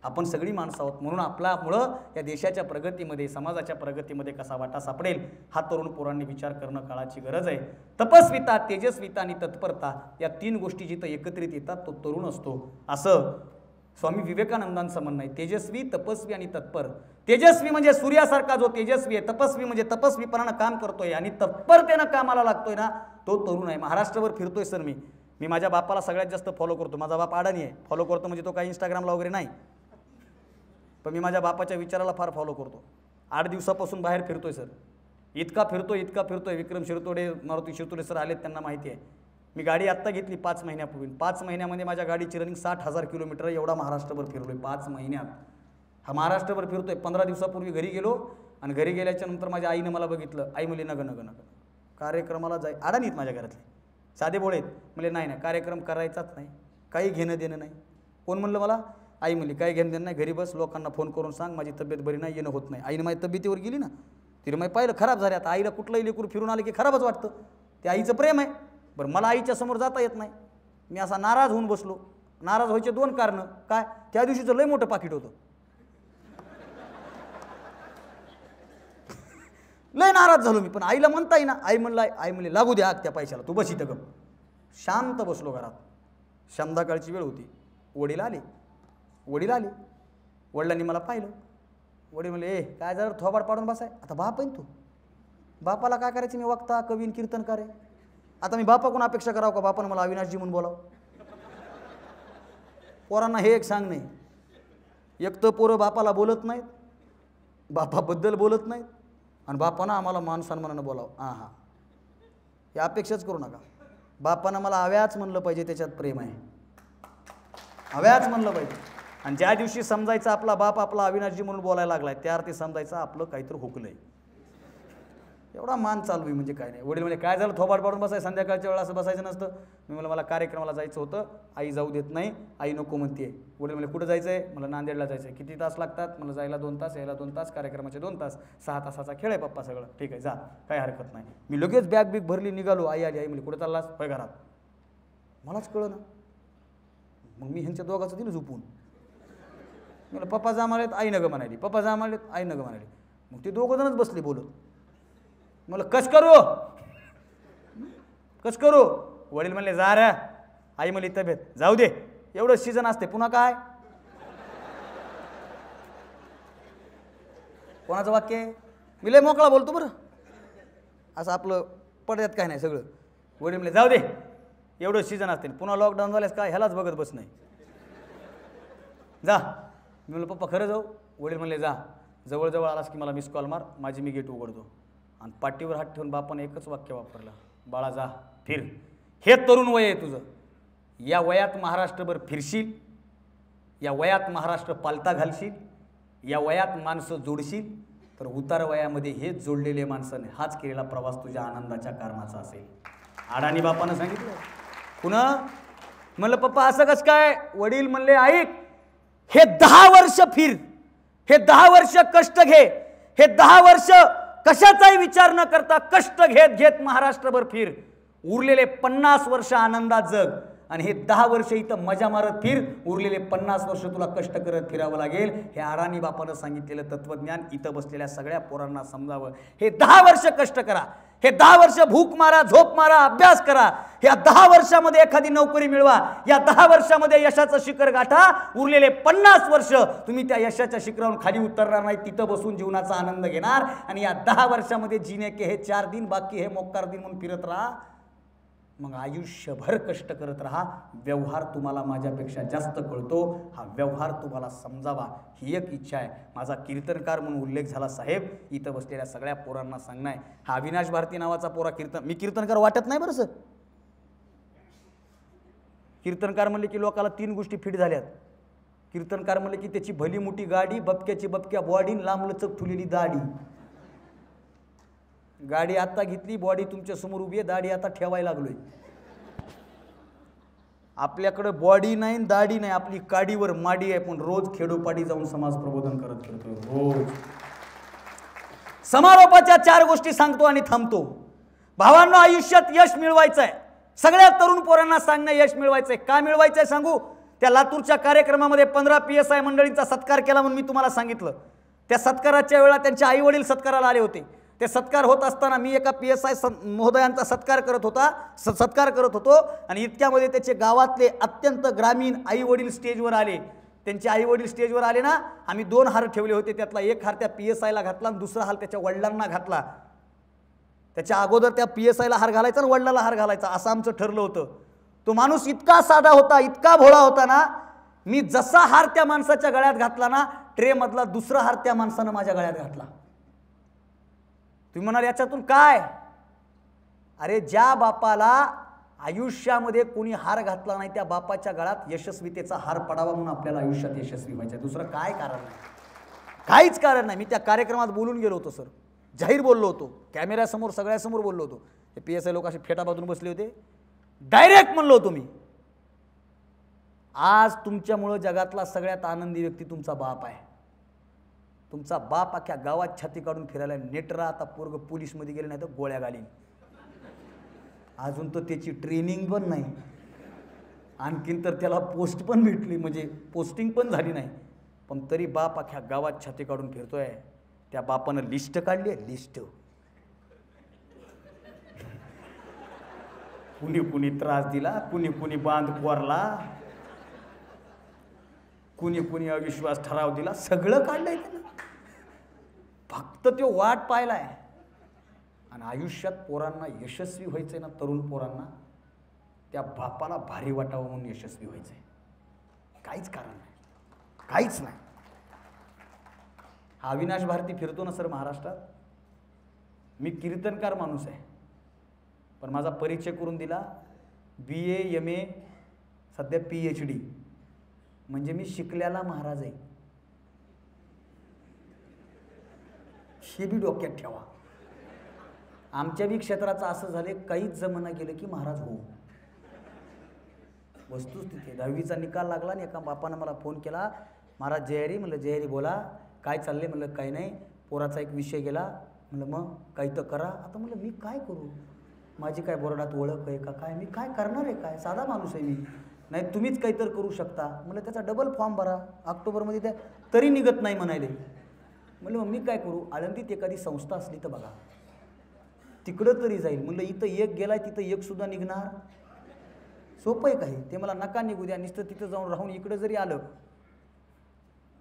आपण सगळी माणसं आहोत. म्हणून आपल्यामुळं या देशाच्या प्रगतीमध्ये, समाजाच्या प्रगतीमध्ये कसा वाटा सापडेल हा तरुण पोरांनी विचार करणं काळाची गरज आहे. तपस्विता, तेजस्विता आणि तत्परता या 3 गोष्टी जिथं एकत्रित येतात तो तरुण असतो, असं स्वामी विवेकानंदांचं म्हणणं आहे. तेजस्वी, तपस्वी आणि तत्पर. तेजस्वी म्हणजे सूर्यासारखा जो तेजस्वी आहे, तपस्वी म्हणजे तपस्वीपणानं काम करतोय आणि तत्परतेनं कामाला लागतोय ना, तो तरुण आहे. महाराष्ट्रभर फिरतोय सर मी माझ्या बापाला सगळ्यात जास्त फॉलो करतो. माझा बाप अडाणी आहे. फॉलो करतो म्हणजे तो काही इंस्टाग्रामला वगैरे नाही, पण मी माझ्या बापाच्या विचाराला फार फॉलो करतो. 8 दिवसापासून बाहेर फिरतोय सर. इतका फिरतोय. विक्रम शिरतोडे, मारुती शिरतोडे सर आलेत, त्यांना माहिती आहे. मी गाडी आत्ता घेतली 5 महिन्यापूर्वी. 5 महिन्यामध्ये माझ्या गाडीची रनिंग 60,000 किलोमीटर, एवढा महाराष्ट्रभर फिरलोय 5 महिन्यात. हा महाराष्ट्रभर फिरतोय. 15 दिवसापूर्वी घरी गेलो आणि घरी गेल्याच्या नंतर माझ्या आईनं मला बघितलं. आई मुली नग कार्यक्रमाला जाय अडाणीत माझ्या घरातले साधे बोळे आहेत. म्हणले नाही नाही कार्यक्रम करायचाच नाही, काही घेणं देणं नाही. कोण म्हणलं मला? आई म्हणली काही घेणं देणं नाही, घरी बस, लोकांना फोन करून सांग माझी तब्येत बरी नाही, येणं होत नाही. आईनं माझ्या तब्येतीवर गेली ना, तिने माझी पाहिलं खराब झाले. आता आईला कुठलंही लेकरू फिरून आलं की खराबच वाटतं, ते आईचं प्रेम आहे. बरं मला आईच्या समोर जाता येत नाही, मी असा नाराज होऊन बसलो. नाराज व्हायचे दोन कारणं. काय? त्या दिवशीचं लय मोठं पाकिट होतं, लय नाराज झालो मी. पण आईला म्हणता येईना. आई म्हणली लागू द्या त्या पैशाला, तू बस इथं गप. शांत बसलो घरात. संध्याकाळची वेळ होती. वडील आले. वडिलांनी मला पाहिलं. वडील म्हणले ए काय जरा थोबाड पाडून बसाय. आता बाप आहे तू, बापाला काय करायचं? मी वक्ता कवीन कीर्तनकार आहे. आता मी बापाकडून अपेक्षा करावं का बापानं मला अविनाशजी म्हणून बोलावं? पोरांना हे एक सांग नाही, एक तर पोरं बापाला बोलत नाहीत, बापाबद्दल बोलत नाहीत, आणि बापानं आम्हाला मान सन्मानानं बोलावं. हां या अपेक्षाच करू नका. बापानं मला हव्याच म्हणलं पाहिजे, त्याच्यात प्रेम आहे, हव्याच म्हणलं पाहिजे. आणि ज्या दिवशी समजायचं आपला बाप आपला अविनाशजी म्हणून बोलायला लागलाय, त्या अर्थी समजायचं आपलं काहीतरी हुकलंय. एवढा मान चालू आहे म्हणजे काय नाही. वडील म्हणजे काय झालं थोबाड पाडून बसाय, संध्याकाळच्या वेळा असं बसायचं नसतं. मी म्हणलं मला कार्यक्रमाला जायचं होतं, आई जाऊ देत नाही, आई नको म्हणते. वडील म्हणजे कुठं जायचं आहे? मला नांदेडला जायचं आहे. किती तास लागतात? मला जायला 2 तास, यायला 2 तास, कार्यक्रमाचे 2 तास, 6 तासाचा खेळ आहे पप्पा सगळं. ठीक आहे जा, काही हरकत नाही. मी लगेच बॅग बिग भरली, निघालो. आई आली. आई म्हणजे कुठं चाललास? होय घरात. मलाच कळलं ना. मग मी ह्यांच्या दोघांचं दिलं झोपून. मला पप्पा जा म्हणालेत, आई नगं म्हणाली, पप्पा जा म्हणालेत, आई नगं म्हणाली. मग ते दोघं जणच बसले बोलत. मला कस करू? वडील म्हणले जा रे. आई म्हणली तब्येत जाऊ दे, एवढं सीझन असते, पुन्हा काय? कोणाचं वाक्य आहे? मी लय मोकळा बोलतो बरं, असं आपलं पडद्यात काय नाही सगळं. वडील म्हणले जाऊ दे, एवढं सीझन असते, पुन्हा लॉकडाऊन झाल्यास काय ह्यालाच बघत बस नाही, जा. मी म्हणलं पप्पा खरं जाऊ? वडील म्हणले जा, जवळजवळ आलास की मला मिस कॉल मार, माझी मी गेट उघडतो. आणि पाठीवर हात ठेवून बापाने एकच वाक्य वापरलं, बाळा जा फिर. हे तरुण वय आहे तुझं, या वयात महाराष्ट्रभर फिरशील, या वयात महाराष्ट्र पालता घालशील, या वयात माणसं जोडशील, तर उतार वयामध्ये हेच जोडलेले माणसाने हाच केलेला प्रवास तुझ्या आनंदाच्या कारणाचा असेल. अडाणी बापानं सांगितलं. पुन्हा म्हणलं पप्पा असं कसं काय? वडील म्हणले ऐक, हे 10 वर्ष फिर, हे 10 वर्ष कष्ट घे, हे 10 वर्ष कशाचाही विचार न करता कष्ट घेत घेत महाराष्ट्रभर फिर, उरलेले 50 वर्ष आनंदात जग. आणि हे 10 वर्ष इथं मजा मारत फिर, उरलेले 50 वर्ष तुला कष्ट करत फिरावं लागेल. हे अडाणी बापानं सांगितलेलं तत्वज्ञान इथं बसलेल्या सगळ्या पोरांना समजावं. हे 10 वर्ष कष्ट करा, हे 10 वर्ष भूक मारा, झोप मारा, अभ्यास करा, या 10 वर्षामध्ये एखादी नोकरी मिळवा, या 10 वर्षामध्ये यशाचं शिखर गाठा. उरलेले 50 वर्ष तुम्ही त्या यशाच्या शिखरावरून खाली उतरणार नाही, तिथं बसून जीवनाचा आनंद घेणार. आणि या 10 वर्षामध्ये जीने के हे 4 दिन, बाकी हे मोक्कार दिन म्हणून फिरत राहा. मग आयुष्यभर कष्ट करत राहा. व्यवहार तुम्हाला माझ्यापेक्षा जास्त कळतो, हा व्यवहार तुम्हाला समजावा ही एक इच्छा आहे. माझा कीर्तनकार म्हणून उल्लेख झाला साहेब, इथं बसलेल्या सगळ्या पोरांना सांगणं आहे. हा अविनाश भारती नावाचा पोरा मी कीर्तनकार वाटत नाही बरं सर. कीर्तनकार म्हणले की लोकाला 3 गोष्टी फिट झाल्यात. कीर्तनकार म्हणले की त्याची भली मोठी गाडी, बपक्याची बपक्या बॉडी, लांबलचक ठुलेली दाढी. गाडी आता घेतली, बॉडी तुमच्या समोर उभी आहे, दाढी आता ठेवायला लागलोय. आपल्याकडे बॉडी नाही, दाढी नाही, आपली काडीवर माडी आहे, पण रोज खेडोपाडी जाऊन समाज प्रबोधन करत फिरतो रोज. समारोपाच्या 4 गोष्टी सांगतो आणि थांबतो. भावांनो, आयुष्यात यश मिळवायचं आहे. सगळ्या तरुण पोरांना सांगणं यश मिळवायचंय. का मिळवायचंय सांगू? त्या लातूरच्या कार्यक्रमामध्ये 15 PSI मंडळींचा सत्कार केला म्हणून मी तुम्हाला सांगितलं. त्या सत्काराच्या वेळेला त्यांचे आई वडील सत्काराला आले होते. ते सत्कार होत असताना मी एका PSI महोदयांचा सत्कार करत होतो आणि इतक्यामध्ये त्याचे गावातले अत्यंत ग्रामीण आई वडील स्टेजवर आले. त्यांचे आई वडील स्टेजवर आले ना, आम्ही 2 हार ठेवले होते, त्यातला एक हार त्या PSIला घातला आणि दुसरा हार त्याच्या वडिलांना घातला. त्याच्या अगोदर त्या PSIला हार घालायचा आणि वडिलाला हार घालायचा असं आमचं ठरलं होतं. तो माणूस इतका साधा होता, इतका भोळा होता ना, मी जसा हार त्या माणसाच्या गळ्यात घातला ना, ट्रे मधला दुसरा हार त्या माणसानं माझ्या गळ्यात घातला. तुम्ही म्हणाल याच्यातून काय? अरे ज्या बापाला आयुष्यामध्ये कोणी हार घातला नाही, त्या बापाच्या गळ्यात यशस्वीतेचा हार पडावा म्हणून आपल्याला आयुष्यात यशस्वी व्हायचं. दुसरं काय कारण नाही, काहीच कारण नाही. मी त्या कार्यक्रमात बोलून गेलो होतो सर, जाहीर बोललो होतो, कॅमेऱ्यासमोर सगळ्यासमोर बोललो होतो. हे PSI लोक असे फेटा बांधून बसले होते. डायरेक्ट म्हणलो होतो मी, आज तुमच्यामुळं जगातला सगळ्यात आनंदी व्यक्ती तुमचा बाप आहे. तुमचा बाप अख्ख्या गावात छाती काढून फिरायला. नेटरा आता पोरग पोलीसमध्ये गेले नाही तर गोळ्या घालीन. अजून तर त्याची ट्रेनिंग पण नाही, आणखीन तर त्याला पोस्ट पण भेटली, म्हणजे पोस्टिंग पण झाली नाही, पण तरी बाप अख्ख्या गावात छाती काढून फिरतोय. त्या बापानं लिस्ट काढली आहे, लिस्ट. कुणी कुणी त्रास दिला, कुणी कुणी बांध कोरला, कुणी कुणी अविश्वास ठराव दिला, सगळं काढलंय त्यानं. फक्त तो वाट पाहिलाय. आणि आयुष्यात पोरांना यशस्वी व्हायचंय ना, तरुण पोरांना, त्या बापाला भारी वाटावं म्हणून यशस्वी व्हायचंय. काहीच कारण नाही, काहीच नाही. हा अविनाश भारती फिरतो ना सर महाराष्ट्रात. मी कीर्तनकार माणूस आहे, पण माझा परिचय करून दिला BA MA सध्या PhD, म्हणजे मी शिकल्याला महाराज आहे. हे बी डोक्यात ठेवा. आमच्या बी क्षेत्राचं असं झाले, काहीच जमाना गेलं की महाराज होऊ. वस्तुस्थिती 10वीचा निकाल लागला आणि एका बापानं मला फोन केला, महाराज जयहरी. म्हणलं जयहरी बोला, काय चाललंय? म्हणलं काही नाही, पोराचा एक विषय गेला. म्हणलं मग काही तर करा. आता म्हणलं मी काय करू, माझी काय बोर्डात ओळख आहे का काय, मी काय करणार आहे, काय साधा माणूस आहे मी. नाही तुम्हीच काहीतरी करू शकता. म्हणलं त्याचा डबल फॉर्म भरा, ऑक्टोबरमध्ये द्या, तरी निघत नाही म्हणाले. म्हणलं मग मी काय करू, आळंदीत एखादी संस्था असली तर बघा, तिकडं तरी जाईल. म्हणलं इथं एक गेलाय, तिथं एक सुद्धा निघणार, सोपं आहे काही. ते मला नका निघू द्या, नुसतं तिथं जाऊन राहून इकडं जरी आलं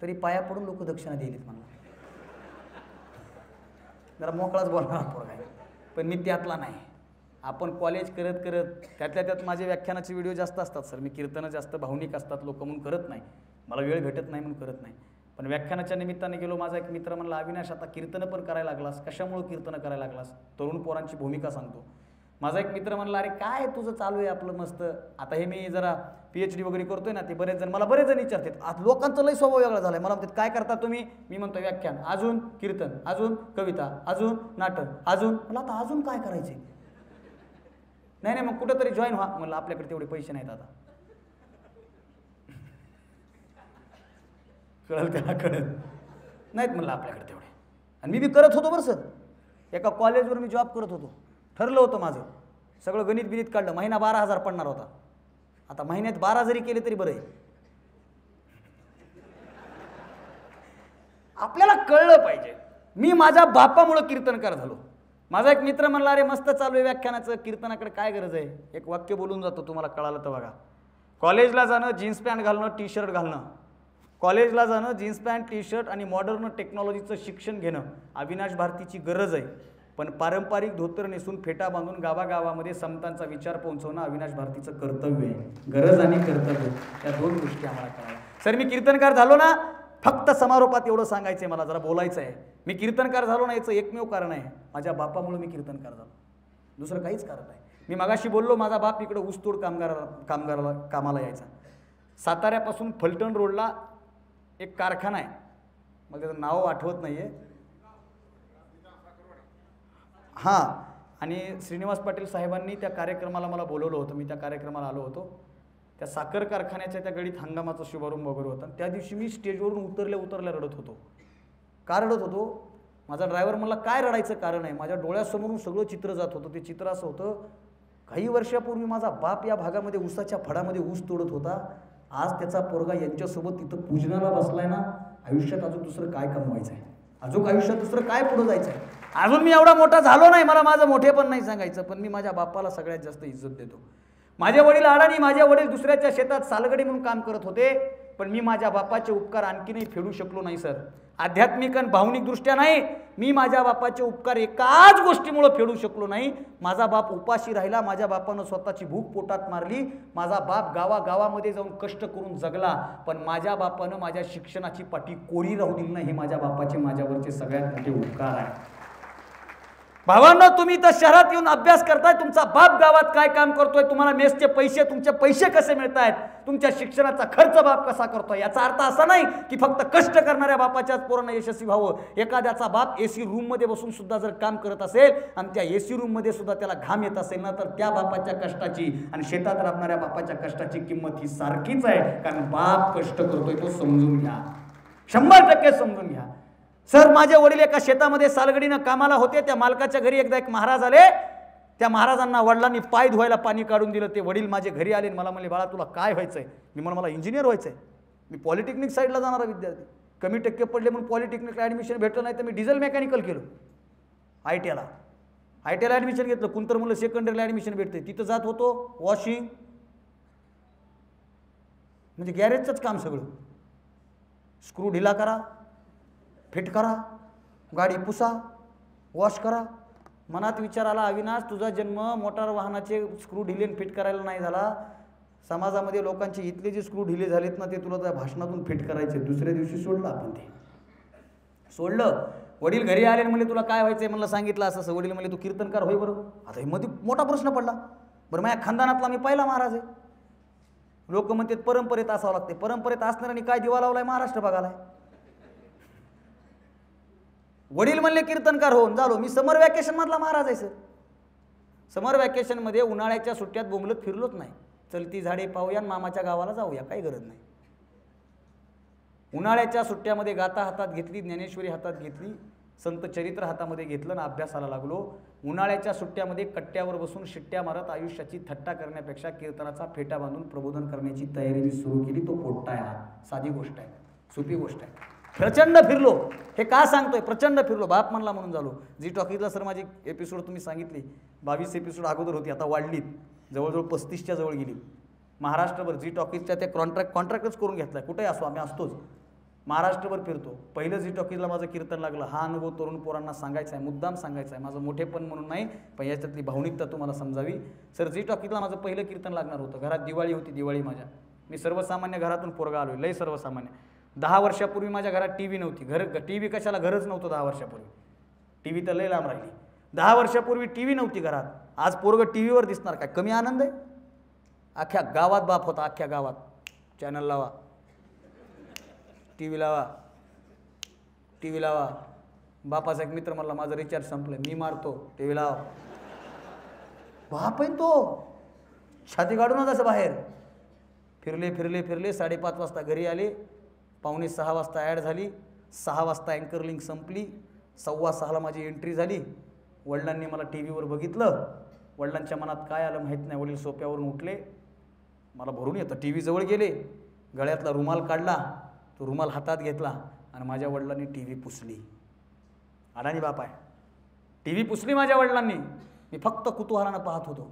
तरी पाया पडून लोक दक्षिणा द्यायलीत म्हणलं. जरा मोकळाच बोलणार पोरगा आहे, पण मी त्यातला नाही. आपण कॉलेज करत करत त्यातल्या त्यात माझे व्याख्यानाचे व्हिडिओ जास्त असतात सर. मी कीर्तनं जास्त भावनिक असतात लोक म्हणून करत नाही, मला वेळ भेटत नाही म्हणून करत नाही. पण व्याख्यानाच्या निमित्ताने गेलो. माझा एक मित्र म्हणला, अविनाश आता कीर्तनं पण करायला लागलास, कशामुळे कीर्तनं करायला लागलास? तरुण पोरांची भूमिका सांगतो. माझा एक मित्र म्हणला, अरे काय तुझं चालू आहे आपलं मस्त. आता हे मी जरा PhD वगैरे करतोय ना, ते बरेच जण विचारतात. आज लोकांचा लय स्वभाव वेगळा झालाय. मला म्हणतात काय करता तुम्ही? मी म्हणतो व्याख्यान, अजून कीर्तन, अजून कविता, अजून नाटक, अजून. मला आता अजून काय करायचे? नाही मग कुठंतरी जॉईन व्हा. म्हणलं आपल्याकडे तेवढे पैसे नाहीत आता. कळलं त्याला, कळत नाहीत म्हणलं आपल्याकडे तेवढे. आणि मी बी करत होतो बरं सर. एका कॉलेजवर मी जॉब करत होतो. ठरलं होतं माझं, सगळं गणित बिनीत काढलं. महिना 12,000 पडणार होता. आता महिन्यात 12 जरी केले तरी बरं आहे. आपल्याला कळलं पाहिजे. मी माझ्या बापामुळं कीर्तनकार झालो. माझा एक मित्र म्हणला, अरे मस्त चालू आहे व्याख्यानाचं, कीर्तनाकडे काय गरज आहे? एक वाक्य बोलून जातो, तुम्हाला कळालं तर बघा. कॉलेजला जाणं, जीन्स पॅन्ट घालणं, टी-शर्ट घालणं, कॉलेजला जाणं, जीन्स पॅन्ट, टी-शर्ट आणि मॉडर्न टेक्नॉलॉजीचं शिक्षण घेणं अविनाश भारतीची गरज आहे. पण पारंपरिक धोतर नेसून फेटा बांधून गावागावामध्ये समतांचा विचार पोहोचवणं अविनाश भारतीचं कर्तव्य आहे. गरज आणि कर्तव्य या दोन गोष्टी आम्हाला कळाल्या. सर मी कीर्तनकार झालो ना, फक्त समारोपात एवढं सांगायचं आहे, मला जरा बोलायचं आहे. मी कीर्तनकार झालो ना, याचं एकमेव कारण आहे, माझ्या बापामुळे मी कीर्तनकार झालो. दुसरं काहीच कारण नाही. मी मगाशी बोललो, माझा बाप इकडं ऊसतोड कामाला यायचा. साताऱ्यापासून फलटण रोडला एक कारखाना आहे, मला त्याचं नाव आठवत नाही आहे. हां, आणि श्रीनिवास पाटील साहेबांनी त्या कार्यक्रमाला मला बोलवलं होतं. मी त्या कार्यक्रमाला आलो होतो. त्या साखर कारखान्याच्या त्या गळीत हंगामाचा शुभारंभ वगैरे होता. त्या दिवशी मी स्टेजवरून उतरल्या रडत होतो. का रडत होतो? माझा ड्रायव्हर मला काय रडायचं कारण आहे, माझ्या डोळ्यासमोरून सगळं चित्र जात होतं. ते चित्र असं होतं, काही वर्षापूर्वी माझा बाप या भागामध्ये ऊसाच्या फडामध्ये ऊस तोडत होता. आज त्याचा पोरगा यांच्यासोबत तिथं पूजनाला बसलाय ना. आयुष्यात अजून दुसरं काय कमवायचं आहे, अजून आयुष्यात दुसरं काय पुढं जायचं आहे. अजून मी एवढा मोठा झालो नाही, मला माझं मोठे पण नाही सांगायचं, पण मी माझ्या बापाला सगळ्यात जास्त इज्जत देतो. माझे वडील अडाणी, माझे वडील दुसऱ्याच्या शेतात सालगडी म्हणून काम करत होते, पण मी माझ्या बापाचे उपकार आणखीनही फेडू शकलो नाही सर. आध्यात्मिक आणि भावनिक दृष्ट्या नाही, मी माझ्या बापाचे उपकार एकाच गोष्टीमुळे फेडू शकलो नाही. माझा बाप उपाशी राहिला, माझ्या बापानं स्वतःची भूक पोटात मारली, माझा बाप गावागावामध्ये जाऊन कष्ट करून जगला, पण माझ्या बापानं माझ्या शिक्षणाची पाठी कोरी राहू दिली नाही. हे माझ्या बापाचे माझ्यावरचे सगळ्यात मोठे उपकार आहे. भावांनो, तुम्ही तर शहरात येऊन अभ्यास करताय, तुमचा बाप गावात काय काम करतोय, तुम्हाला मेसचे पैसे, तुमचे पैसे कसे मिळतायत, तुमच्या शिक्षणाचा खर्च बाप कसा करतोय, याचा अर्थ असा नाही की फक्त कष्ट करणाऱ्या बापाच्याच पोरांना यशस्वी व्हावं. एखाद्याचा बाप एसी रूम मध्ये बसून सुद्धा जर काम करत असेल आणि त्या एसी रूम मध्ये सुद्धा त्याला घाम येत असेल ना, तर त्या बापाच्या कष्टाची आणि शेतात राबणाऱ्या बापाच्या कष्टाची किंमत ही सारखीच आहे. कारण बाप कष्ट करतोय तो समजून घ्या, 100% समजून घ्या. सर, माझे वडील एका शेतामध्ये सालगडीनं कामाला होते. त्या मालकाच्या घरी एकदा एक महाराज आले. त्या महाराजांना वडिलांनी पाय धुवायला पाणी काढून दिलं. ते वडील माझे घरी आले, मला म्हणले, बाळा तुला काय व्हायचंय? मी मला इंजिनियर व्हायचंय. मी पॉलिटेक्निक साईडला जाणारा विद्यार्थी, कमी टक्के पडले म्हणून पॉलिटेक्निकला ॲडमिशन भेटलं नाही, तर मी डिझेल मेकॅनिकल केलं. आय टी आयला ॲडमिशन घेतलं. कोणतर म्हणलं सेकंडरीला ॲडमिशन भेटते, तिथं जात होतो. वॉशिंग म्हणजे गॅरेजचंच काम सगळं. स्क्रू ढिला करा, फिट करा, गाडी पुसा, वॉश करा. मनात विचार आला, अविनाश, तुझा जन्म मोटार वाहनाचे स्क्रू ढिले फिट करायला नाही झाला. समाजामध्ये लोकांचे इथले जे स्क्रू ढिले झालेत ना, ते तुला त्या भाषणातून फिट करायचे. दुसऱ्या दिवशी सोडलं आपण, ते सोडलं. वडील घरी आले म्हणले, तुला काय व्हायचंय? म्हणलं सांगितलं असं. वडील म्हणले, तू कीर्तनकार होय. बरं, आता मध्ये मोठा प्रश्न पडला. बरं, माझ्या खानदानातला मी पहिला महाराज आहे. लोक म्हणतात परंपरेत असावं लागते. परंपरेत असणाऱ्यांनी काय दिवा लावलाय? महाराष्ट्र बघालाय. वडील म्हणले कीर्तनकार होऊन झालो. मी समर वॅकेशन मधला महाराज आहे सर. समर वॅकेशन मध्ये उन्हाळ्याच्या सुट्ट्यात बोंबलत फिरलोच नाही. चलती झाडे पाहूया, मामाच्या गावाला जाऊया, काही गरज नाही. उन्हाळ्याच्या सुट्ट्यामध्ये गाथा हातात घेतली, ज्ञानेश्वरी हातात घेतली, संत चरित्र हातामध्ये घेतलं ना अभ्यासाला लागलो. उन्हाळ्याच्या सुट्ट्यामध्ये कट्ट्यावर बसून शिट्ट्या मारत आयुष्याची थट्टा करण्यापेक्षा कीर्तनाचा फेटा बांधून प्रबोधन करण्याची तयारी मी सुरू केली. तो पोट्टा आहे. साधी गोष्ट आहे, सोपी गोष्ट आहे. प्रचंड फिरलो. हे का सांगतोय? प्रचंड फिरलो. बाप म्हणला म्हणून झालो. जी टॉकीजला सर माझी एपिसोड तुम्ही सांगितली, 22 एपिसोड अगोदर होती, आता वाढलीत, जवळजवळ 35च्या जवळ गेली. महाराष्ट्रभर जी टॉकीजच्या त्या कॉन्ट्रॅक्टच करून घेतलाय. कुठेही असो, आम्ही असतोच, महाराष्ट्रभर फिरतो. पहिलं जी टॉकीजला माझं कीर्तन लागलं. हा अनुभव तरुण पोरांना सांगायचा आहे, मुद्दाम सांगायचा आहे. माझं मोठेपण म्हणून नाही, पण याच्यातली भावनिकता तुम्हाला समजावी. सर, जी टॉकीजला माझं पहिलं कीर्तन लागणार होतं. घरात दिवाळी होती. दिवाळी माझ्या, मी सर्वसामान्य घरातून पोरगा आलोय, लय सर्वसामान्य. 10 वर्षापूर्वी माझ्या घरात टी व्ही नव्हती. टी व्ही कशाला, घरच नव्हतं 10 वर्षापूर्वी. टी व्ही तर लय लांब राहिली. 10 वर्षापूर्वी टी व्ही नव्हती घरात. आज पोरगं टी व्हीवर दिसणार, काय कमी आनंद आहे? अख्ख्या गावात बाप होता, अख्ख्या गावात. चॅनल लावा, टी व्ही लावा, टी व्ही लावा. बापाचा एक मित्र म्हणला, माझं रिचार्ज संपलं, मी मारतो, टी व्ही लावा. बाप आहे तो, छाती काढूनच असं बाहेर फिरले फिरले फिरले. 5:30 वाजता घरी आले. 5:45 वाजता ॲड झाली. 6 वाजता अँकर लिंक संपली. 6:15ला माझी एंट्री झाली. वडिलांनी मला टी व्हीवर बघितलं. वडिलांच्या मनात काय आलं माहीत नाही. वडील सोप्यावरून उठले, मला भरून येतं. टी व्ही जवळ गेले, गळ्यातला रुमाल काढला, तो रुमाल हातात घेतला आणि माझ्या वडिलांनी टी व्ही पुसली. अडाणी बाप आहे. टी व्ही पुसली माझ्या वडिलांनी. मी फक्त कुतूहलानं पाहत होतो.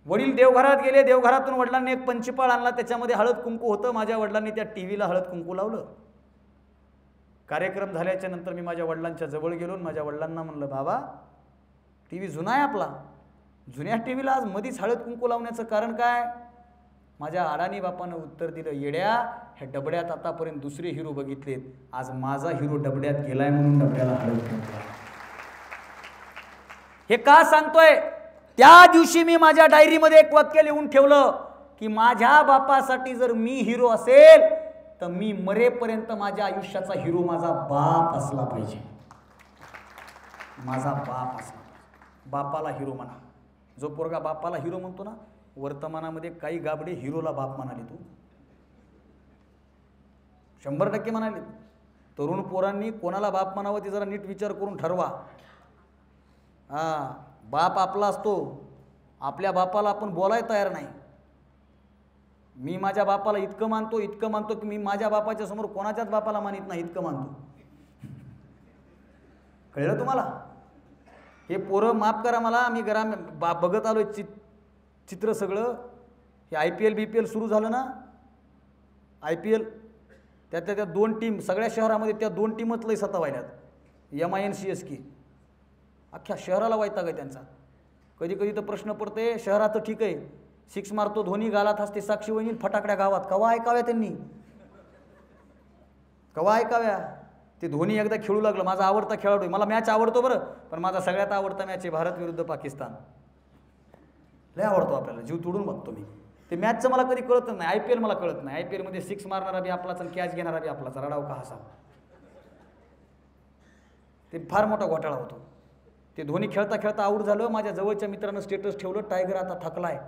वडील देवघरात गेले. देवघरातून वडिलांनी एक पंचपाळ आणला, त्याच्यामध्ये हळद कुंकू होतं. माझ्या वडिलांनी त्या टी व्हीला हळद कुंकू लावलं. कार्यक्रम झाल्याच्या नंतर मी माझ्या वडिलांच्या जवळ गेलो आणि माझ्या वडिलांना म्हणलं, बाबा, टी व्ही जुना आहे आपला, जुन्या टी व्हीला आज मधीच हळद कुंकू लावण्याचं कारण काय? माझ्या अडाणी बापानं उत्तर दिलं, येड्या, ह्या डबड्यात आतापर्यंत दुसरे हिरो बघितलेत, आज माझा हिरो डबड्यात गेलाय म्हणून डबड्याला हळद कुंकू. हे का सांगतोय? त्या दिवशी मी माझ्या डायरीमध्ये एक वाक्य लिहून ठेवलं की माझ्या बापासाठी जर मी हिरो असेल तर मी मरेपर्यंत माझ्या आयुष्याचा हिरो माझा बाप असला पाहिजे. माझा बाप असला पाहिजे. बापाला हिरो म्हणा. जो पोरगा बापाला हिरो म्हणतो ना, वर्तमानामध्ये काही गाबडे हिरोला बाप म्हणाले. तू 100% म्हणाले. तरुण पोरांनी कोणाला बाप म्हणावं ते जरा नीट विचार करून ठरवा. बाप आपला असतो, आपल्या बापाला आपण बोलायला तयार नाही. मी माझ्या बापाला इतकं मानतो की मी माझ्या बापाच्या समोर कोणाच्याच बापाला मानित नाही, इतकं मानतो. कळलं तुम्हाला? हे पोरं माफ करा मला, मी बघत आलोय चित्र सगळं. हे IPL BPL सुरू झालं ना, IPL, त्यातल्या त्या 2 टीम सगळ्या शहरामध्ये, त्या 2 टीमच लय सतावायल्यात, MI आणि CSK. अख्ख्या शहराला वैताग आहे त्यांचा. कधी कधी तर प्रश्न पडते, शहरात ठीक आहे, 6 मारतो धोनी, गालात असते साक्षी वहिनी, फटाकड्या गावात. कवा ऐकाव्या त्यांनी? कवा ऐकाव्या? ते धोनी एकदा खेळू लागलं, माझा आवडता खेळाडू आहे, मला मॅच आवडतो बरं, पण माझा सगळ्यात आवडता मॅच आहे भारत विरुद्ध पाकिस्तान. लय आवडतो आपल्याला, जीव तोडून बघतो मी. ते मॅचचं मला कधी कळत नाही. IPL मला कळत नाही. IPL मध्ये 6 मारणारा बी आपलाच आणि कॅच घेणारा बी आपलाच, रडाव का हसाव. ते फार मोठा घोटाळा होतो. ते धोनी खेळता खेळता आऊट झालं. माझ्या जवळच्या मित्रानं स्टेटस ठेवलं, टायगर आता थकलाय.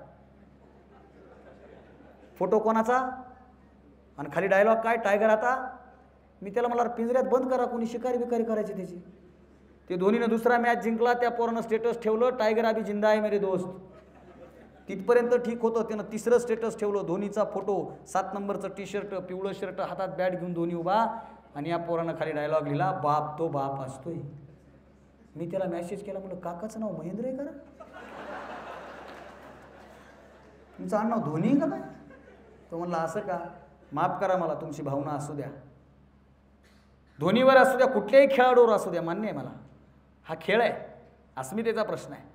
फोटो कोणाचा आणि खाली डायलॉग काय, टायगर आता. मी त्याला मला पिंजऱ्यात बंद करा, कोणी शिकारी बिकारी करायची त्याची. ते धोनीनं दुसरा मॅच जिंकला, त्या पोरानं स्टेटस ठेवलं, टायगर अभी जिंदा आहे मेरे दोस्त. तिथपर्यंत ठीक होतं. त्यानं तिसरं स्टेटस ठेवलं, धोनीचा फोटो, 7 नंबरचं टी-शर्ट, पिवळं शर्ट, हातात बॅट घेऊन धोनी उभा, आणि या पोरानं खाली डायलॉग लिहिला, बाप तो बाप असतोय. मी त्याला मेसेज केला, म्हणलं काकाचं नाव महेंद्र आहे का? तुमचं आडनाव धोनी आहे का काय? तो म्हणला असं का? माफ करा, मला तुमची भावना असू द्या, धोनीवर असू द्या, कुठल्याही खेळाडूवर असू द्या, मान्य आहे मला, हा खेळ आहे, अस्मितेचा प्रश्न आहे.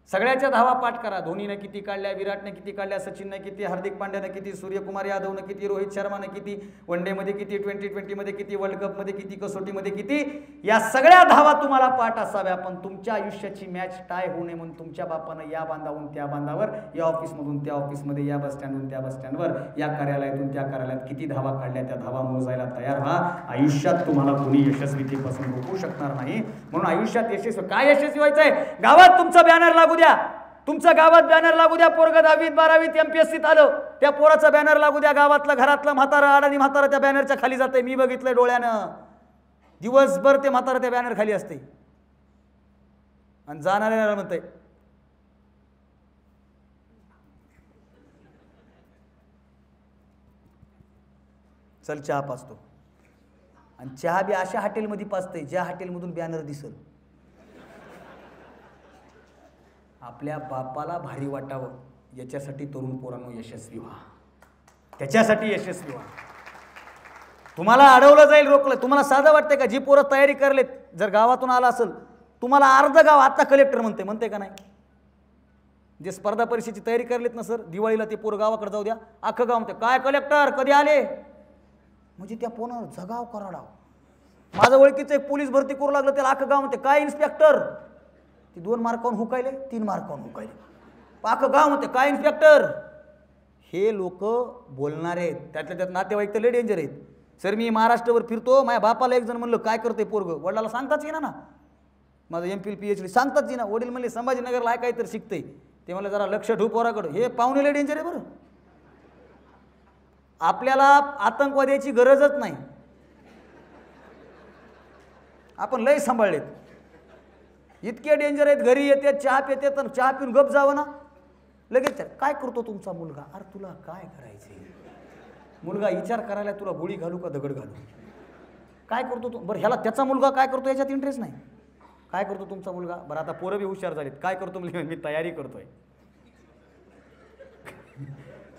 सगळ्याच्या धावा पाठ करा. धोनीनं किती काढल्या, विराटने किती काढल्या, सचिनने किती, हार्दिक पांड्यानं किती, सूर्यकुमार यादवनं किती, रोहित शर्मानं किती, वनडेमध्ये किती, 2020मध्ये किती, वर्ल्ड कपमध्ये किती, कसोटीमध्ये किती, या सगळ्या धावा तुम्हाला पाठ असाव्या. पण तुमच्या आयुष्याची मॅच टाय होऊ नये म्हणून तुमच्या बापानं या बांधावून त्या बांधावर, या ऑफिसमधून त्या ऑफिसमध्ये, या बसस्टँडहून त्या बसस्टँडवर, या कार्यालयातून त्या कार्यालयात किती धावा काढल्या, त्या धावा मोजायला तयार व्हा. आयुष्यात तुम्हाला कोणी यशस्वीतेपासून रोखू शकणार नाही. म्हणून आयुष्यात यशस्वी काय यशस्वी व्हायचंय? गावात तुमचा बॅनर लागू द्या, तुमच्या गावात बॅनर लागू द्या. पोरग 10वीत 12वीत MPSCत आलं, त्या पोराचा बॅनर लागू द्या. गावातलं घरातलं म्हातारा, अडाणी म्हातारा त्या बॅनरच्या खाली जाते. मी बघितलंय डोळ्यानं, दिवसभर ते म्हातारा त्या बॅनर खाली असते. आणि जाणाऱ्याला म्हणते चल चहा पाचतो. आणि चहा बी अशा हॉटेलमध्ये पाचते ज्या हॉटेलमधून बॅनर दिसल. आपल्या बापाला भारी वाटावं याच्यासाठी तरुण पोरांनो यशस्वी व्हा, त्याच्यासाठी यशस्वी व्हा. तुम्हाला अडवलं जाईल, रोखलं. तुम्हाला साधं वाटतंय का? जी पोरं तयारी करलेत, जर गावातून आला असेल, तुम्हाला अर्ध गाव आता कलेक्टर म्हणते का नाही? जे स्पर्धा परीक्षेची तयारी करलेत ना सर, दिवाळीला ते पोरं गावाकडे जाऊ द्या, अख्खं गाव म्हणते काय कलेक्टर कधी आले, म्हणजे त्या पोरावर जगाव कराडा. माझं ओळखीचं एक पोलीस भरती करू लागलं, त्याला अख्खं गाव म्हणते काय इन्स्पेक्टर. ती 2 मार्कावून हुकायले, 3 मार्कावून हुकायले, अख्खं गाव म्हणते काय इन्स्पेक्टर. हे लोक बोलणारे आहेत, त्यातल्या त्यात नातेवाईक तर लय डेंजर आहेत. सर मी महाराष्ट्रावर फिरतो, माझ्या बापाला एक जण म्हणलं काय करते पोरग, वडिलाला सांगताच येणार ना, माझं MPhil PhD सांगताच येणार. वडील म्हणले संभाजीनगरला आहे काहीतरी शिकते, ते म्हणलं जरा लक्ष ठेव पोराकडं. हे पाहुणे लय डेंजर आहे बरं. आपल्याला आतंकवाद्याची गरजच नाही, आपण लय सांभाळलेत. इतके डेंजर आहेत. घरी येते, चहा पिते, तर चहा पिऊन गप जावं ना, लगेच काय करतो तुमचा मुलगा. अरे तुला काय करायचे, मुलगा विचार करायला तुला गोळी घालू का दगड घालू, काय करतो तू. बरं ह्याला त्याचा मुलगा काय करतो याच्यात इंटरेस्ट नाही. काय करतो तुमचा मुलगा. बरं आता पोरं बी हुशार झालेत, काय करतो म्हणजे मी तयारी करतोय.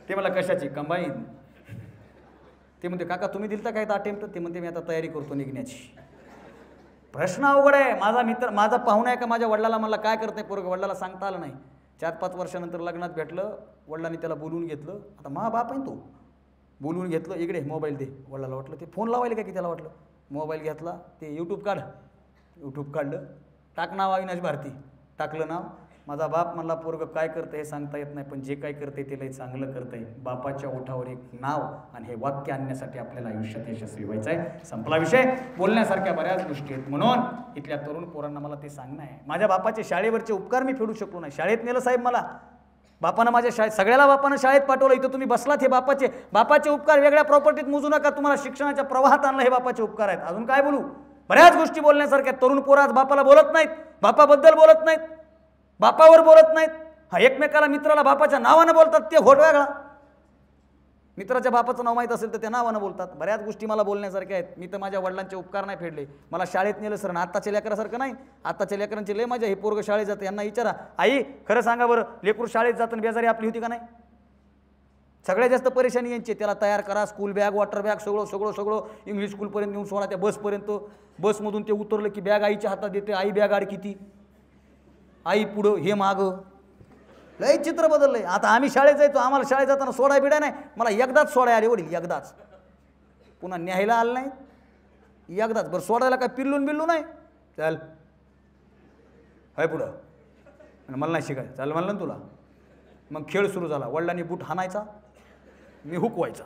ते मला कशाची कंबाईन. ते म्हणते काका तुम्ही दिलता काय अटेम्प्ट. ते म्हणते मी आता तयारी करतो निघण्याची. प्रश्न अवघड आहे. माझा मित्र, माझा पाहुणा आहे का माझ्या वडिलाला म्हणला काय करते पोरगं, वडिलाला सांगता आलं नाही. 4-5 वर्षानंतर लग्नात भेटलं, वडिलांनी त्याला बोलवून घेतलं. आता मा बाप आहे तो, बोलवून घेतलं, इकडे मोबाईल दे. वडिलाला वाटलं ते फोन लावायला काय की, त्याला वाटलं मोबाईल घेतला, ते यूट्यूब काढ. यूट्यूब काढलं, टाक नाव अविनाश भारती, टाकलं नाव. माझा बाप म्हणला पोरगं काय करतं हे सांगता येत नाही, पण जे काय करते ते लय चांगलं करतंय. बापाच्या ओठावर एक नाव आणि हे वाक्य आणण्यासाठी आपल्याला आयुष्यात यशस्वी व्हायचं आहे. संपला विषय. बोलण्यासारख्या बऱ्याच गोष्टी आहेत. म्हणून इथल्या तरुण पोरांना मला ते सांगणं आहे, माझ्या बापाचे शाळेवरचे उपकार मी फेडू शकलो नाही. शाळेत नेलं साहेब मला, बापानं माझ्या शाळेत, सगळ्याला बापानं शाळेत पाठवलं. इथं तुम्ही बसलात, हे बापाचे उपकार वेगळ्या प्रॉपर्टीत मोजू नका. तुम्हाला शिक्षणाच्या प्रवाहात आणलं, हे बापाचे उपकार आहेत. अजून काय बोलू, बऱ्याच गोष्टी बोलण्यासारख्या. तरुण पोरं आज बापाला बोलत नाहीत, बापाबद्दल बोलत नाहीत, बापावर बोलत नाहीत. हा एकमेकाला मित्राला बापाच्या नावानं बोलतात, ते घोट वेगळा. मित्राच्या बापाचं नाव माहीत असेल तर त्या नावानं बोलतात. बऱ्याच गोष्टी मला बोलण्यासारख्या आहेत. मी तर माझ्या वडिलांचे उपकार नाही फेडले. मला शाळेत नेलं सर, आत्ताच्या लेकरासारखं नाही. आत्ताच्या लेकरांची लय मजा. हे पोरगं शाळेत जातं, यांना विचारा आई खरं सांगा बरं, लेकरू शाळेत जातं बेजारी आपली होती का नाही. सगळ्यात जास्त परेशानी यांची. त्याला तयार करा, स्कूल बॅग, वॉटर बॅग, सगळं इंग्लिश स्कूलपर्यंत नेऊन सोडा, त्या बसपर्यंत. बसमधून ते उतरलं की बॅग आईच्या हातात देते, आई बॅग आड किती, आई पुढं हे मागं. लय चित्र बदललंय. आता आम्ही शाळेत जायचो, आम्हाला शाळेत जाताना सोडाय बिडाय नाही. मला एकदाच सोडाय आले वडील, एकदाच, पुन्हा न्यायला आलं नाही. एकदाच. बरं सोडायला काय पिल्लून बिल्लू नाही. चल हाय पुढं. आणि मला नाही शिकायचं. चल म्हणलं ना तुला. मग खेळ सुरू झाला. वडिलांनी बूट हाणायचा, मी हुकवायचा.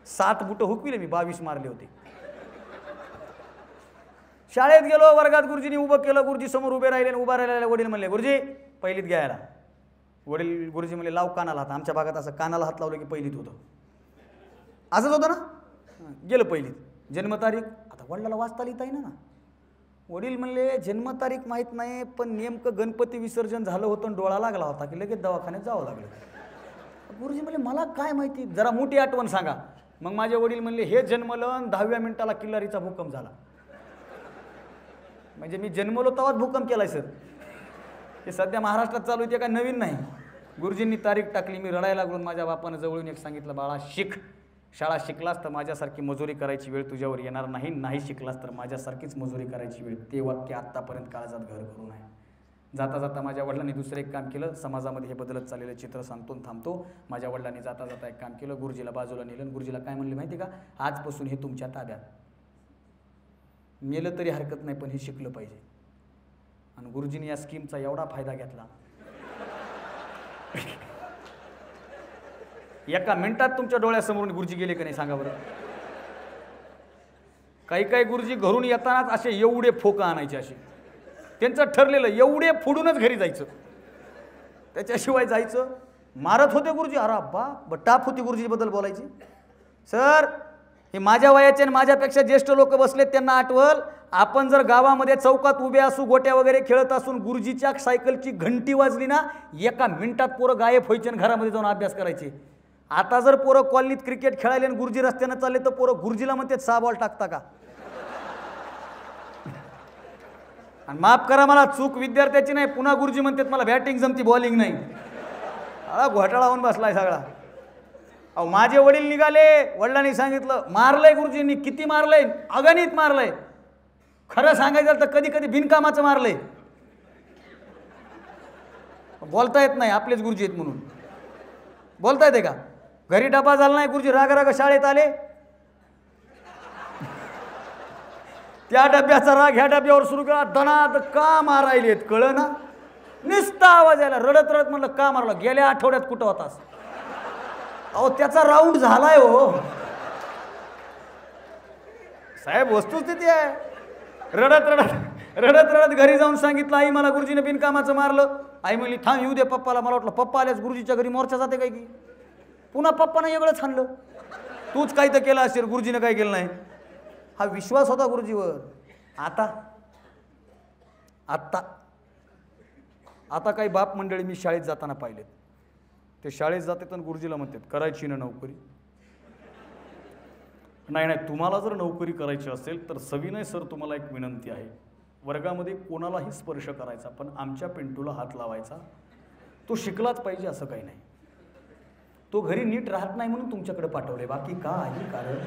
7 बुटं हुकविले मी, 22 मारले होते. शाळेत गेलो, वर्गात गुरुजींनी उभं केलं. गुरुजी समोर उभे राहिले. उभा राहिलेला वडील म्हणले, गुरुजी पहिलीत घ्यायला. वडील गुरुजी म्हणले, लाव कानाला हात. आमच्या भागात असं कानाला हात लावलं की पहिलीत होतं. असंच होतं ना. गेलं पहिलीत. जन्मतारीख आता वडिलाला वाचता लिहिता येईना ना. वडील म्हणले, जन्मतारीख माहीत नाही, पण नेमकं गणपती विसर्जन झालं होतं आणि डोळा लागला होता की लगेच दवाखान्यात जावं लागलं. गुरुजी म्हणले, मला काय माहिती, जरा मोठी आठवण सांगा. मग माझे वडील म्हणले, हे जन्मलं 10व्या मिनिटाला किल्लारीचा भूकंप झाला. म्हणजे मी जन्मलो तेव्हाच भूकंप केलाय सर. हे सध्या महाराष्ट्रात चालू आहे, काय नवीन नाही. गुरुजींनी तारीख टाकली. मी रडायला लागलो. माझ्या बापानं जवळून एक सांगितलं, बाळा शिक. शाळा शिकलास तर माझ्यासारखी मजुरी करायची वेळ तुझ्यावर येणार नाही. नाही शिकलास तर माझ्यासारखीच मजुरी करायची वेळ. ते वाक्य आत्तापर्यंत काळजात घर करून आहे. जाता जाता माझ्या वडिलांनी दुसरं एक काम केलं. समाजामध्ये हे बदलत चाललेलं चित्र सांगतो थांबतो. माझ्या वडिलांनी जाता जाता एक काम केलं. गुरुजीला बाजूला नेलं. गुरुजीला काय म्हणले माहिती का, आजपासून हे तुमच्या ताब्यात. मेलं तरी हरकत नाही, पण हे शिकलं पाहिजे. आणि गुरुजींनी या स्कीमचा एवढा फायदा घेतला. एका मिनिटात तुमच्या डोळ्यासमोरून गुरुजी गेले का नाही सांगा बरं. काही काही गुरुजी घरून येतानाच असे एवढे फोका आणायचे. असे त्यांचं ठरलेलं, एवढे फोडूनच घरी जायचं, त्याच्याशिवाय जायचं. मारत होते गुरुजी. अरे बा टाप होती गुरुजीबद्दल बोलायची. सर हे माझ्या वयाचे आणि माझ्यापेक्षा ज्येष्ठ लोक बसलेत, त्यांना आठवल. आपण जर गावामध्ये चौकात उभे असू, गोट्या वगैरे खेळत असून गुरुजीच्या सायकलची घंटी वाजली ना, एका मिनिटात पोरं गायब व्हायचे आणि घरामध्ये जाऊन अभ्यास करायचे. आता जर पोरं कॉलनीत क्रिकेट खेळायला आणि गुरुजी रस्त्यानं चालले तर पोरं गुरुजीला म्हणतात 6 बॉल टाकता का. आणि माफ करा, मला चूक विद्यार्थ्याची नाही. पुन्हा गुरुजी म्हणतात मला बॅटिंग जमती, बॉलिंग नाही. घोटाळा होऊन बसलाय सगळा. अहो माझे वडील निघाले. वडिलांनी सांगितलं, मारलंय गुरुजींनी. किती मारलंय, अगणित मारलंय. खरं सांगायचं तर कधी कधी बिनकामाचं मारलंय. बोलता येत नाही, आपलेच गुरुजी आहेत म्हणून. बोलता येते का. घरी डबा झाला नाही, गुरुजी राग राग शाळेत आले. त्या डब्याचा राग ह्या डब्यावर सुरू केला. दणाद का मारायलेत कळ ना. नुसता आवाज यायला. रडत रडत म्हणलं, का मारलं. गेल्या आठवड्यात कुठं होतास. अहो त्याचा राऊंड झालाय हो साहेब. वस्तुस्थिती आहे. रडत रडत रडत रडत घरी जाऊन सांगितलं, आई मला गुरुजीने बिनकामाचं मारलं. आई म्हणली, थांब येऊ दे पप्पाला. मला वाटलं पप्पा आल्यास गुरुजीच्या घरी मोर्चा जाते काय की. पुन्हा पप्पानं वेगळंच हाणलं. तूच काही तर केलं असेल, गुरुजीनं काही केलं नाही. हा विश्वास होता गुरुजीवर. आता आता आता काही बाप मंडळी मी शाळेत जाताना पाहिलेत. ते शाळेत जाते तर गुरुजीला म्हणतात, करायची ना नोकरी. नाही नाही, तुम्हाला जर नोकरी करायची असेल तर सविनय सर तुम्हाला एक विनंती आहे, वर्गामध्ये कोणालाही स्पर्श करायचा, पण आमच्या पिंटूला हात लावायचा. तो शिकलाच पाहिजे असं काही नाही. तो घरी नीट राहत नाही म्हणून तुमच्याकडे पाठवले, बाकी काही कारण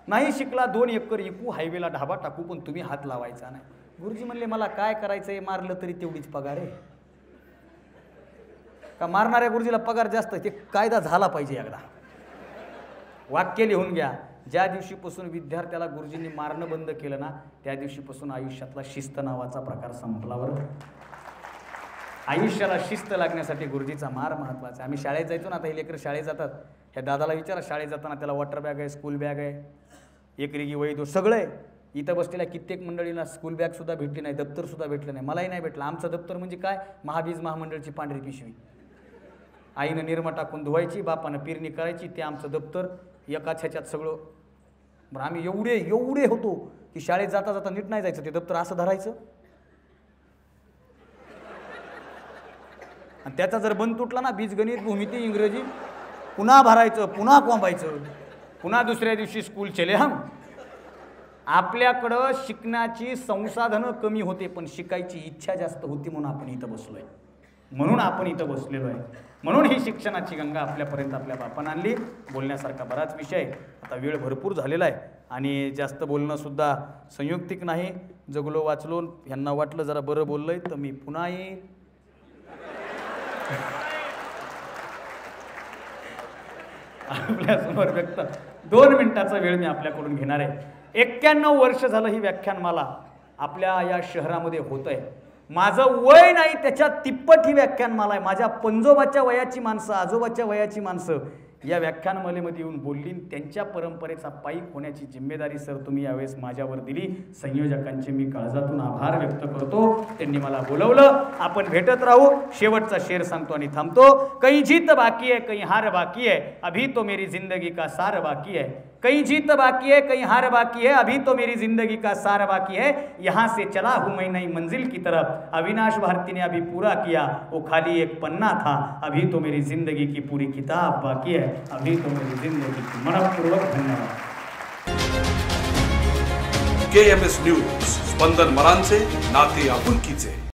नाही. शिकला 2 एकर इकू, हायवेला ढाबा टाकू, पण तुम्ही हात लावायचा नाही. गुरुजी म्हणले, मला काय करायचंय, मारलं तरी तेवढीच पगार आहे का. मारणाऱ्या गुरुजीला पगार जास्त. ते कायदा झाला पाहिजे एकदा. वाक्य लिहून घ्या. ज्या दिवशीपासून विद्यार्थ्याला गुरुजींनी मारणं बंद केलं ना, त्या दिवशीपासून आयुष्यातला शिस्त नावाचा प्रकार संपला. बरं, आयुष्याला शिस्त लागण्यासाठी गुरुजीचा मार महत्त्वाचा. आम्ही शाळेत जायचो ना, आता हे लेकरं शाळेत जातात. ह्या दादाला विचारा, शाळेत जाताना त्याला वॉटर बॅग आहे, स्कूल बॅग आहे, एक रिगी वही दो सगळं आहे. इथं बसलेल्या कित्येक मंडळींना स्कूल बॅगसुद्धा भेटली नाही, दप्तरसुद्धा भेटलं नाही. मलाही नाही भेटलं. आमचं दप्तर म्हणजे काय, महाबीज महामंडळची पांढरी पिशवी. आईनं निरमा टाकून धुवायची, बापानं पेरणी करायची. ते आमचं दप्तर एकाच ह्याच्यात सगळं. बरं, आम्ही एवढे होतो की शाळेत जाता जाता नीट नाही जायचं. ते दप्तर असं धरायचं आणि त्याचा जर बंद तुटला ना, बीजगणित, भूमिती, इंग्रजी, पुन्हा भरायचं, पुन्हा कोंबायचं, पुन्हा दुसऱ्या दिवशी स्कूल चले हम. आपल्याकडं शिकण्याची संसाधनं कमी होते, पण शिकायची इच्छा जास्त होती. म्हणून आपण इथं बसलोय, म्हणून आपण इथं बसलेलो आहे. म्हणून ही शिक्षणाची गंगा आपल्यापर्यंत आपल्या बापानं आणली. बोलण्यासारखा बराच विषय. आता वेळ भरपूर झालेला आहे आणि जास्त बोलणंसुद्धा संयुक्तिक नाही. जगलो वाचलो, ह्यांना वाटलं जरा बरं बोललंय तर मी पुन्हा येईन. आपल्यासमोर 2 मिनिटाचा वेळ मी आपल्याकडून घेणार आहे। 91 वर्ष झालं ही व्याख्यानमाला आपल्या या शहरामध्ये होत आहे। माझं वय नाही त्याच्या तिप्पट ही व्याख्यानमाला आहे। माझ्या पंजोबाच्या वयाची माणसं, आजोबाच्या वयाची माणसं या व्याख्यानमालेमध्ये येऊन बोलली। त्यांच्या परंपरेचा पायी होण्याची जिम्मेदारी सर तुम्ही यावेळेस माझ्यावर दिली। संयोजकांचे मी काळजातून आभार व्यक्त करतो। त्यांनी मला बोलवलं, आपण भेटत राहू। शेवटचा शेर सांगतो आणि थांबतो। कहीं जीत बाकी है, कहीं हार बाकी है, अभी तो मेरी जिंदगी का सार बाकी है। कहीं जीत बाकी है, कहीं हार बाकी है, अभी तो मेरी जिंदगी का सार बाकी है। यहाँ से चला हूँ मैं नई मंजिल की तरफ, अविनाश भारती ने अभी पूरा किया, वो खाली एक पन्ना था, अभी तो मेरी जिंदगी की पूरी किताब बाकी है, अभी तो मेरी जिंदगी की। मनपूर्वक धन्यवाद। KMS न्यूज, स्पंदन मरांचे, नाते आपुलकीचे।